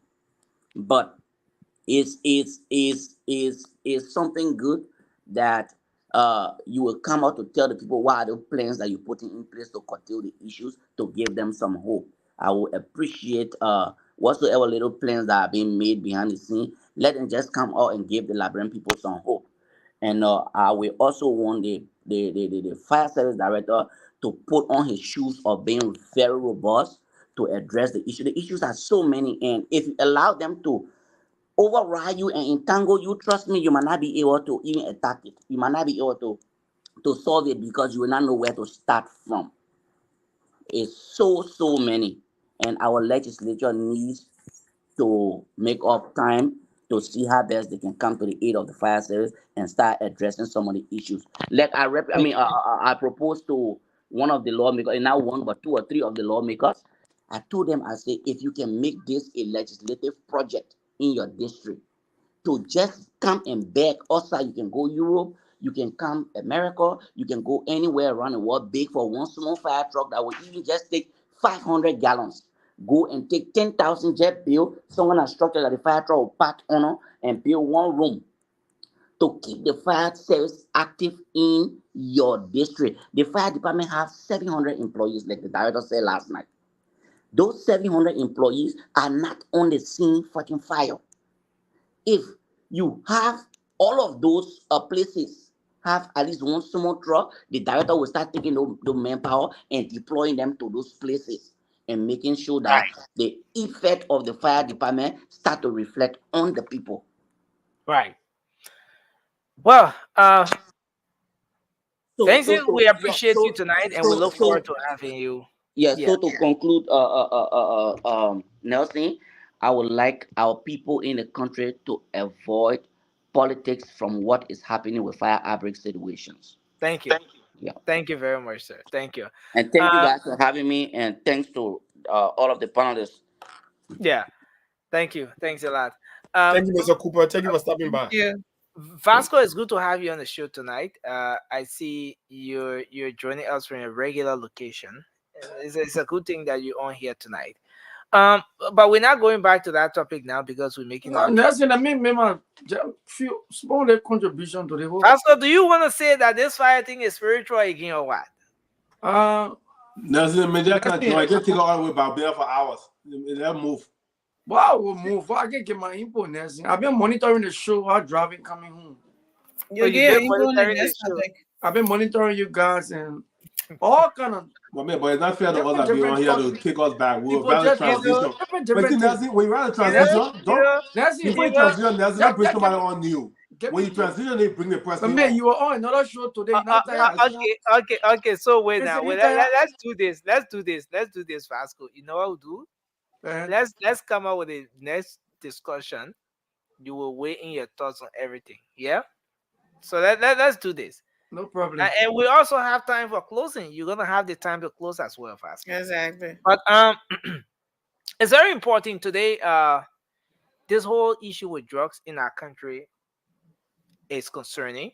But it's something good that you will come out to tell the people what are the plans that you're putting in place to curtail the issues, to give them some hope. I will appreciate whatsoever little plans that are being made behind the scene. Let them just come out and give the Liberian people some hope. And I will also want the fire service director to put on his shoes of being very robust to address the issue. The issues are so many, and if you allow them to override you and entangle you, trust me, you might not be able to even attack it. You might not be able to solve it because you will not know where to start from. It's so many, and our legislature needs to make up time to see how best they can come to the aid of the fire service and start addressing some of the issues. Like I proposed to one of the lawmakers, and not one but two or three of the lawmakers. I told them, I said, if you can make this a legislative project in your district, to just come and beg outside. You can go Europe, you can come America, you can go anywhere around the world, beg for one small fire truck that will even just take 500 gallons. Go and take 10,000 jet bill, someone has structured that the fire truck will park on and build one room to keep the fire service active in your district. The fire department has 700 employees, like the director said last night. Those 700 employees are not on the scene fighting fire. If you have all of those places have at least one small truck, the director will start taking the manpower and deploying them to those places and making sure that the effect of the fire department start to reflect on the people. Right. Well, thanks. We appreciate you tonight, and we look forward to having you. Yeah. So to conclude, Nelson, I would like our people in the country to avoid politics from what is happening with fire outbreak situations. Thank you. Yeah. Thank you very much, sir. Thank you. And thank you guys for having me, and thanks to all of the panelists. Yeah. Thank you. Thanks a lot. Thank you, Mr. Cooper. Thank you for stopping by. Yeah. Vasco, it's good to have you on the show tonight. I see you're joining us from a regular location. It's a good thing that you're on here tonight. But we're not going back to that topic now because we're making. That's what I mean. Few small contribution to the whole. Vasco, do you want to say that this fire thing is spiritual again or what? Nelson, I can't take it all the way back there for hours. Let move. Wow, we'll move. I can get my info, Nelson. I've been monitoring the show while driving coming home. You've been monitoring the topic. I've been monitoring you guys and all kind of. But it's not fair to us that be on here to kick us back. We were valid transition. But see, Nelson, when you run a transition, before you transition, Nelson, don't bring somebody on new. When you transition, they bring the person. But man, you were on another show today. Okay. So wait now. Let's do this. Let's do this, Vasco. You know what we'll do? Let's come up with the next discussion. You will weigh in your thoughts on everything. Yeah. So let's do this. No problem. And we also have time for closing. You're gonna have the time to close as well, Vasco. Exactly. But it's very important today. This whole issue with drugs in our country is concerning.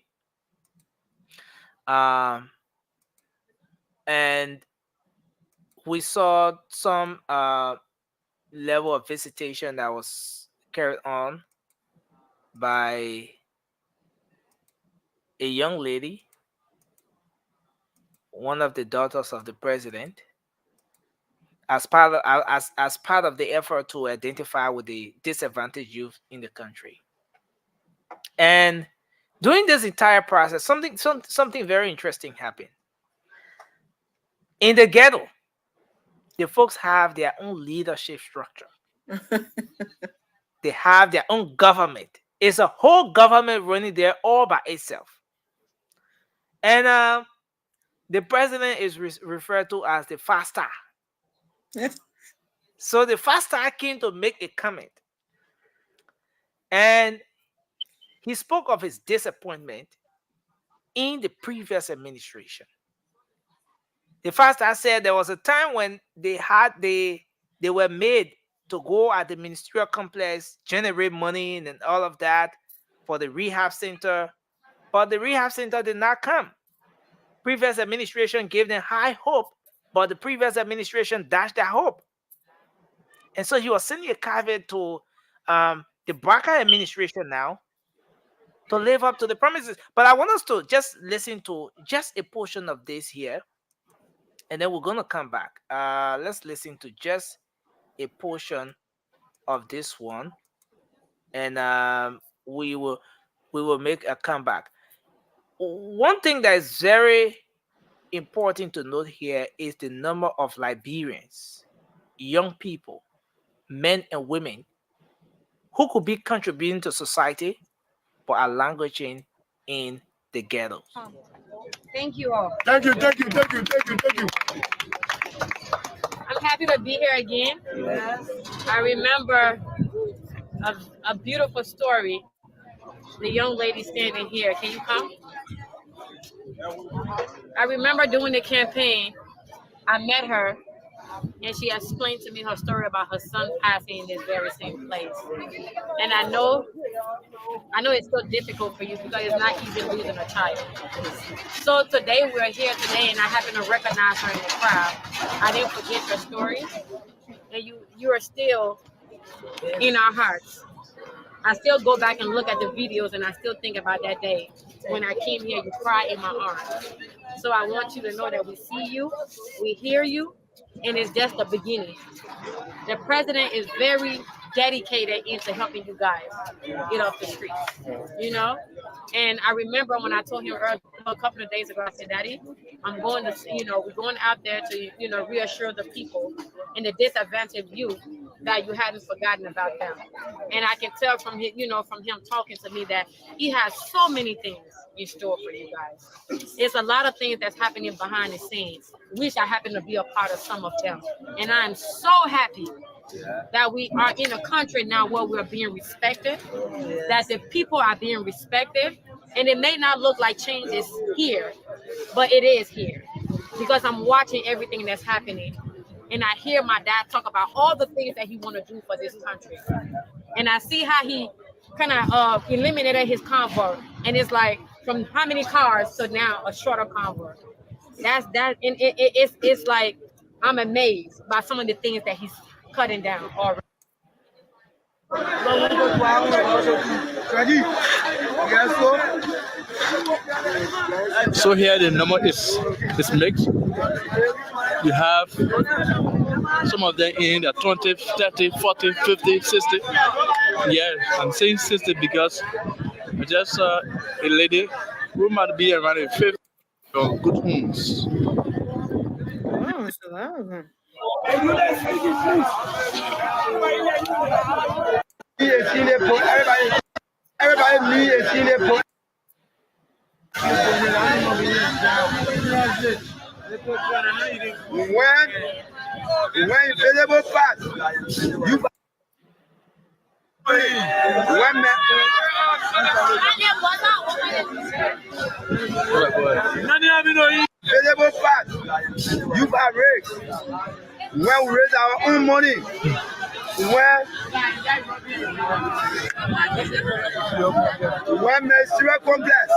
And we saw some level of visitation that was carried on by a young lady, one of the daughters of the president, as part of the effort to identify with the disadvantaged youth in the country. And during this entire process, something very interesting happened. In the ghetto, the folks have their own leadership structure. They have their own government. It's a whole government running there all by itself. And the president is referred to as the faster. So the faster came to make a comment. And he spoke of his disappointment in the previous administration. The faster said there was a time when they were made to go at the ministerial complex, generate money and all of that for the rehab center. But the rehab center did not come. Previous administration gave them high hope, but the previous administration dashed their hope. And so he was sending a caveat to the Barker administration now to live up to the promises. But I want us to just listen to just a portion of this here. and then we're gonna come back. Let's listen to just a portion of this one, and we will make a comeback. One thing that is very important to note here is the number of Liberians, young people, men and women, who could be contributing to society but are languishing in the ghettos. Thank you all. Thank you. I'm happy to be here again. I remember a beautiful story. The young lady standing here. Can you come? I remember doing the campaign. I met her, and she explained to me her story about her son passing in this very same place. And I know it's so difficult for you because it's not easy losing a child. So today we're here today, and I happen to recognize her in the crowd. I didn't forget your story, and you are still in our hearts. I still go back and look at the videos, and I still think about that day when I came here. You cried in my arms. So I want you to know that we see you, we hear you, and it's just the beginning. The president is very dedicated into helping you guys get off the streets, you know? And I remember when I told him a couple of days ago, I said, Daddy, I'm going to, we're going out there to, reassure the people and the disadvantaged youth that you hadn't forgotten about them. And I can tell from him, from him talking to me that he has so many things in store for you guys. It's a lot of things that's happening behind the scenes. Wish I happened to be a part of some of them. And I'm so happy that we are in a country now where we're being respected, that the people are being respected. And it may not look like change is here, but it is here because I'm watching everything that's happening. And I hear my dad talk about all the things that he want to do for this country. And I see how he kind of eliminated his convoy. And it's like from how many cars to now a shorter convoy. And it's like I'm amazed by some of the things that he's cutting down already. So here the number is mixed. You have some of them in the 20, 30, 40, 50, 60. Yeah, I'm saying 60 because I just saw a lady who might be around a 50 of good homes. Oh, it's a lot of them. When available pass, you available pass, you are raised. When we raise our own money, when menstrual complex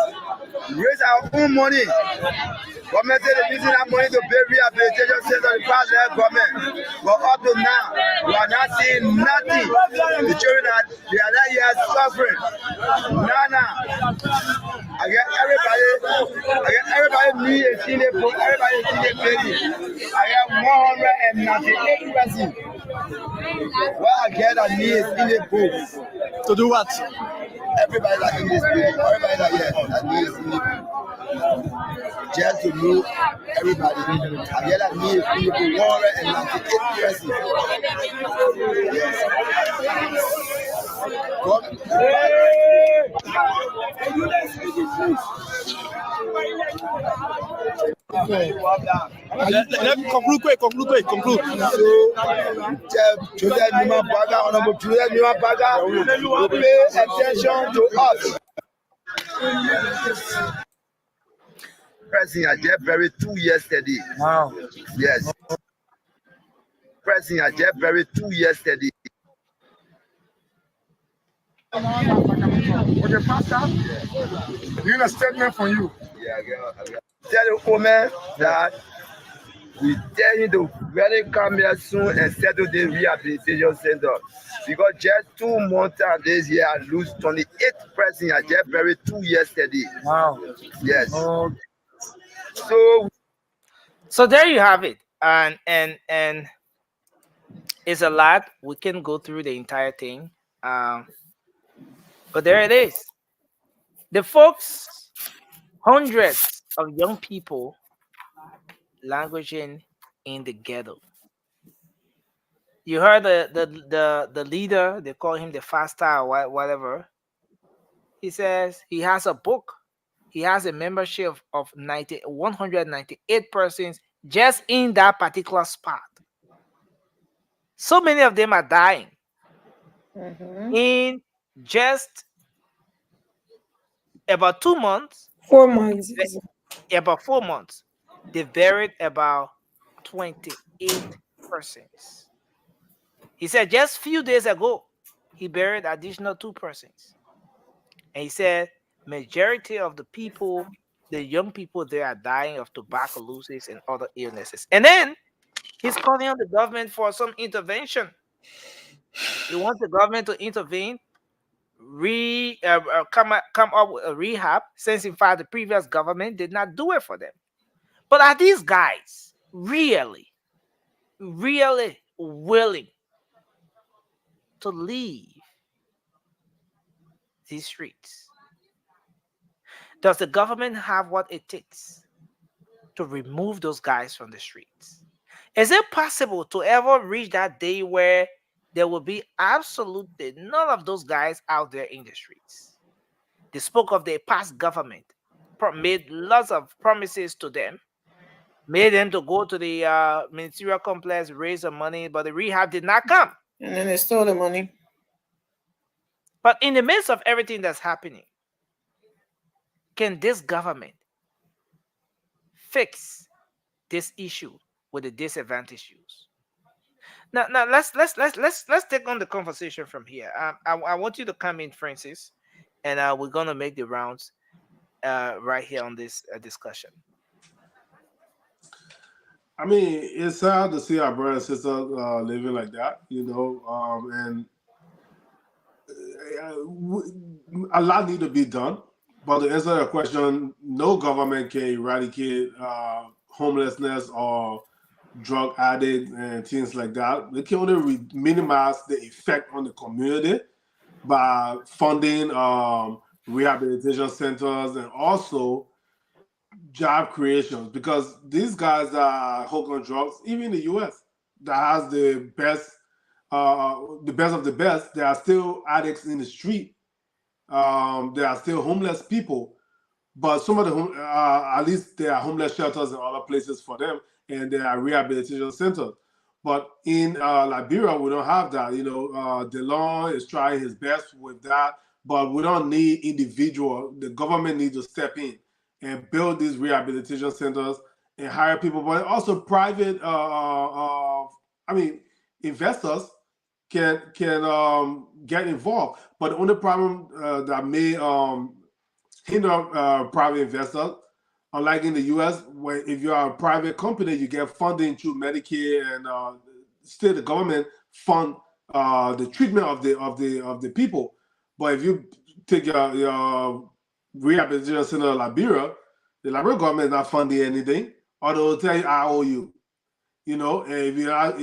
raise our own money, government said they're using that money to pay rehabilitation centers of the past government. But up to now, we are not seeing nothing. The children they are not yet suffering. I get everybody me a senior book, everybody a senior baby. I have 198 residents. What I get I need a senior book. To do what? Everybody that in this building, everybody that I need a senior book. Just to know everybody. I get I need a senior book, 198 residents. Let me conclude quick. So, Joseph Numa Baga, Honorable Joseph Numa Baga, will pay attention to us. President Ajay buried 2 yesterday. Wow. Yes. President Ajay buried 2 yesterday. Okay, Pastor, we need a statement from you. Yeah, I get. Tell the woman that we tell you to really come here soon and settle the rehabilitation center. Because just 2 months and this year, I lose 28 persons. I just buried 2 yesterday. Wow. Yes. So So there you have it, and it's a lot. We can go through the entire thing, but there it is. The folks, hundreds of young people languishing in the ghetto. You heard the leader, they call him the faster or whatever. He says he has a book. He has a membership of 198 persons just in that particular spot. So many of them are dying in just about 2 months. 4 months. About 4 months. They buried about 28 persons. He said just a few days ago, he buried additional 2 persons. And he said majority of the people, the young people there, are dying of tuberculosis and other illnesses. And then he's calling on the government for some intervention. He wants the government to intervene, come up with a rehab, since in fact the previous government did not do it for them. But are these guys really willing to leave these streets? Does the government have what it takes to remove those guys from the streets? Is it possible to ever reach that day where there will be absolutely none of those guys out there in the streets? They spoke of the past government, made lots of promises to them, made them to go to the ministerial complex, raise the money, but the rehab did not come. And then they stole the money. But in the midst of everything that's happening, can this government fix this issue with the disadvantaged youth? Now let's take on the conversation from here. I want you to come in, Francis, and we're gonna make the rounds right here on this discussion. I mean, it's sad to see our brother and sister living like that, you know, and a lot need to be done. But to answer your question, no government can eradicate homelessness or drug addict and things like that. They can only minimize the effect on the community by funding rehabilitation centers and also job creations, because these guys are hooked on drugs. Even in the U.S., that has the best of the best, there are still addicts in the street. There are still homeless people, but some of the at least there are homeless shelters and other places for them, and there are rehabilitation centers. But in Liberia, we don't have that. You know, DeLong is trying his best with that, but we don't need individual. The government needs to step in and build these rehabilitation centers and hire people, but also private. Investors can get involved. But the only problem that may hinder private investors, unlike in the U.S., where if you are a private company, you get funding through Medicare, and still the government fund the treatment of the people. But if you take your rehabilitation center in Liberia, the Liberia government is not funding anything, or they'll tell you, I owe you. You know, and if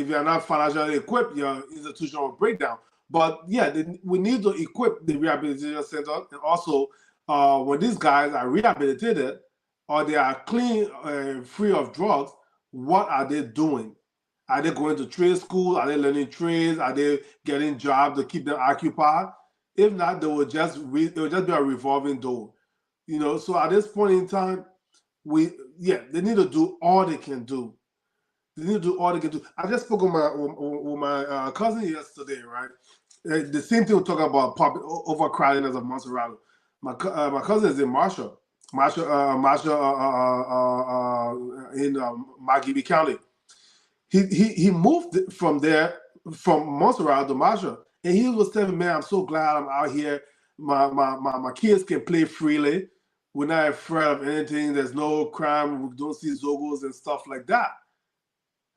you're not financially equipped, your institution will break down. But yeah, we need to equip the rehabilitation center, and also when these guys are rehabilitated or they are clean, free of drugs, what are they doing? Are they going to trade school? Are they learning trades? Are they getting jobs to keep them occupied? If not, it will just be a revolving door. You know, so at this point in time, they need to do all they can do. They need to do all they can do. I just spoke with my cousin yesterday, right? The same thing we're talking about overcrowding of Montserrat. My cousin is in Marshall in Margibi County. He moved from Montserrat to Marshall, and he was telling me, "Man, I'm so glad I'm out here. My kids can play freely. We're not afraid of anything. There's no crime. We don't see Zogos and stuff like that."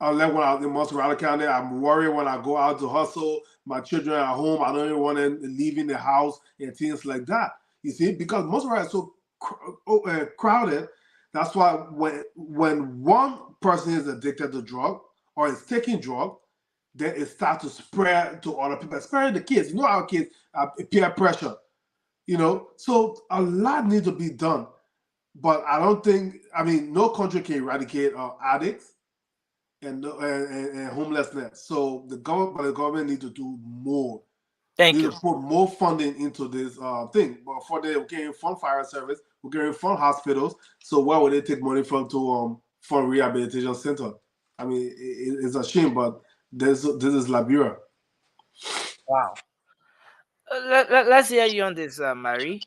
Like when I was in Montserrat County, I'm worried when I go out to hustle. My children are home. I don't even want them leaving the house and things like that. You see, because Montserrat is so crowded That's why when one person is addicted to drug or is taking drug, then it starts to spread to other people, especially the kids. You know, our kids peer pressure. You know, so a lot needs to be done. But I don't think, I mean, no country can eradicate addicts and homelessness. So the government need to do more. Thank Need you. to put more funding into this thing. But for the getting fund fire service, we're getting fund hospitals. So where would they take money from to fund rehabilitation center? I mean, it's a shame, but this is Liberia. Wow. Let's hear you on this, Marie.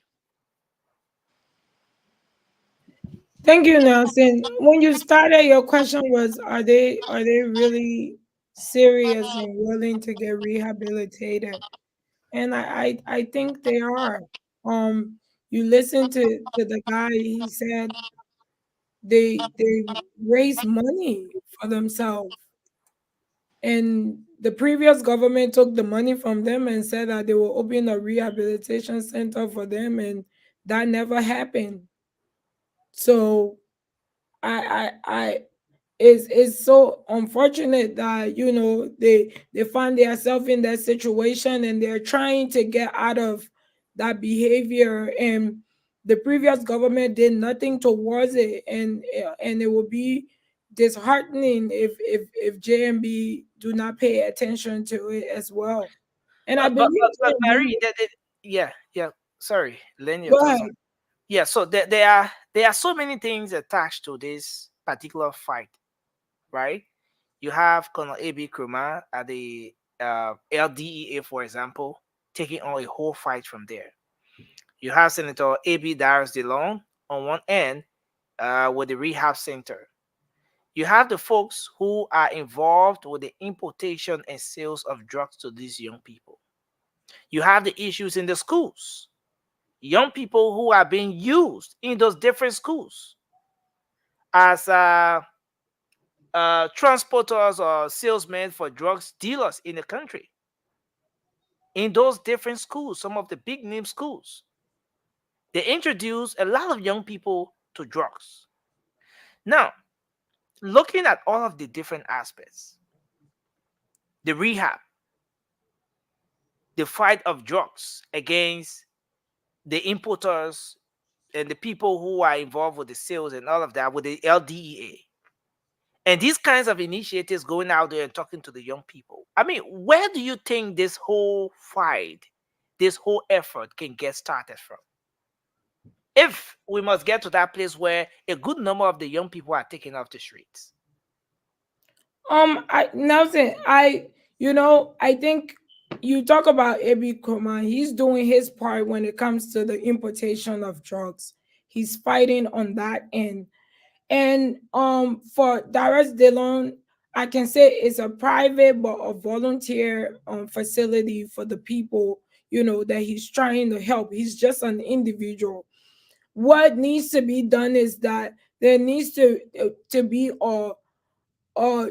Thank you, Nelson. When you started, your question was, are they really serious and willing to get rehabilitated? And I think they are. You listen to the guy, he said they raise money for themselves. And the previous government took the money from them and said that they will open a rehabilitation center for them, and that never happened. So I it's so unfortunate that they find themselves in that situation and they're trying to get out of that behavior, and the previous government did nothing towards it, and it will be disheartening if JMB do not pay attention to it as well. And I But believe Marie, yeah. Sorry, Len, your go thoughts ahead. on. Yeah, so there are so many things attached to this particular fight, right? You have Colonel A.B. Krumah at the LDEA, for example, taking on a whole fight from there. You have Senator A.B. Darius DeLong on one end with the rehab center. You have the folks who are involved with the importation and sales of drugs to these young people. You have the issues in the schools. Young people who are being used in those different schools as transporters or salesmen for drugs dealers in the country. In those different schools, some of the big name schools, they introduce a lot of young people to drugs. Now, looking at all of the different aspects, the rehab, the fight of drugs against the importers and the people who are involved with the sales and all of that with the LDEA. And these kinds of initiatives going out there and talking to the young people. I mean, where do you think this whole fight, this whole effort can get started from? If we must get to that place where a good number of the young people are taken off the streets. Nelson, I think you talk about A.B. Krumah. He's doing his part when it comes to the importation of drugs. He's fighting on that end. And for Darius DeLong, I can say it's a private but a volunteer facility for the people, that he's trying to help. He's just an individual. What needs to be done is that there needs to be a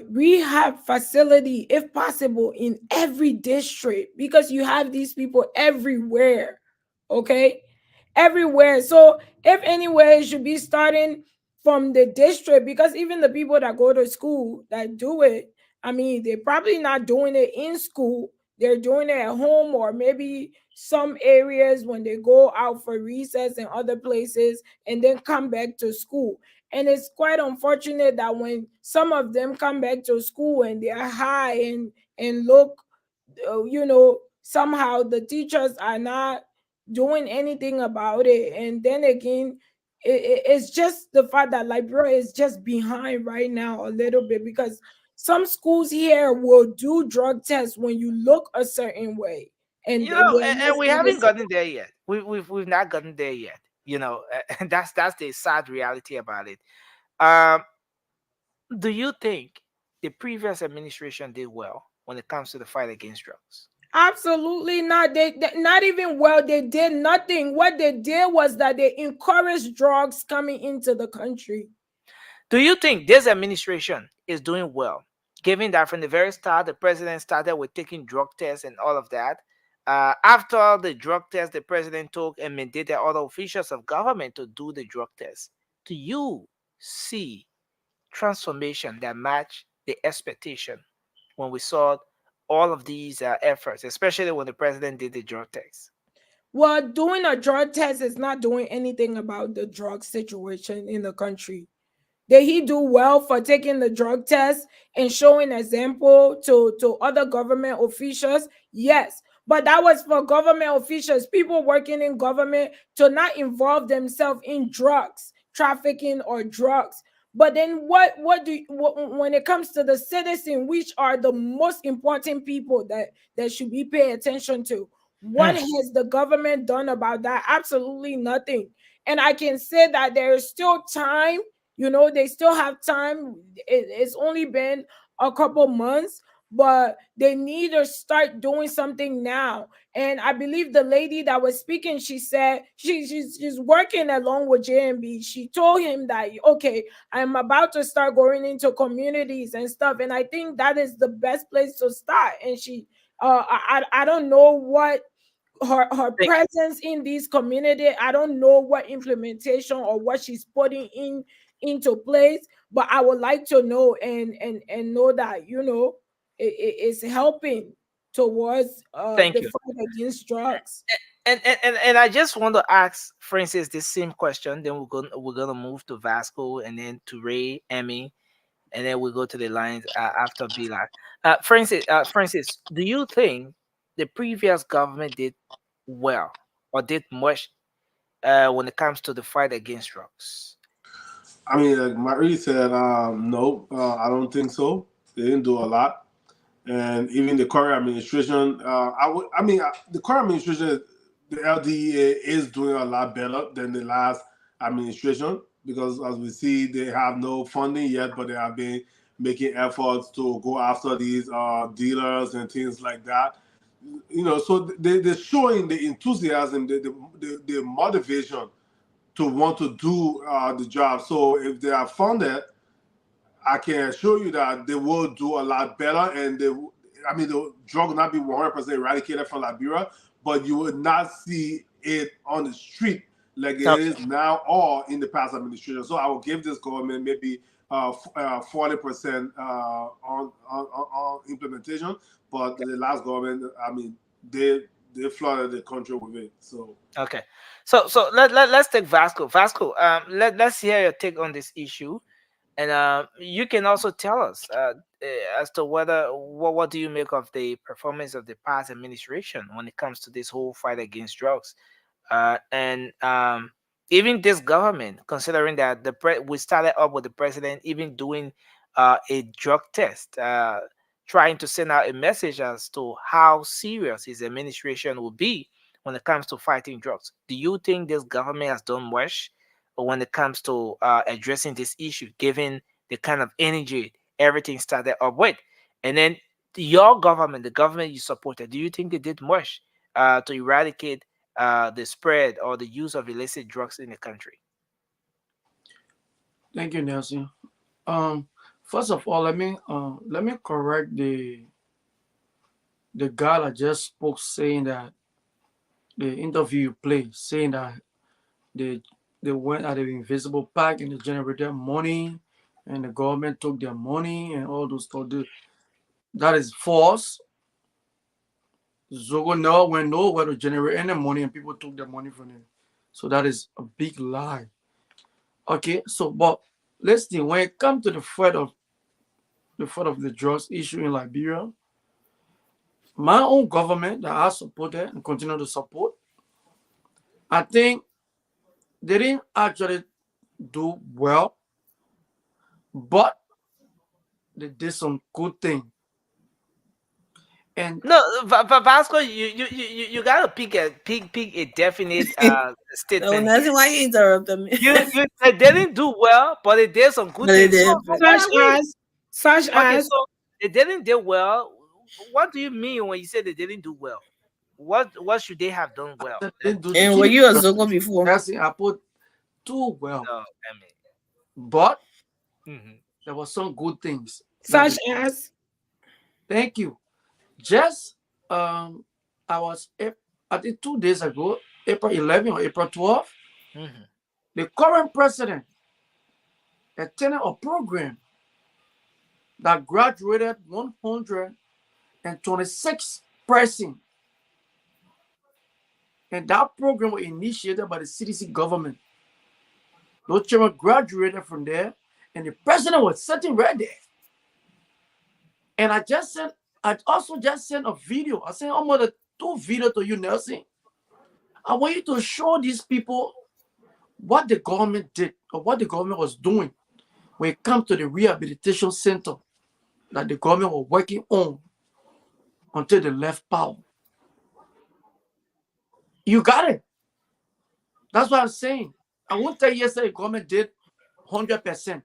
rehab facility, if possible, in every district, because you have these people everywhere. Okay, everywhere. So if anywhere, it should be starting from the district, because even the people that go to school that do it, I mean, they're probably not doing it in school. They're doing it at home, or maybe some areas when they go out for recess and other places and then come back to school. And it's quite unfortunate that when some of them come back to school and they're high and look, somehow the teachers are not doing anything about it. And then again, it's just the fact that Liberia is just behind right now a little bit, because some schools here will do drug tests when you look a certain way. And And we haven't gotten there yet. We've not gotten there yet. And that's the sad reality about it. Do you think the previous administration did well when it comes to the fight against drugs? Absolutely not. They not even well. They did nothing. What they did was that they encouraged drugs coming into the country. Do you think this administration is doing well, given that from the very start the president started with taking drug tests and all of that? After the drug test, the president took and mandated other officials of government to do the drug test. To you, see transformation that match the expectation when we saw all of these efforts, especially when the president did the drug test? Well, doing a drug test is not doing anything about the drug situation in the country. Did he do well for taking the drug test and showing example to other government officials? Yes. But that was for government officials, people working in government, to not involve themselves in drugs, trafficking or drugs. But then what when it comes to the citizen, which are the most important people that should be paid attention to, what has the government done about that? Absolutely nothing. And I can say that there is still time. They still have time. It's only been a couple months, but they need to start doing something now. And I believe the lady that was speaking, she said she's working along with JMB. She told him that, okay, I'm about to start going into communities and stuff, and I think that is the best place to start. And she I don't know what her presence in this community, I don't know what implementation or what she's putting into place, but I would like to know and know that it's helping towards Thank the you. fight against drugs. And I just want to ask Francis this same question. Then we're gonna move to Vasco and then to Ray, Emmy, and then we'll go to the lines after Bila. Francis, do you think the previous government did well or did much when it comes to the fight against drugs? I mean, like Marie said, no, I don't think so. They didn't do a lot, and even the current administration, the current administration, the LDA is doing a lot better than the last administration, because as we see, they have no funding yet, but they have been making efforts to go after these dealers and things like that. So they're showing the enthusiasm, the motivation to want to do the job. So if they are funded, I can assure you that they will do a lot better. And the drug will not be 100% eradicated from Liberia, but you will not see it on the street like it is now or in the past administration. So I will give this government maybe 40% on implementation, but the last government, they flooded the country with it. So okay, so let's take Vasco. Vasco, let's hear your take on this issue, and you can also tell us as to what do you make of the performance of the past administration when it comes to this whole fight against drugs, and even this government, considering that we started up with the president even doing a drug test, trying to send out a message as to how serious his administration will be when it comes to fighting drugs. Do you think this government has done much when it comes to addressing this issue, given the kind of energy everything started up with? And then your government, the government you supported, do you think they did much to eradicate the spread or the use of illicit drugs in the country? Thank you, Nelson. First of all, let me correct the guy that just spoke, saying that the interview you played, saying that they went at the invisible pack and they generated money and the government took their money and all those stuff. That is false. Zogo never went nowhere to generate any money and people took their money from them. So that is a big lie. Okay, so but listen, when it comes to the fight of the drugs issue in Liberia, my own government that I supported and continue to support, I think they didn't actually do well, but they did some good things. And no, Vasco, you gotta pick a definite statement. No, that's why you interrupted me. They didn't do well, but they did some good things. Such as so they didn't do well. What do you mean when you say they didn't do well? What should they have done well? And were you a Zogo before? I put too well. No, but there were some good things. Such as? Thank you. Just I think 2 days ago, April 11 or April 12, the current president attended a program that graduated 126 persons. And that program was initiated by the CDC government. Those children graduated from there, and the president was sitting right there. And I also just sent a video. I sent almost 2 videos to you, Nelson. I want you to show these people what the government did or what the government was doing when it comes to the rehabilitation center that the government was working on until they left power. You got it. That's what I'm saying. I won't tell you yesterday the government did 100%.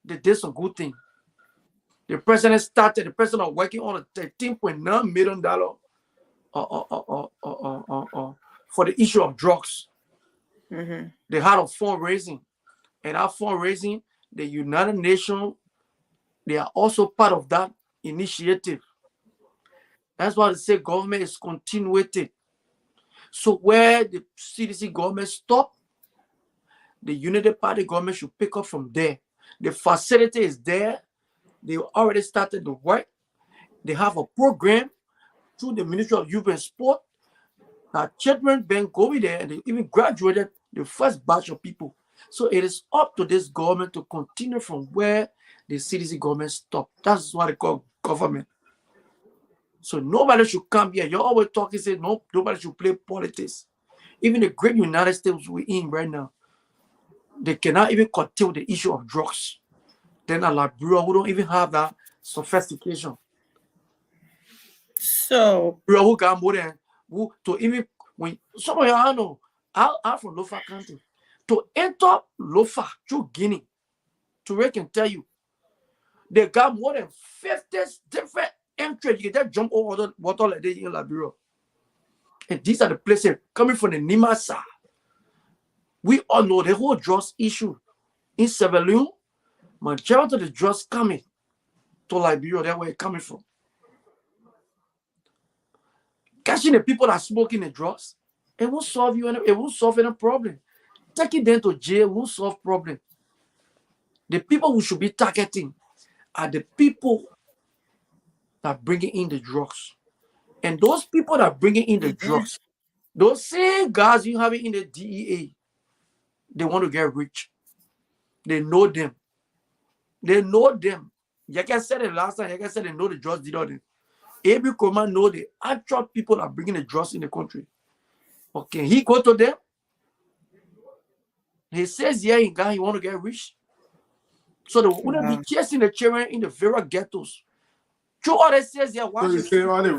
They did some good thing. The president was working on a $13.9 million for the issue of drugs. They had a fundraising. And that fundraising, the United Nations, they are also part of that initiative. That's why they say government is continuated. So where the CDC government stopped, the Unity Party government should pick up from there. The facility is there. They already started the work. They have a program through the Ministry of Youth and Sport that children been going there and they even graduated the first batch of people. So it is up to this government to continue from where the CDC government stopped. That's what they call government. So nobody should come here. You're always talking, say no, nobody should play politics. Even the great United States we're in right now, they cannot even curtail the issue of drugs. Then a Liberia who don't even have that sophistication. So who got more than who to even when some of y'all know I'm from Lofa County. To enter Lofa through Guinea, to where I can tell you, they got more than 50 different entries. You can just jump over the water like this in Liberia. And these are the places coming from the Nimasa. We all know the whole drugs issue in Sierra Leone. Majority of the drugs coming to Liberia, that's where it's coming from. Catching the people that are smoking the drugs, it won't solve you any, it won't solve any problem. Taking them to jail won't solve problem. The people who should be targeting are the people that are bringing in the drugs. And those people that are bringing in the drugs, those same guys you have in the DEA, they want to get rich. They know them. They know them. Like I said it last time, like I said, they know the drugs dealer. A.B. Kurma know the actual people that are bringing the drugs in the country. Okay, he go to them. He says, yeah, in Ghana, he want to get rich. So they want to be chasing the children in the very ghettos. Two others says, yeah, why should they want to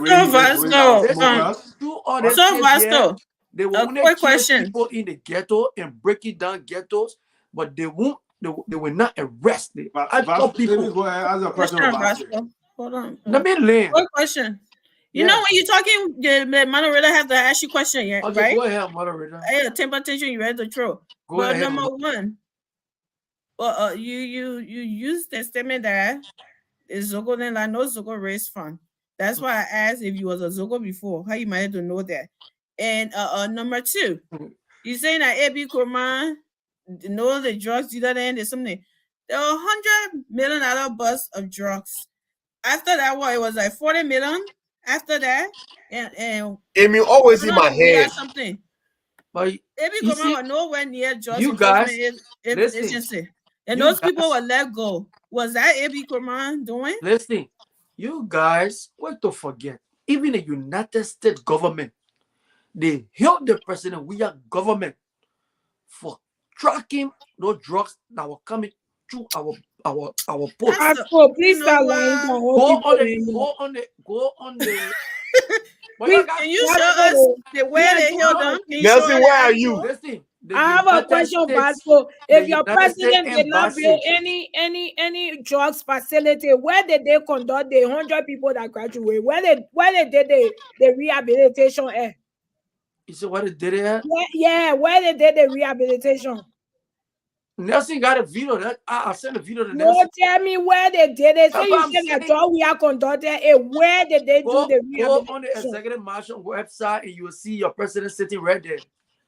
they will chase question. people in the ghetto and break it down ghettos, but they won't. They will not arrest the actual people. Hold on. Let me learn. Quick question. You know when you're talking, the moderator have to ask you a question, yeah, Okay, right? go ahead, moderator. Hey, temper attention, you ready to throw. Go But ahead. number one, you use the statement that is Zogo then like no Zogo raise fund. That's why I asked if you was a Zogo before, how you might to know that. And number two, you saying that A.B. Kurma know the drugs dealer and there's something. There were $100 million bust of drugs. After that, what it was like 40 million. After that, and Amy always in my head. Something. But A.B. Kurma was nowhere near drugs you guys, agency. And you those guys- people were let go. Was that A.B. Kurma doing? Listen, you guys, what to forget? Even the United States government, they held the president, we are government, for tracking those drugs that were coming through our post. Pastor, please start lying. Go on the. Can you show us the way they held them? Can you show Nelson, us where are that? you? Listen, I have a question, Pastor. If your president did not build embassy- any drugs facility, where did they conduct the 100 people that graduate? Where they did the rehabilitation at? You see what it did here? Yeah, where they did the rehabilitation? Nelson got a video. That I sent a video to No, Nelson. tell me where they did it. So That's you what I'm said that saying. drug we are conducted, and where did they do the Go on the rehabilitation? Executive Marshal website and you will see your president sitting right there.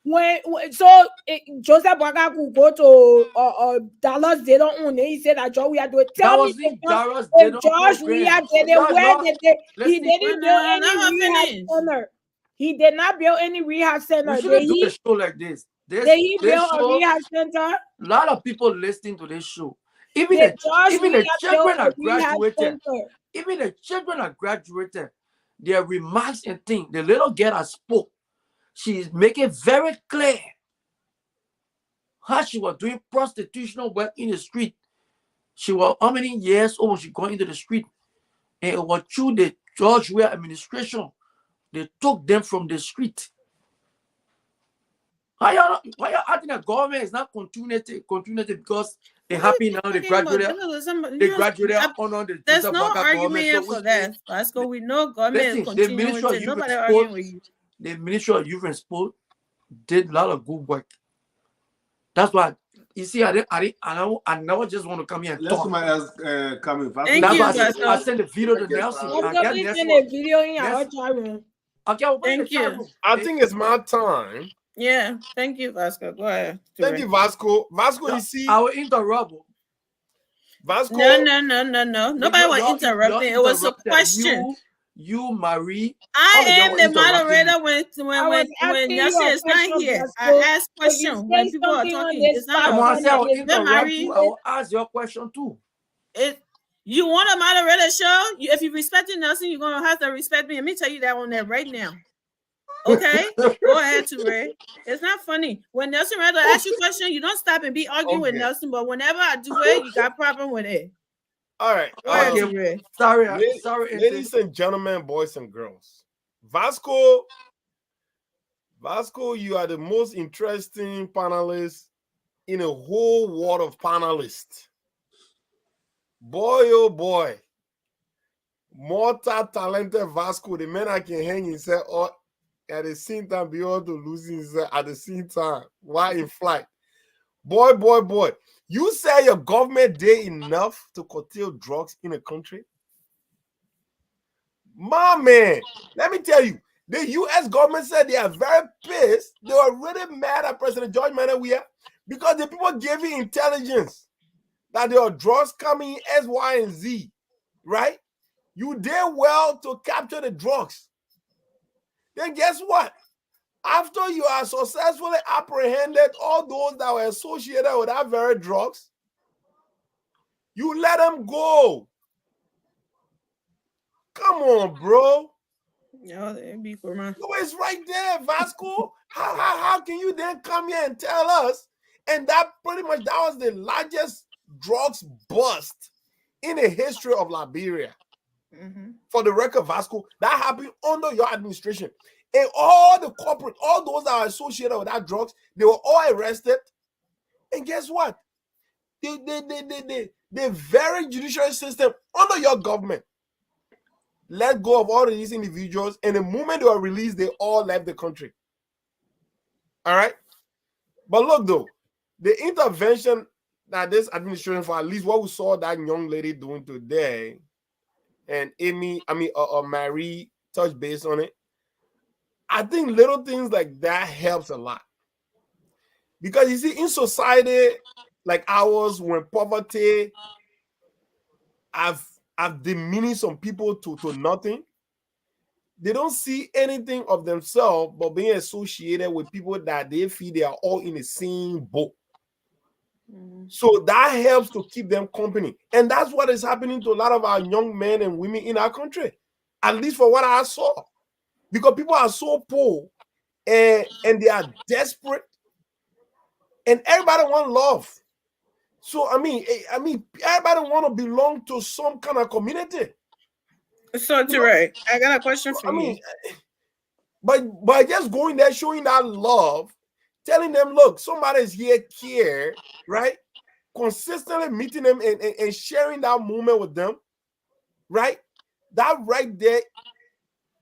Joseph Boakai could go to Dallas, they don't own it. He said that George Weah do it. Tell me if George Weah did it, where did they? He didn't build any rehab center. He did not build any rehab center. We shouldn't do a show like this. Did he build a rehab center? A lot of people listening to this show. Even the children are graduated. Even the children are graduated. Their remarks and things. The little girl that spoke, she's making very clear how she was doing prostitutional work in the street. She was how many years old she going into the street, and it was through the George Weah administration they took them from the street. Why you think the government is not continuity because they happy now they graduated on the there's no argument here for that. Let's go. We know government continue with it. Nobody arguing with you. The Ministry of Youth and Sport did a lot of good work. That's why you see, I never just want to come here and talk. Somebody else coming. Thank you, I sent the video to Nelson. Thank you. I think it's my time. Yeah, thank you, Vasco. Go ahead. Thank you, Vasco. Vasco, you see, I will interrupt. Vasco. No. Nobody was interrupting. It was a question. You, Marie. I am the moderator when Nelson is not here. I ask questions when people are talking. It's not Marie. I will ask your question too. You want a moderator show? If you respect Nelson, you're gonna have to respect me. Let me tell you that on there right now. Okay, go ahead, Ture. It's not funny. When Nelson rather ask you a question, you don't stop and be arguing with Nelson. But whenever I do it, you got a problem with it. All right. Sorry, ladies and gentlemen, boys and girls. Vasco, you are the most interesting panelist in a whole world of panelists. Boy, oh boy. Multi-talented Vasco, the man I can hang himself up at the same time be able to lose himself at the same time while in flight. Boy. You say your government did enough to curtail drugs in the country? My man, let me tell you, the U.S. government said they are very pissed. They were really mad at President George Weah because the people gave him intelligence that there are drugs coming in X, Y, and Z, right? You did well to capture the drugs. Then guess what? After you are successfully apprehended all those that were associated with that very drugs, you let them go. Come on, bro. Yeah, it's right there, Vasco. How can you then come here and tell us? And that was the largest drugs bust in the history of Liberia. For the record, Vasco, that happened under your administration. And all the corporate, all those that are associated with that drugs, they were all arrested. And guess what? The very judicial system under your government let go of all of these individuals. And the moment they were released, they all left the country. All right? But look, though, the intervention that this administration, for at least what we saw that young lady doing today, and Marie touched base on it. I think little things like that helps a lot. Because you see, in society like ours, when poverty have diminished some people to nothing, they don't see anything of themselves but being associated with people that they feel they are all in the same boat. So that helps to keep them company. And that's what is happening to a lot of our young men and women in our country. At least for what I saw. Because people are so poor and they are desperate. And everybody wants love. So I mean, everybody want to belong to some kind of community. So Ture, I got a question for you. But by just going there, showing that love, telling them, look, somebody's here, right? Consistently meeting them and sharing that moment with them, right? That right there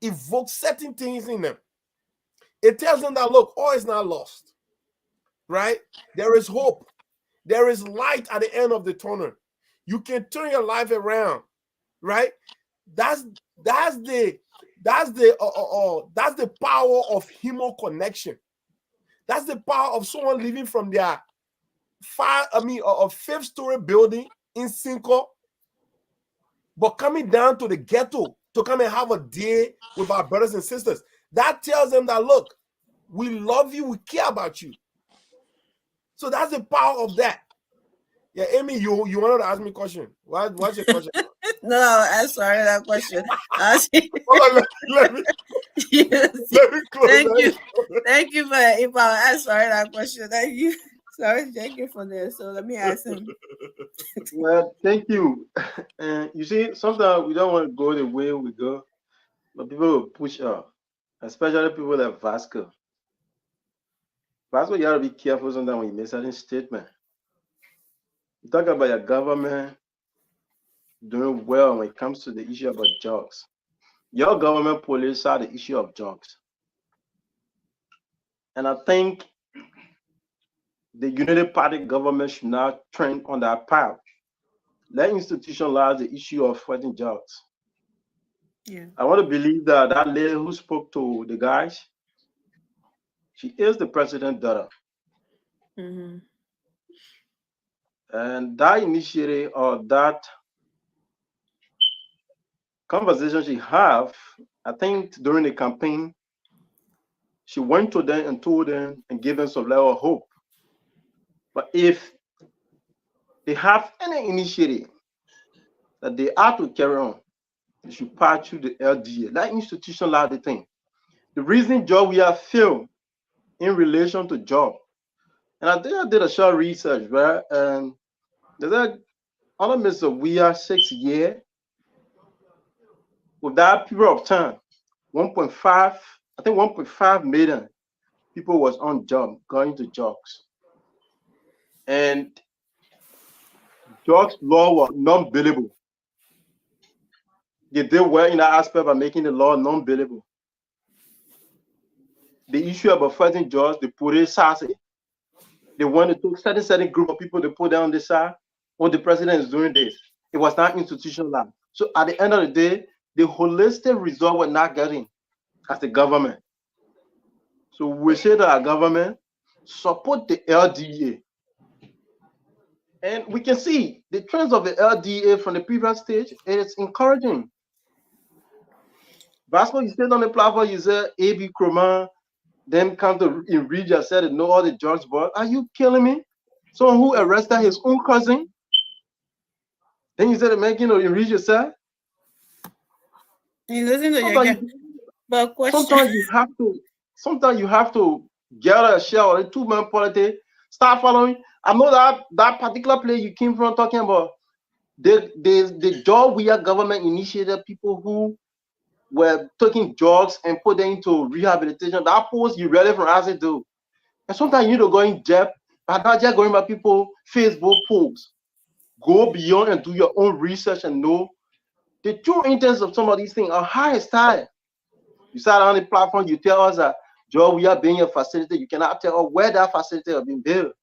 evokes certain things in them. It tells them that, look, all is not lost, right? There is hope. There is light at the end of the tunnel. You can turn your life around, right? That's the power of human connection. That's the power of someone living from their a fifth-story building in Cinco, but coming down to the ghetto to come and have a day with our brothers and sisters. That tells them that, look, we love you, we care about you. So that's the power of that. Yeah, Amy, you wanted to ask me a question. What's your question? No, I'm sorry that question. Hold on, let me close. Thank you for if I sorry that question. Thank you. Sorry, thank you for this. So let me ask him. Well, thank you. And you see, sometimes we don't want to go the way we go, but people will push us, especially people like Vasco. Vasco, you gotta be careful sometimes when you make certain statement. You talk about your government doing well when it comes to the issue about drugs. Your government police are the issue of drugs. And I think the United Party government should not trend on that path. Let institutionalize the issue of fighting drugs. Yeah. I want to believe that that lady who spoke to the guys, she is the president's daughter. Mm-hmm. And that initiative or that conversation she have, I think during the campaign, she went to them and told them and gave them some level of hope. But if they have any initiative that they are to carry on, they should pass through the LDA. That institutionalized the thing. The reason job we have failed in relation to job, and I think I did a short research, right? And there's a under Mr. Weah 6 years, with that period of time, 1.5 million people was on job, going to jobs. And jobs law was non-billable. They did well in that aspect by making the law non-billable. The issue about fighting jobs, they put it sassy. They wanted to certain group of people, they put them on the side. Oh, the president is doing this. It was not institutionalized. So at the end of the day, the holistic result we're not getting as the government. So we say that our government support the LDA. And we can see the trends of the LDA from the previous stage, and it's encouraging. Vasco, you said on the platform, you said A.B. Kroman, then come to in Regia said it know all the drugs, but are you killing me? Someone who arrested his own cousin? Then you said, in Regia said? But sometimes you have to get a share or a two-man politics, start following. I know that particular place you came from talking about, the job we are government initiated people who were taking drugs and put them into rehabilitation. That post you relevant as it do. And sometimes you need to go in depth, but not just going by people Facebook posts. Go beyond and do your own research and know the true intents of some of these things are high as time. You sat on the platform, you tell us that Joe, we are being a facility. You cannot tell us where that facility has been built.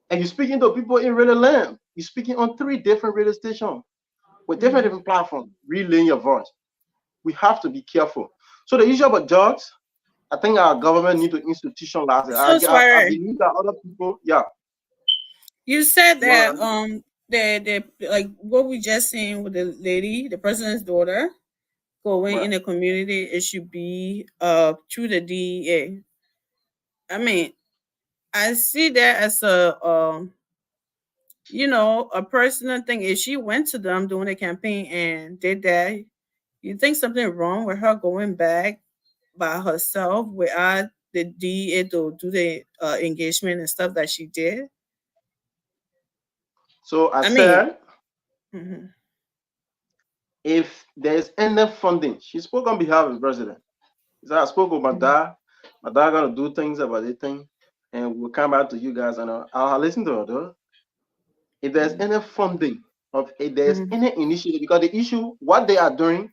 And you're speaking to people in real land. You're speaking on 3 different radio stations with different platforms, relaying your voice. We have to be careful. So the issue about drugs, I think our government need to institutionalize it. I believe that other people, yeah. You said that the like what we just seen with the lady, the president's daughter, going in the community, it should be through the DEA. I mean, I see that as a a personal thing. If she went to them doing a campaign and did that, you think something wrong with her going back by herself without the DEA to do the engagement and stuff that she did? So I said, if there's any funding, she spoke on behalf of the president. So I spoke with my dad. My dad gonna do things about this thing, and we'll come back to you guys, and I'll listen to her though. If there's any funding, if there's any initiative, because the issue, what they are doing,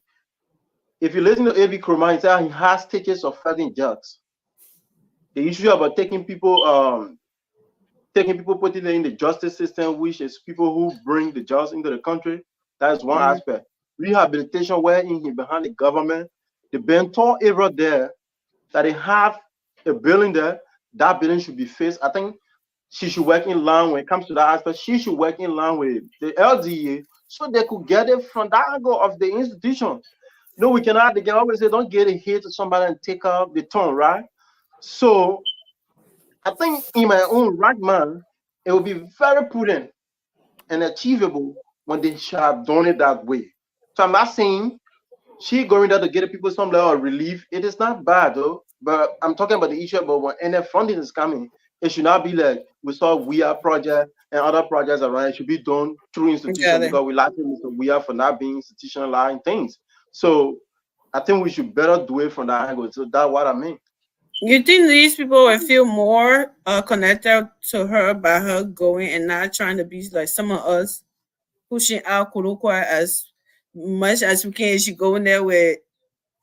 if you listen to A.B. Kroman, he has tickets of fighting drugs. The issue about taking people, putting them in the justice system, which is people who bring the drugs into the country, that is one aspect. Rehabilitation, wherein he behind the government, the Benton area there, that they have a building there that building should be fixed. I think she should work in line when it comes to that aspect. She should work in line with the LDA so they could get it from that angle of the institution. No, we cannot. They can always say, don't get a hit to somebody and take out the turn, right? So I think in my own right mind, it will be very prudent and achievable when they should have done it that way. So I'm not saying she going there to get people some level of relief. It is not bad though, but I'm talking about the issue about when NF funding is coming. It should not be like we saw WIA project and other projects around. It should be done through institutions because we like Mr. WIA for not being institutionalizing things. So I think we should better do it from that angle. So that's what I mean. You think these people will feel more connected to her by her going and not trying to be like some of us pushing out Kurukwa as much as we can? She go in there with,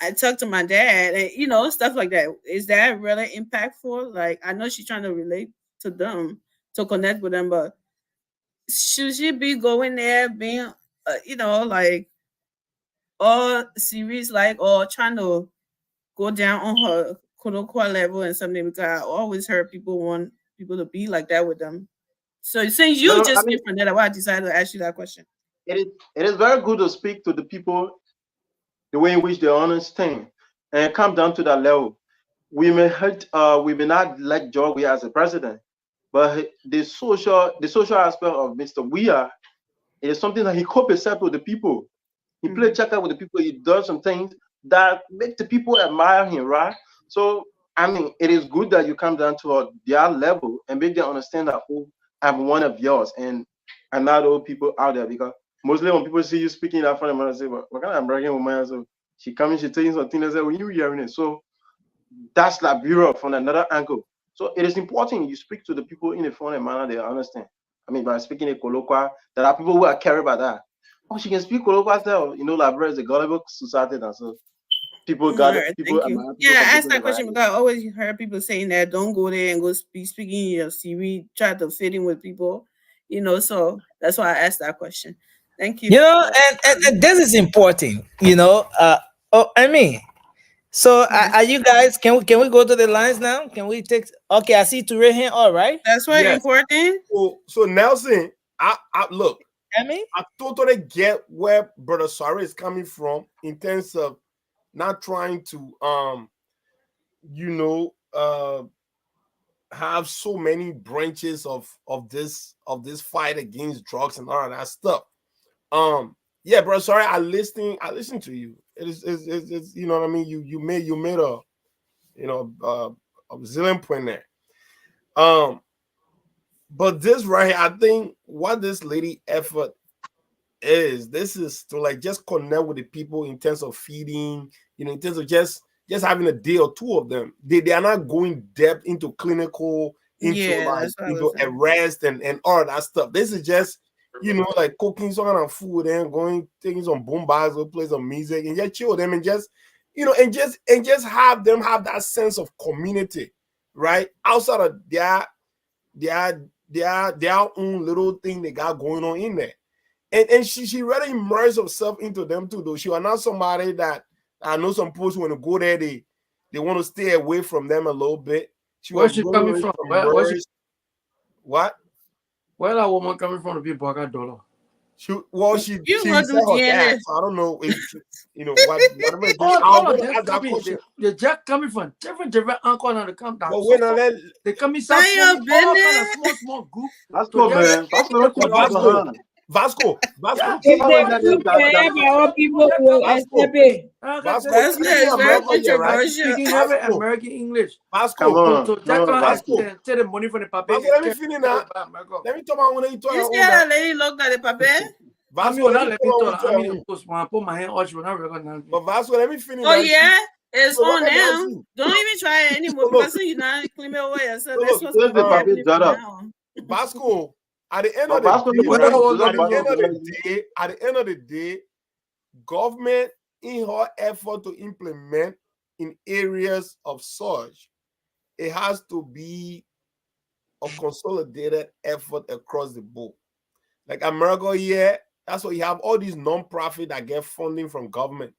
I talk to my dad and you know, stuff like that. Is that really impactful? Like, I know she's trying to relate to them, to connect with them, but should she be going there being, you know, like all serious, like, or trying to go down on her Kurukwa level and something? Because I always heard people want people to be like that with them. So since you just came from there, that's why I decided to ask you that question. It is very good to speak to the people the way in which they understand and come down to that level. We may hurt, we may not like George Weah as a president, but the social aspect of Mr. Weah is something that he co-accept with the people. He play checker with the people. He does some things that make the people admire him, right? So I mean, it is good that you come down to their level and make them understand that, oh, I'm one of yours, and I'm not all people out there. Because mostly when people see you speaking that front of them, they say, what kind of American woman? So she coming, she telling something, they say, when you hearing it. So that's like bureau from another angle. So it is important you speak to the people in a funny manner they understand. I mean, by speaking in Kolokwa, there are people who are cared about that. Oh, she can speak Kolokwa, so you know, Liberia is a gullible society, and so people got it. People, Yeah, I asked that question because I always heard people saying that don't go there and go be speaking your CV, try to fit in with people, you know. So that's why I asked that question. Thank you. You know, and this is important, you know. I mean, so are you guys? Can we go to the lines now? Can we take? Okay, I see Ture here. All right, that's why important. So Nelson, I look. I mean, I totally get where Brother Sari is coming from in terms of not trying to you know, have so many branches of this fight against drugs and all of that stuff. Yeah, bro, sorry, I listen to you. It's you know what I mean. You made a, you know, a zillion point there. But this right here, I think what this lady effort is, this is to like just connect with the people in terms of feeding, you know, in terms of just having a day or two of them. They are not going depth into clinical, into like, you know, arrest and all that stuff. This is just, you know, like cooking some kind of food and going, taking some boom bars or play some music and just chill them and just, you know, and just have them have that sense of community, right? Outside of their own little thing they got going on in there. And she really immersed herself into them too, though. She was not somebody that, I know some people when to go there, they want to stay away from them a little bit. Where's she coming from? What? Where that woman coming from to be $1? She said DNA. her dad, so I don't know if you know whatever. The Jack coming from different uncle and the come down. But when they come inside all kind of small group. That's cool, man. Vasco. People speaking every American English. Vasco. So Jack take the money from the papa. Let me finish that. Let me talk about when you talk. You see that lady look at the papa? Vasco, I mean, of course, when I put my hand on, she will not recognize me. But Vasco, let me finish. Oh yeah, it's on now. Don't even try it anymore because you're not clean away. So that's what's happening now. Vasco. At the end of the day, government in her effort to implement in areas of such, it has to be a consolidated effort across the board. Like America here, that's why you have all these non-profit that get funding from government.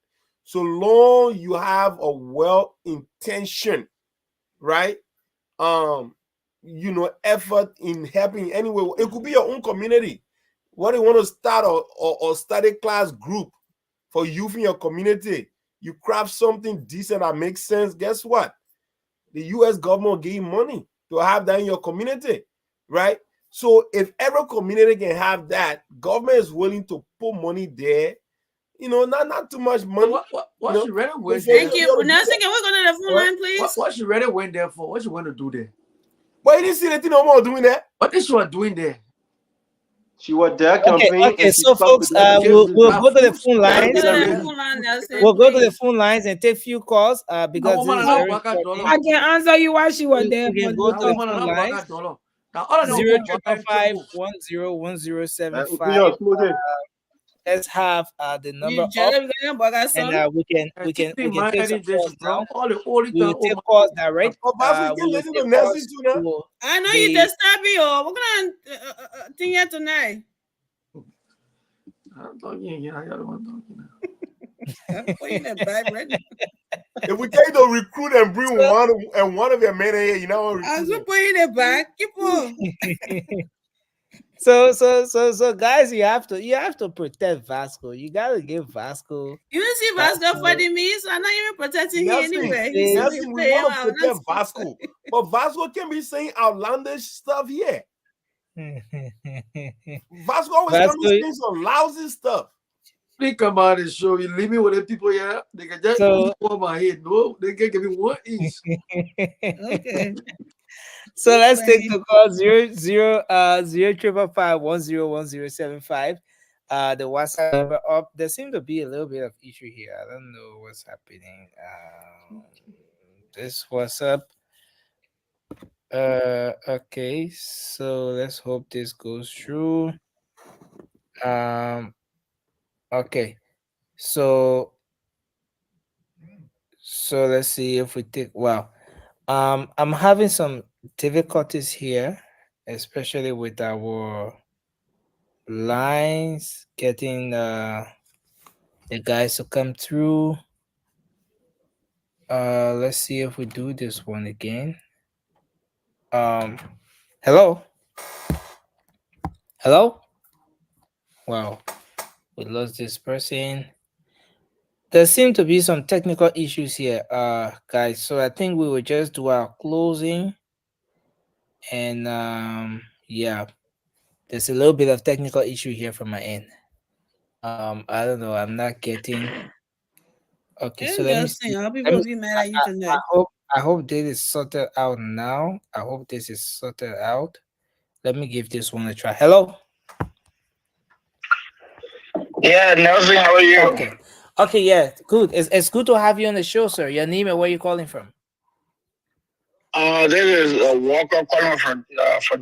So long you have a well-intentioned, right, effort in helping anyway. It could be your own community. What you want to start or study class group for youth in your community. You craft something decent that makes sense. Guess what? The U.S. government will give you money to have that in your community, right? So if every community can have that, government is willing to put money there. Not too much money. What she ready went Thank you. Nelson, can we go to the phone line, please? What she ready went there for? What she want to do there? But you didn't see anything no more doing that. What is she was doing there? She was there campaigning. Okay, so folks, we'll go to the phone lines. We'll go to the phone lines and take few calls because this is very important. I can answer you while she was there. We can go to the phone lines. 055-101075. Let's have the number up, and we can take some calls now. We will take calls direct. I know you just start me. We're gonna think here tonight. I'm talking again. I got one talking now. If we tell you to recruit and bring one of your men here, I'm just putting it back. Keep on. So guys, you have to protect Vasco. You gotta give Vasco. You don't see Vasco fighting me, so I'm not even protecting him anyway. We want to protect Vasco, but Vasco can be saying outlandish stuff here. Vasco always saying some lousy stuff. Please come out and show you. Leave me with the people here. They can just over my head. No, they can give me 1 inch. Okay. So let's take the call 05551010075. The WhatsApp number up. There seems to be a little bit of issue here. I don't know what's happening. This WhatsApp. Okay, so let's hope this goes through. Okay, so let's see if we take. Wow, I'm having some difficulties here, especially with our lines getting the guys to come through. Let's see if we do this one again. Hello. Wow, we lost this person. There seem to be some technical issues here, guys. So I think we will just do our closing. And yeah, there's a little bit of technical issue here from my end. I don't know. I'm not getting. Okay, so let me see. People be mad at you tonight. I hope this is sorted out now. Let me give this one a try. Hello. Yeah, Nelson, how are you? Okay, yeah, good. It's good to have you on the show, sir. Your name and where you calling from? This is Walker calling from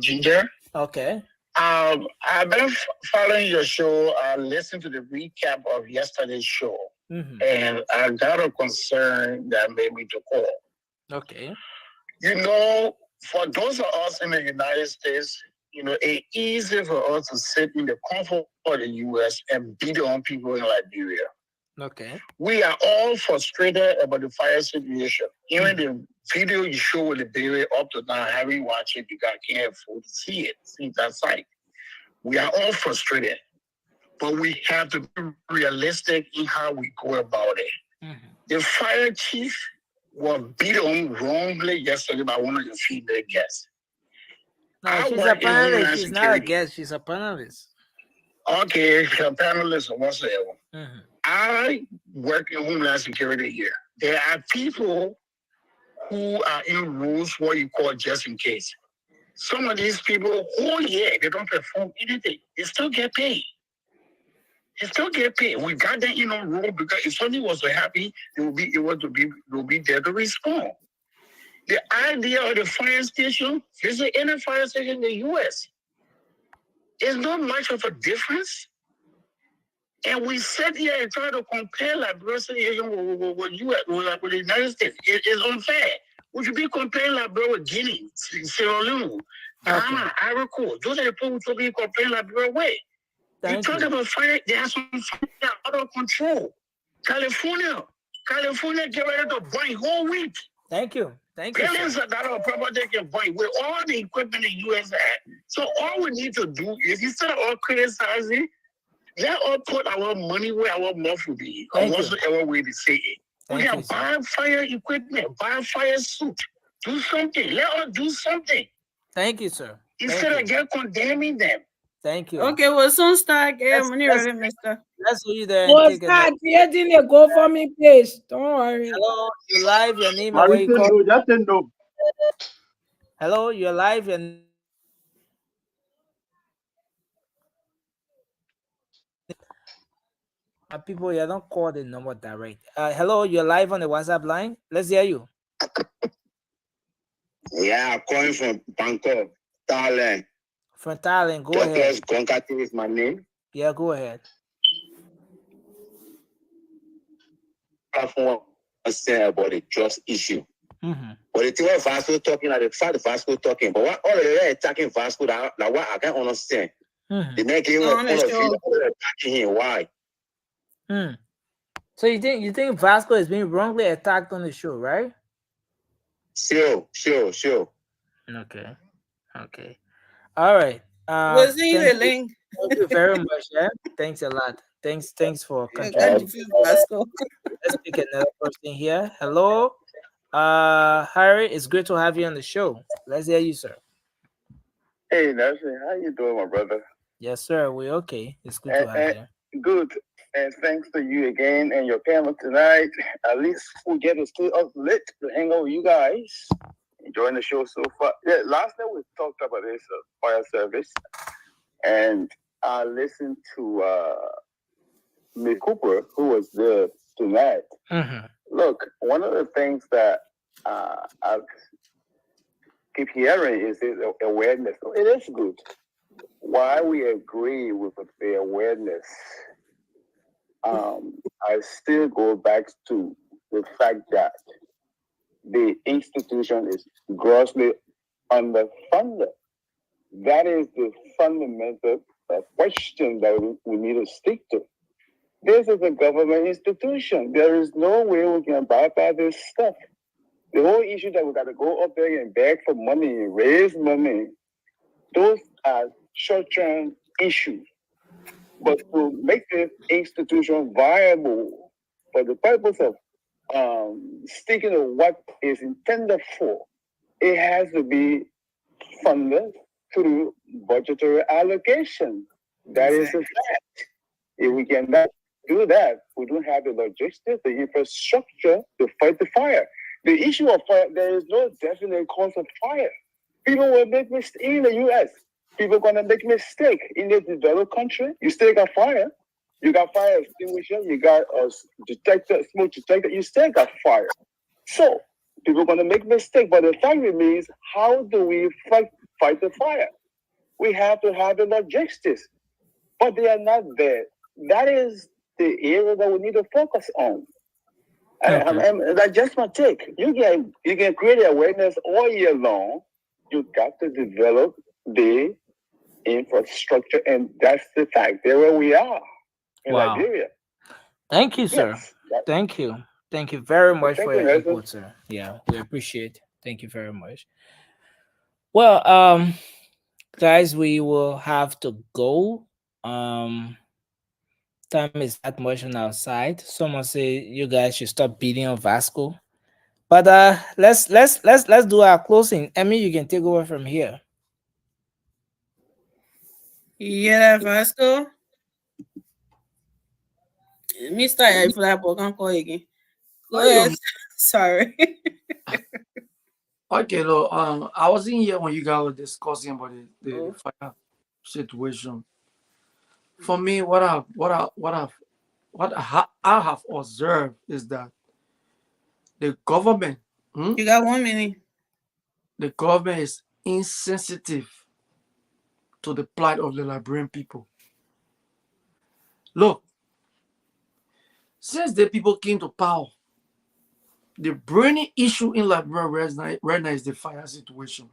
Ginger. Okay. I've been following your show. I listened to the recap of yesterday's show, and I got a concern that made me to call. Okay. For those of us in the United States, it's easy for us to sit in the comfort of the U.S. and beat on people in Liberia. Okay. We are all frustrated about the fire situation. Even the video you show with the baby up to now, I haven't watched it because I can't afford to see that sight. We are all frustrated, but we have to be realistic in how we go about it. The fire chief was beat on wrongly yesterday by one of the female guests. No, she's a panelist. She's not a guest. She's a panelist. Okay, a panelist or whatsoever. I work in Homeland Security here. There are people who are in rules what you call just in case. Some of these people, they don't perform anything. They still get paid. We got them in a rule because if something was so happy, they will be able to be there to respond. The idea of the fire station, visit any fire station in the U.S. is not much of a difference. And we sit here and try to compare Liberia situation with the United States. It is unfair. We should be comparing Liberia with Guinea, Sierra Leone, Ghana, Ivory Coast. Those are the people who should be comparing Liberia with. You talk about fire, there are some fire out of control. California get ready to burn whole week. Thank you. Thank you, Billions of dollars of property they can buy with all the equipment the U.S. had. So all we need to do is, instead of all criticizing, let us put our money where our mouth will be, or whatsoever way to say it. We can buy fire equipment, buy fire suit, do something. Let us do something. Thank you, sir. Instead of just condemning them. Thank you. Okay, well, soon start getting money ready, mister. Let's see you there. We'll start creating a GoFundMe page. Don't worry. Hello, you're live. Your name and where you call? Hello, you're live. And people, you don't call the number direct. Hello, you're live on the WhatsApp line. Let's hear you. Yeah, I'm calling from Bangkok, Thailand. From Thailand, go Dr. ahead. Gonkati is my name. Yeah, go ahead. I want to say about the trust issue. Mm-hmm. But the thing about Vasco talking, like the fact Vasco talking, but what all of them attacking Vasco, like what I can't understand. Mm-hmm. They make him a point of view, attacking him. Why? So you think Vasco is being wrongly attacked on the show, right? Sure. Okay. All right. We'll see you the link. Thank you very much. Yeah? Thanks a lot. Thanks for contributing. Let's pick another person here. Hello. Harry, it's great to have you on the show. Let's hear you, sir. Hey, Nelson, how you doing, my brother? Yes, sir. We're okay. It's good to have you. Good. And thanks to you again and your panel tonight. At least we get to stay up late to hang out with you guys. Enjoying the show so far. Yeah, last night we talked about this fire service, and I listened to Mick Cooper, who was there tonight. Mm-hmm. Look, one of the things that I keep hearing is this awareness. It is good. Why we agree with the awareness, I still go back to the fact that the institution is grossly underfunded. That is the fundamental question that we need to stick to. This is a government institution. There is no way we can bypass this stuff. The whole issue that we got to go up there and beg for money, raise money, those are short-term issues. But to make this institution viable for the purpose of sticking to what is intended for, it has to be funded through budgetary allocation. That is a fact. If we cannot do that, we don't have the logistics, the infrastructure to fight the fire. The issue of fire, there is no definite cause of fire. People will make mistakes in the U.S. People are going to make mistakes in the developed country. You still got fire. You got fire extinguisher. You got a detector, smoke detector. You still got fire. So people are going to make mistakes. But the fact remains, how do we fight the fire? We have to have the logistics. But they are not there. That is the area that we need to focus on. And that's just my take. You can create awareness all year long. You got to develop the infrastructure, and that's the fact. There where we are in Liberia. Thank you, sir. Yes. Thank you. Thank you very much Thank for you, your Nelson. input, sir. Yeah, we appreciate it. Thank you very much. Well, guys, we will have to go. Time is that much on our side. Someone say you guys should stop beating on Vasco. But let's do our closing. Emmy, you can take over from here. Yeah, Vasco. Mr. For that book, I'm calling again. Go ahead. Sorry. Okay, look, I wasn't here when you guys were discussing about the fire situation. For me, what I have observed is that the government, You got 1 minute. the government is insensitive to the plight of the Liberian people. Look, since the people came to power, the burning issue in Liberia right now is the fire situation.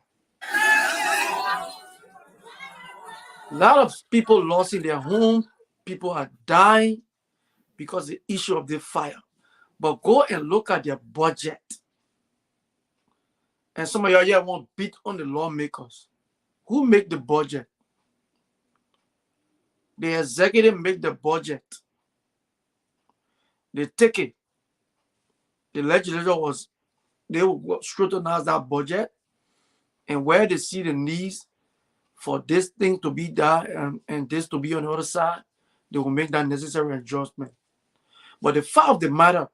A lot of people lost in their home. People are dying because of the issue of the fire. But go and look at their budget. And some of y'all here want to beat on the lawmakers. Who make the budget? The executive make the budget. They take it. The legislature they will scrutinize that budget, and where they see the needs for this thing to be done and this to be on the other side, they will make that necessary adjustment. But the fact of the matter,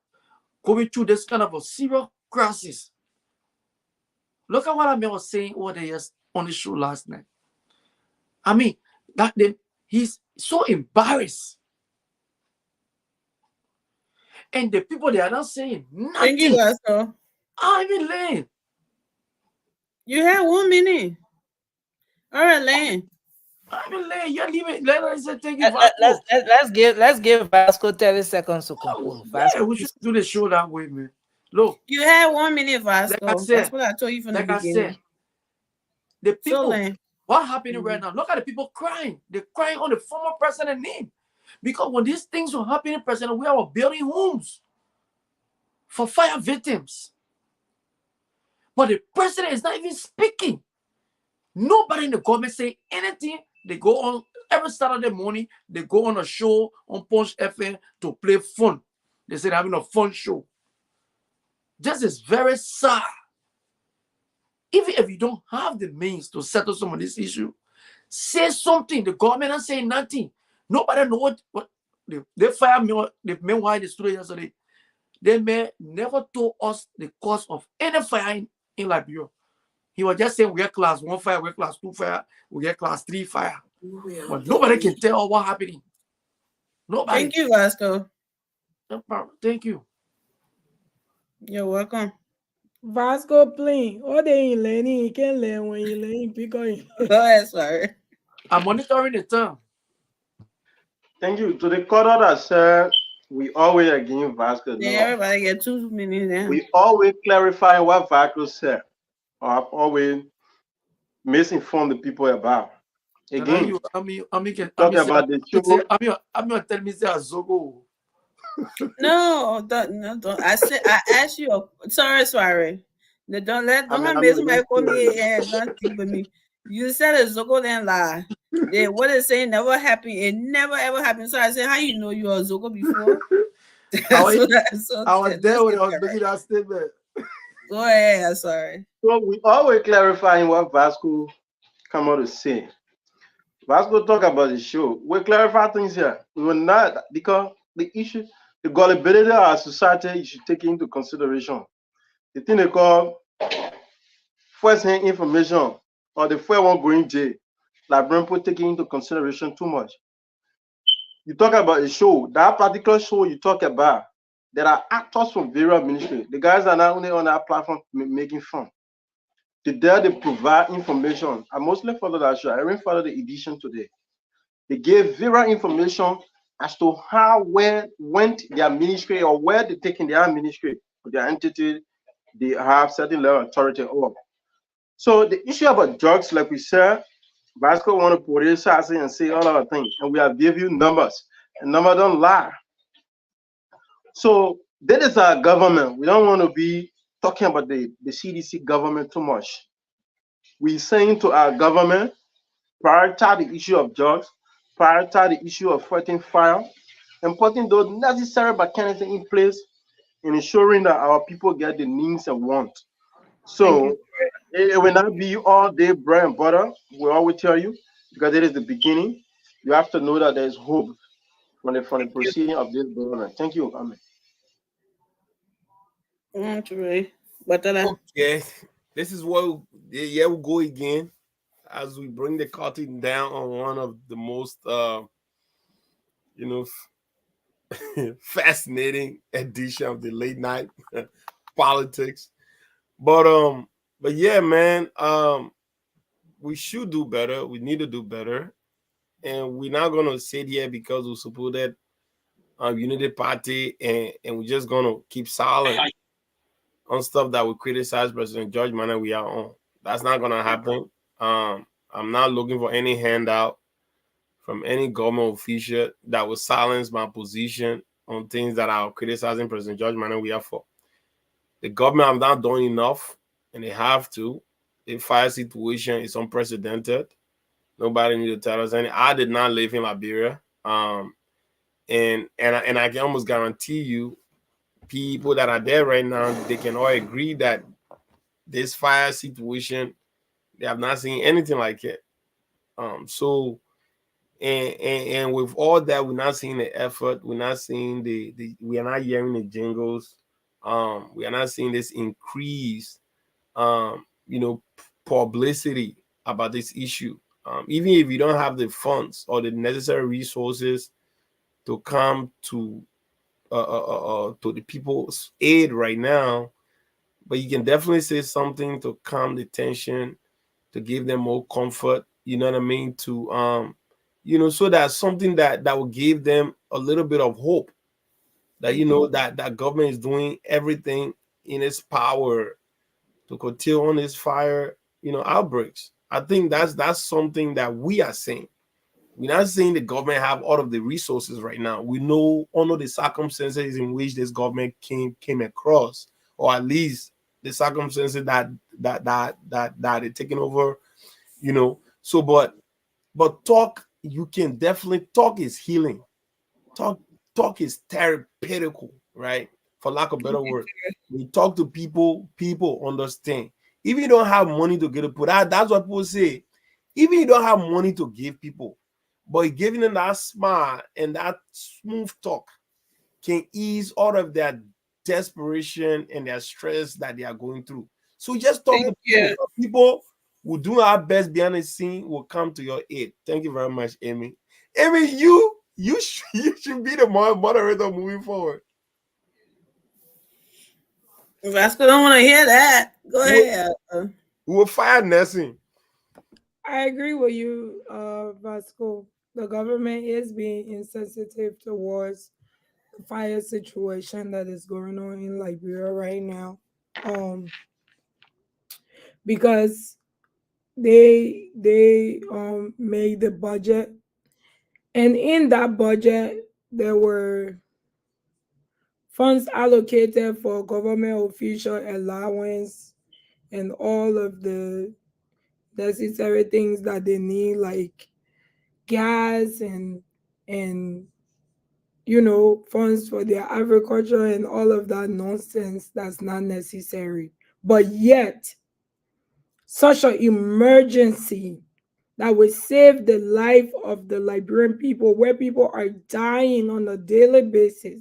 going through this kind of a serious crisis, look at what I was saying over the years on the show last night. I mean, he's so embarrassed. And the people, they are not saying nothing. Thank you, Vasco. I mean, Lane. You have 1 minute. All right, Lane. I mean, Lane, you're leaving. Let us say thank you, Vasco. Let's give Vasco 30 seconds to conclude. Yeah, we should do the show that way, man. Look. You had 1 minute, Vasco. Like I said, that's what I told you from the beginning. I said, the people, so, what happening right now? Look at the people crying. They're crying on the former president's name. Because when these things were happening, President, we are building homes for fire victims. But the president is not even speaking. Nobody in the government say anything. They go on every Saturday morning, they go on a show on Punch FM to play fun. They say they're having a fun show. This is very sad. Even if you don't have the means to settle some of this issue, say something. The government is saying nothing. Nobody know what they fired me. They meanwhile in the studio yesterday. They may never told us the cause of any fire in Liberia. He was just saying we get class 1 fire, we get class 2 fire, we get class 3 fire. But nobody can tell us what happening. Nobody. Thank you, Vasco. No problem. Thank you. You're welcome. Vasco playing. All they ain't learning, he can learn when you learn. Because go ahead, sorry. I'm monitoring the time. Thank you. To the caller that said we always against Vasco. Yeah, everybody get 2 minutes now. We always clarify what Vasco said. Or always misinform the people about. Again, talk about the show. I'm not telling me that Zogo. No, don't. I asked you. Sorry. Don't miss my phone here. Don't think with me. You said a Zogo then lie. What they say never happened. It never ever happened. So I said, how you know you are Zogo before? I was there when I was making that statement. Go ahead. I'm sorry. So we always clarifying what Vasco come out to say. Vasco talk about the show. We clarify things here. We will not, because the issue, the gullibility of our society, you should take into consideration. The thing they call first-hand information or the first one going jail, like Brempo taking into consideration too much. You talk about a show, that particular show you talk about, there are actors from various ministries. The guys are not only on that platform making fun. They provide information. I mostly follow that show. I even follow the edition today. They gave various information as to how, where went their ministry or where they taking their ministry or their entity. They have certain level of authority over. So the issue about drugs, like we said, Vasco want to put it and say all other things, and we have give you numbers, and numbers don't lie. So that is our government. We don't want to be talking about the CDC government too much. We're saying to our government, prioritize the issue of drugs, prioritize the issue of fighting fire, and putting those necessary mechanisms in place and ensuring that our people get the needs and wants. So it will not be all day bread and butter. We always tell you, because it is the beginning. You have to know that there is hope from the proceeding of this government. Thank you. Amen. Okay, this is what we go again as we bring the curtain down on one of the most fascinating edition of the late night politics. But yeah, man, we should do better. We need to do better, and we're not gonna sit here because we supported Unity Party and we're just gonna keep silent on stuff that we criticize President George Manneh we are on. That's not gonna happen. I'm not looking for any handout from any government official that will silence my position on things that are criticizing President George Manneh we are for. The government have not done enough and they have to. The fire situation is unprecedented. Nobody need to tell us any. I did not live in Liberia, and I can almost guarantee you, people that are there right now, they can all agree that this fire situation, they have not seen anything like it. So, and with all that, we're not seeing the effort. We're not seeing we are not hearing the jingles. We are not seeing this increase, publicity about this issue. Even if you don't have the funds or the necessary resources to come to the people's aid right now, but you can definitely say something to calm the tension, to give them more comfort. You know what I mean? To so that's something that will give them a little bit of hope that that government is doing everything in its power to curtail on this fire outbreaks. I think that's something that we are saying. We're not saying the government have all of the resources right now. We know all of the circumstances in which this government came across, or at least the circumstances that they're taking over. So but talk, you can definitely talk is healing. Talk is therapeutical, right? For lack of better word. We talk to people understand. If you don't have money to get it put out, that's what people say. Even you don't have money to give people, but giving them that smile and that smooth talk can ease all of their desperation and their stress that they are going through. So just talk to people. People will do our best behind the scene, will come to your aid. Thank you very much, Amy. Amy, you should be the moderator moving forward. Vasco don't want to hear that. Go ahead. We'll fire Nessie. I agree with you, Vasco. The government is being insensitive towards the fire situation that is going on in Liberia right now. Because they made the budget, and in that budget there were funds allocated for government official allowance and all of the necessary things that they need, like gas and funds for their agriculture and all of that nonsense that's not necessary. But yet, such an emergency that will save the life of the Liberian people, where people are dying on a daily basis,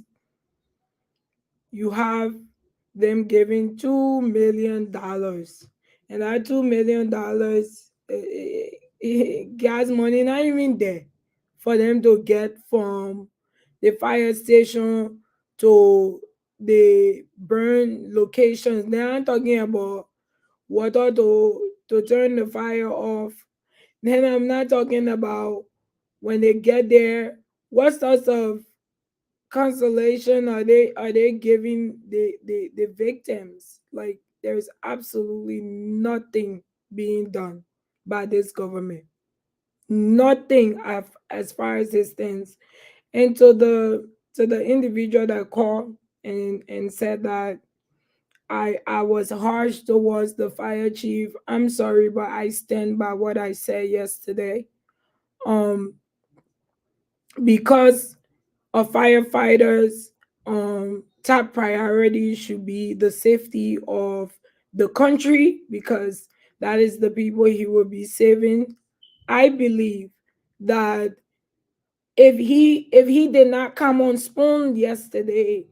you have them giving $2 million. And that $2 million, gas money not even there for them to get from the fire station to the burn locations. They aren't talking about water to turn the fire off. Then I'm not talking about when they get there, what sorts of consolation are they giving the victims? Like, there's absolutely nothing being done by this government. Nothing as far as it stands. And to the individual that called and said that I was harsh towards the fire chief, I'm sorry, but I stand by what I said yesterday. Because of firefighters, top priority should be the safety of the country, because that is the people he will be saving. I believe that if he did not come on Spoon yesterday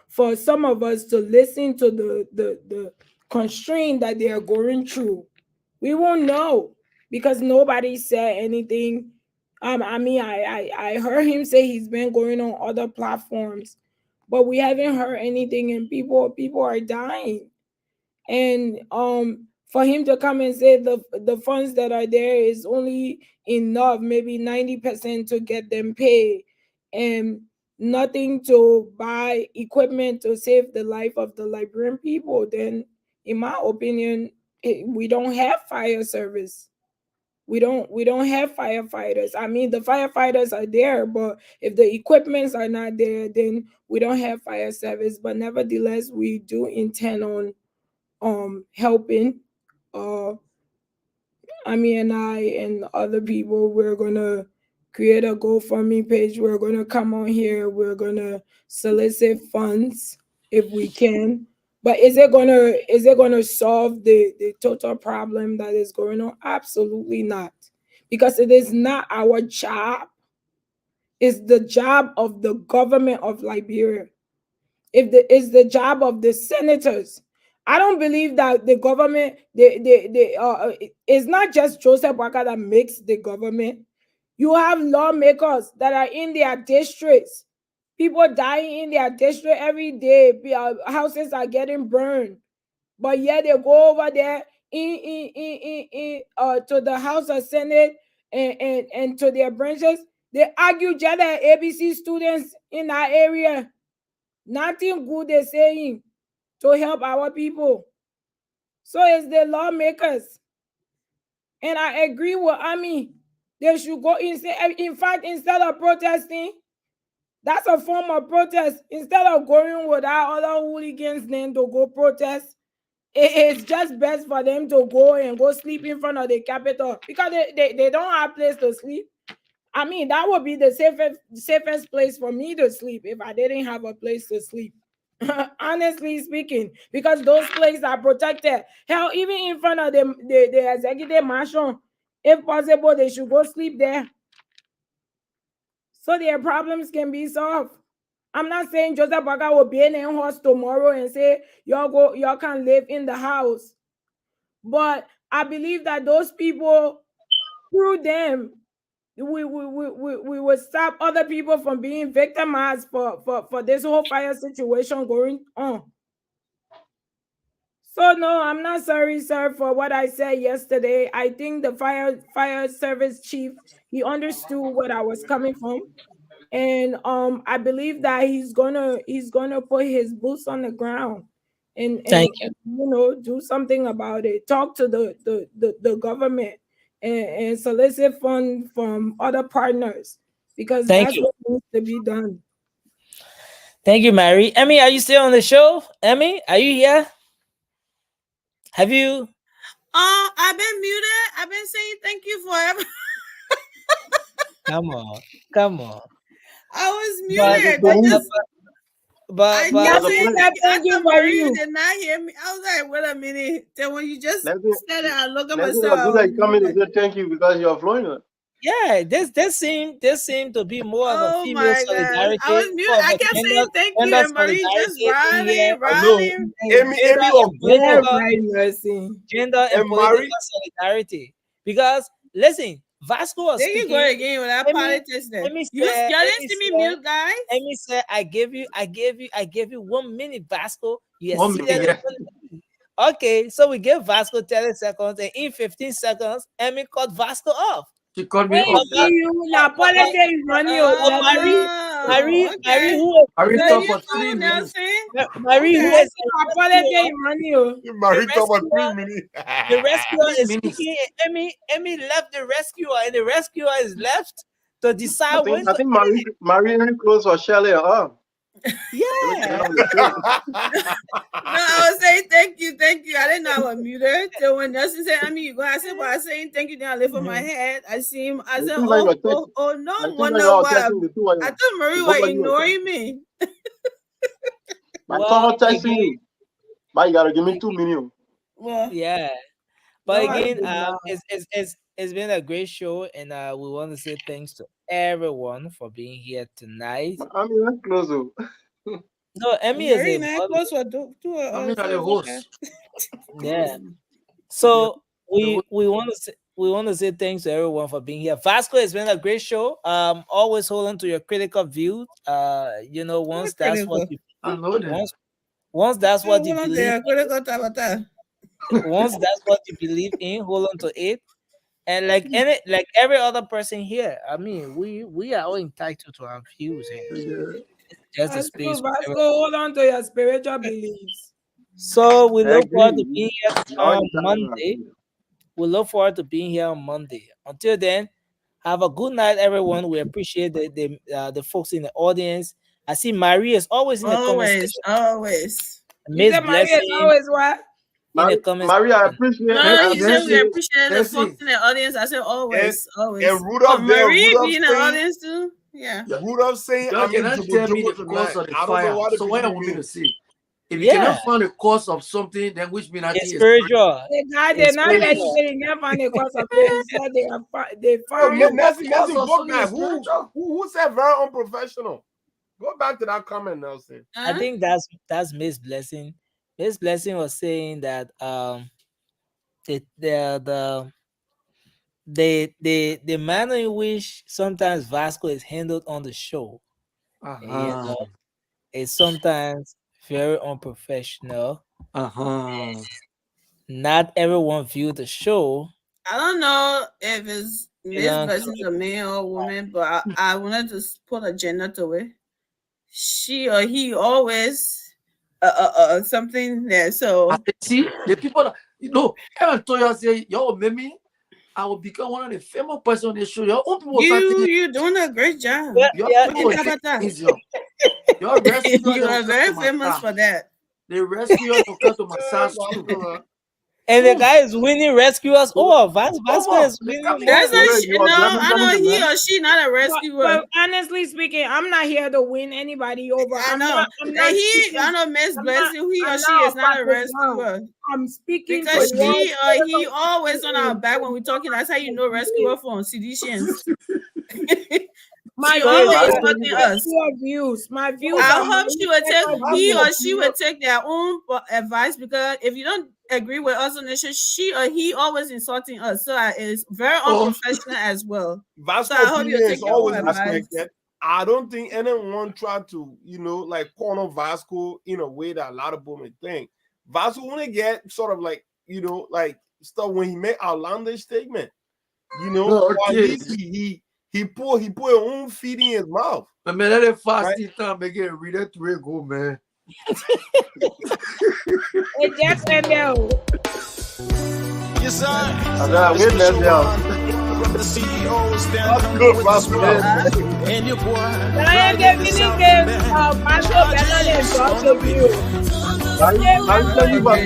for some of us to listen to the constraint that they are going through, we won't know, because nobody said anything. I mean, I heard him say he's been going on other platforms, but we haven't heard anything, and people are dying. And for him to come and say the funds that are there is only enough, maybe 90% to get them paid, and nothing to buy equipment to save the life of the Liberian people, then in my opinion, we don't have fire service. We don't have firefighters. I mean, the firefighters are there, but if the equipments are not there, then we don't have fire service. But nevertheless, we do intend on helping. Ami and I and other people, we're gonna create a GoFundMe page. We're gonna come on here. We're gonna solicit funds if we can. But is it gonna solve the total problem that is going on? Absolutely not, because it is not our job. It's the job of the government of Liberia. It's the job of the senators. I don't believe that the government, it's not just Joseph Boakai that makes the government. You have lawmakers that are in their districts. People dying in their district every day. Houses are getting burned. But yet they go over there to the House of Senate and to their branches. They argue just like ABC students in our area. Nothing good they're saying to help our people. So it's the lawmakers. And I agree with Ami. They should go in fact, instead of protesting, that's a form of protest. Instead of going with our other hooligans then to go protest, it's just best for them to go sleep in front of the Capitol, because they don't have place to sleep. I mean, that would be the safest place for me to sleep if I didn't have a place to sleep. Honestly speaking, because those places are protected. Hell, even in front of the executive mansion, if possible, they should go sleep there, so their problems can be solved. I'm not saying Joseph Boakai will be in a house tomorrow and say y'all can live in the house, but I believe that those people, through them, we will stop other people from being victimized for this whole fire situation going on. So no, I'm not sorry, sir, for what I said yesterday. I think the fire service chief, he understood what I was coming from, and I believe that he's gonna put his boots on the ground and Thank you. do something about it. Talk to the government and solicit funds from other partners, because Thank that's you. what needs to be done. Thank you, Mary. Emmy, are you still on the show? Emmy, are you here? Have you? I've been muted. I've been saying thank you forever. Come on. I was muted. But thank you for you. Did not hear me. I was like, wait a minute. Then when you just said it, I look at myself. I like coming to say thank you because you're flowing. Yeah, this seemed to be more of a female solidarity. I was muted. I kept saying thank you, and Marie just riding. Gender and political solidarity. Because listen, Vasco was there speaking. You go again with that politics. Y'all didn't see me mute, guys. Emmy said, I gave you 1 minute, Vasco. You 1 minute. Okay, so we gave Vasco 30 seconds, and in 15 seconds, Emmy cut Vasco off. She called me off. Marie, who talked for 3 minutes. Marie, who is Marie talked for 3 minutes. The rescuer is speaking. Emmy left the rescuer, and the rescuer is left to decide I think Marie close for Shelley. Yeah. No, I was saying thank you. I didn't know I was muted. So when Nelson said, I mean, you go, I said, well, I saying thank you. Then I lift up my head. I see him. I said, oh, no wonder why. I thought Marie was ignoring me. I'm texting you. But you gotta give me 2 minutes. Well, yeah. But again, it's been a great show, and we want to say thanks to everyone for being here tonight. I mean, that's close. No, Emmy is a host. Yeah. So we want to say thanks to everyone for being here. Vasco, it's been a great show. Always hold on to your critical view. Once that's what you once that's what you believe. Once that's what you believe in, hold on to it. And like every other person here, I mean, we are all entitled to our views. Just a space. Vasco, hold on to your spiritual beliefs. So we look forward to being here on Monday. We look forward to being here on Monday. Until then, have a good night, everyone. We appreciate the folks in the audience. I see Marie is always in the conversation. Always. Miss Marie is always what? the comments. Maria, I appreciate No, you said we Nancy, appreciate the Nancy. folks in the audience. I said always, always. And Rudolph there, Marie Rudolph be in the saying- audience too. Yeah. Rudolph saying, Y'all I'm in cannot Jubu tell me Jubu the cause tonight. of the I don't know fire. what the So what I people want me mean. to say? If you Yeah. cannot find the cause of something, then which means It's spiritual. The guy did It's not let spiritual. you say he never find the cause of it. He said they Oh, found man, Nancy, Cause Nancy, of book something guy. is spiritual. Who said very unprofessional? Go back to that comment, Nelson. I think that's Miss Blessing. Miss Blessing was saying that the manner in which sometimes Vasco is handled on the show, you know, is sometimes very unprofessional. Not everyone viewed the show. I don't know if it's Miss Yeah. Blessings a man or woman, but I wanted to put a gender to it. She or he always something there. So See, the people that, you know, I told you, I say, yo, maybe I will become one of the famous person on the show. Your own people you're doing a great job. Your Yeah. people Think about that. easier. Your rescue You are very famous for that. They rescue us to come to massage too. And the guy is winning rescuers. Oh, Vasco is winning. That's more. not, no, I know he or she not a rescuer. But honestly speaking, I'm not here to win anybody over. I know. I know Miss Blessing, he or she is not a rescuer. I'm speaking because for she one or he always on our back when we're talking. That's how you know rescuer from Seditians. My She always fucking views, us. my views. I are hope she would take my he or views. she would take their own advice, because if you don't agree with us on this show, she or he always insulting us. So it's very unprofessional as well. Vasco So I hope you opinion take is your always own advice. respected. I don't think anyone tried to, like corner Vasco in a way that a lot of people may think. Vasco only get sort of like, like stuff when he made outlandish statement. No, or at okay. least he put his own feet in his mouth. But man, let it fast time again. Read it to go, man. It just ended. Yes, sir. I got witness now. From the CEO, stand with the squad. And your boy, Brian Dominique, Vasco better than both of you. I'll tell you about